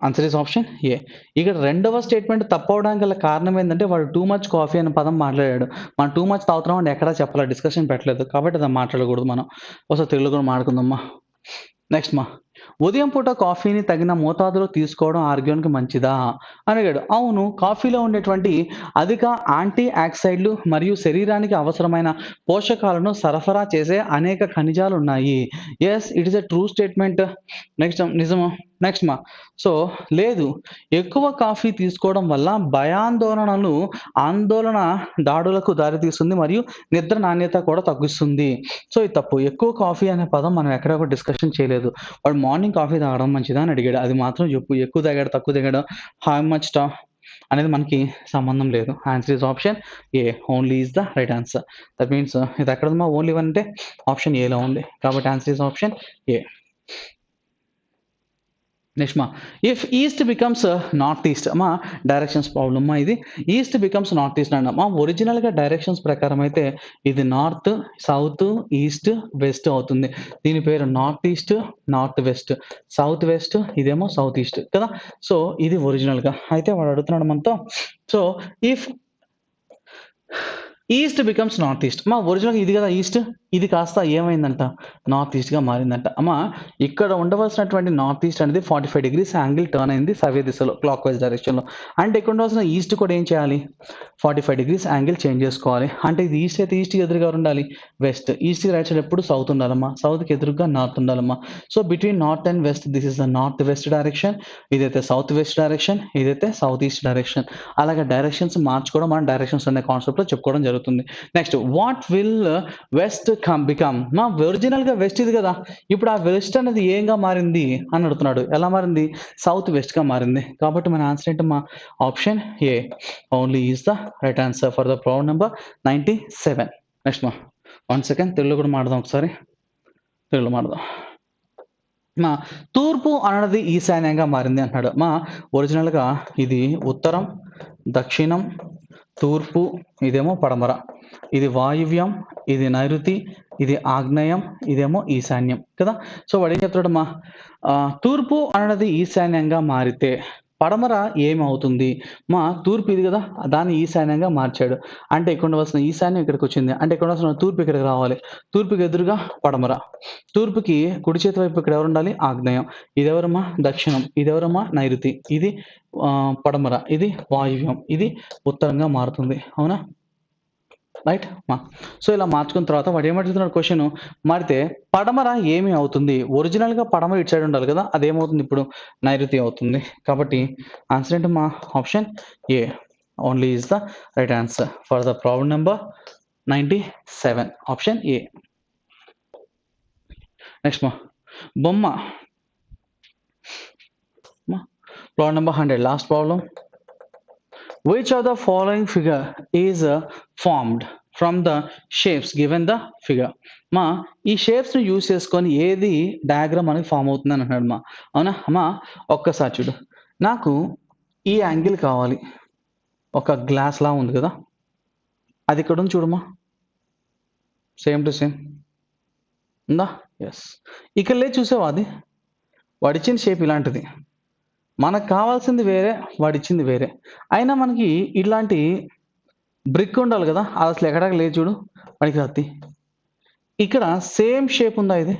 Answer is option A. ఇక్కడ రెండవ స్టేట్మెంట్ తప్పవడానికి గల కారణం ఏంటంటే వాడు టూ మచ్ కాఫీ అనే పదం మాట్లాడాడు. మనం టూ మచ్ తాగుతున్నాం అంటే ఎక్కడా చెప్పాలి, డిస్కషన్ పెట్టలేదు, కాబట్టి అది మాట్లాడకూడదు. మనం ఒకసారి తెలుగు కూడా మాట్లాడుకుందామా. నెక్స్ట్ ఉదయం పూట కాఫీని తగిన మోతాదులో తీసుకోవడం ఆరోగ్యానికి మంచిదా అని అడిగాడు. అవును, కాఫీలో ఉండేటువంటి అధిక యాంటీ ఆక్సైడ్లు మరియు శరీరానికి అవసరమైన పోషకాలను సరఫరా చేసే అనేక ఖనిజాలు ఉన్నాయి. Yes, it is a true statement. Next నిజమా? నెక్స్ట్ సో లేదు, ఎక్కువ కాఫీ తీసుకోవడం వల్ల భయాందోళనలు, ఆందోళన దాడులకు దారితీస్తుంది మరియు నిద్ర నాణ్యత కూడా తగ్గిస్తుంది. సో ఇది తప్పు. ఎక్కువ కాఫీ అనే పదం మనం ఎక్కడ కూడా డిస్కషన్ చేయలేదు. వాడు మార్నింగ్ కాఫీ తాగడం మంచిదా అని అడిగాడు, అది మాత్రం చెప్పు. ఎక్కువ తాగాడు తక్కువ తాగాడు, హౌ మచ్ అనేది మనకి సంబంధం లేదు. Answer is option A. Only is the right answer. That means ఇది ఎక్కడ ఉందమ్మా? ఓన్లీ వన్ అంటే ఆప్షన్ ఏలో ఉంది, కాబట్టి answer is option A. Next if east becomes north east, directions problem ఇది. ఈస్ట్ బికమ్స్ నార్త్ ఈస్ట్ అన్న ఒరిజినల్గా డైరెక్షన్స్ ప్రకారం అయితే ఇది నార్త్, సౌత్, ఈస్ట్, వెస్ట్ అవుతుంది. దీని పేరు north east, north west, south west, ఇదేమో సౌత్ ఈస్ట్ కదా. సో ఇది ఒరిజినల్గా. అయితే వాడు అడుగుతున్నాడు మనతో, so if east becomes north east, ఒరిజినల్గా ఇది కదా ఈస్ట్, ఇది కాస్త ఏమైందంట? నార్త్ ఈస్ట్గా మారిందంట. ఇక్కడ ఉండవలసినటువంటి నార్త్ ఈస్ట్ అనేది 45 degrees యాంగిల్ టర్న్ అయింది సవ్య దిశలో, క్లాక్ వైజ్ డైరెక్షన్లో. అంటే ఇక్కడ ఉండవలసిన ఈస్ట్ కూడా ఏం చేయాలి? 45 degrees యాంగిల్ చేంజ్ చేసుకోవాలి. అంటే ఇది ఈస్ట్ అయితే ఈస్ట్కి ఎదురుగా ఉండాలి వెస్ట్, ఈస్ట్కి రైట్ సైడ్ ఎప్పుడు సౌత్ ఉండాలమ్మా, సౌత్కి ఎదురుగా నార్త్ ఉండాలమ్మా. So between north and west this is the north west direction, ఇదైతే సౌత్ వెస్ట్ డైరెక్షన్, ఇదైతే సౌత్ ఈస్ట్ డైరెక్షన్. అలాగే డైరెక్షన్స్ మార్చుకోవడం మనం డైరెక్షన్స్ అనే కాన్సెప్ట్లో చెప్పుకోవడం జరుగుతుంది. Next what will west become? ఒరిజినల్గా వెస్ట్ ఇది కదా, ఇప్పుడు ఆ వెస్ట్ అనేది ఏంగా మారింది అని అడుగుతున్నాడు. ఎలా మారింది? సౌత్ వెస్ట్గా మారింది. కాబట్టి మన ఆన్సర్ ఏంటమ్మా? Option A. Only is the right answer for the problem number 97. Next 1 second, తెలుగులో కూడా మాడదాం ఒకసారి. తెలుగులో మాడదాం. తూర్పు అన్నది ఈశాన్యంగా మారింది అంటున్నాడు. ఒరిజినల్గా ఇది ఉత్తరం, దక్షిణం, తూర్పు, ఇదేమో పడమర, ఇది వాయువ్యం, ఇది నైరుతి, ఇది ఆగ్నేయం, ఇదేమో ఈశాన్యం కదా. సో వాడు ఏం చెప్తాడమ్మా? తూర్పు అన్నది ఈశాన్యంగా మారితే పడమర ఏమవుతుంది? తూర్పు ఇది కదా, దాన్ని ఈశాన్యంగా మార్చాడు. అంటే ఇక్కడ ఉండవలసిన ఈశాన్యం ఇక్కడికి వచ్చింది, అంటే ఇక్కడ ఉండవలసిన తూర్పు ఇక్కడికి రావాలి. తూర్పుకి ఎదురుగా పడమర, తూర్పుకి కుడి చేతి వైపు ఇక్కడ ఎవరు ఉండాలి? ఆగ్నేయం. ఇది ఎవరమ్మా? దక్షిణం. ఇది ఎవరమ్మా? నైరుతి. ఇది పడమర, ఇది వాయువ్యం, ఇది ఉత్తరంగా మారుతుంది. అవునా? రైట్. సో ఇలా మార్చుకున్న తర్వాత వాడు ఏమడుగుతున్నాడు క్వశ్చన్, మారితే పడమర ఏమి అవుతుంది? ఒరిజినల్గా పడమర ఇటు సైడ్ ఉండాలి కదా, అదేమవుతుంది ఇప్పుడు? నైరుతి అవుతుంది. కాబట్టి ఆన్సర్ ఏంటమ్మా? Option A. Only is the right answer for the problem number 97. Option A. Next బొమ్మ, problem number 100, last problem. Which of the following figure is formed from the shapes given the figure? ఈ షేప్స్ని use చేసుకొని ఏది diagram అనేది form అవుతుంది అని అంటున్నాడు. అవునా ఒక్కసారి చూడు. నాకు ఈ యాంగిల్ కావాలి, ఒక గ్లాస్ లా ఉంది కదా, అది ఇక్కడ ఉంది చూడమ్మా, సేమ్ టు సేమ్ ఉందా? ఎస్. ఇక్కడ లేదు, చూసావా? అది వాడిచ్చిన షేప్ ఇలాంటిది, మనకు కావాల్సింది వేరే, వాడిచ్చింది వేరే. అయినా మనకి ఇట్లాంటి బ్రిక్ ఉండాలి కదా, అది అసలు ఎక్కడా లేదు చూడు. వాడికి అత్తి ఇక్కడ సేమ్ షేప్ ఉందా? ఇది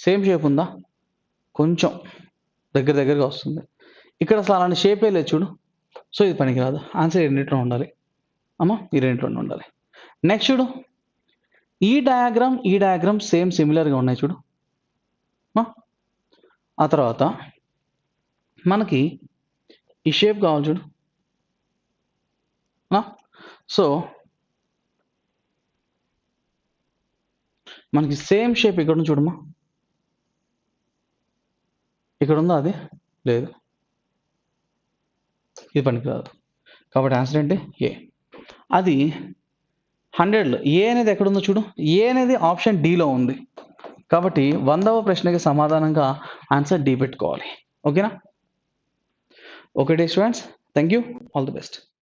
సేమ్ షేప్ ఉందా? కొంచెం దగ్గరగా వస్తుంది. ఇక్కడ అసలు అలాంటి షేపే లేదు చూడు. సో ఇది పనికిరాదు. ఆన్సర్ ఈ రెండిట్లో ఉండాలి అమ్మా, ఈ రెండిట్లో ఉండాలి. నెక్స్ట్ చూడు, ఈ డయాగ్రామ్ సేమ్ సిమిలర్గా ఉన్నాయి చూడు. ఆ తర్వాత మనకి ఈ షేప్ కావాలి చూడు. సో మనకి సేమ్ షేప్ ఇక్కడ ఉంది చూడమ్మా. ఇక్కడ ఉందా? అది లేదు, ఇది పనికిరాదు. కాబట్టి ఆన్సర్ ఏంటి? ఏ. అది 100లో ఏ అనేది ఎక్కడుందో చూడు. ఏ అనేది ఆప్షన్ డిలో ఉంది. కాబట్టి 100వ ప్రశ్నకి సమాధానంగా ఆన్సర్ డి పెట్టుకోవాలి. ఓకేనా? Okay students, thank you, all the best.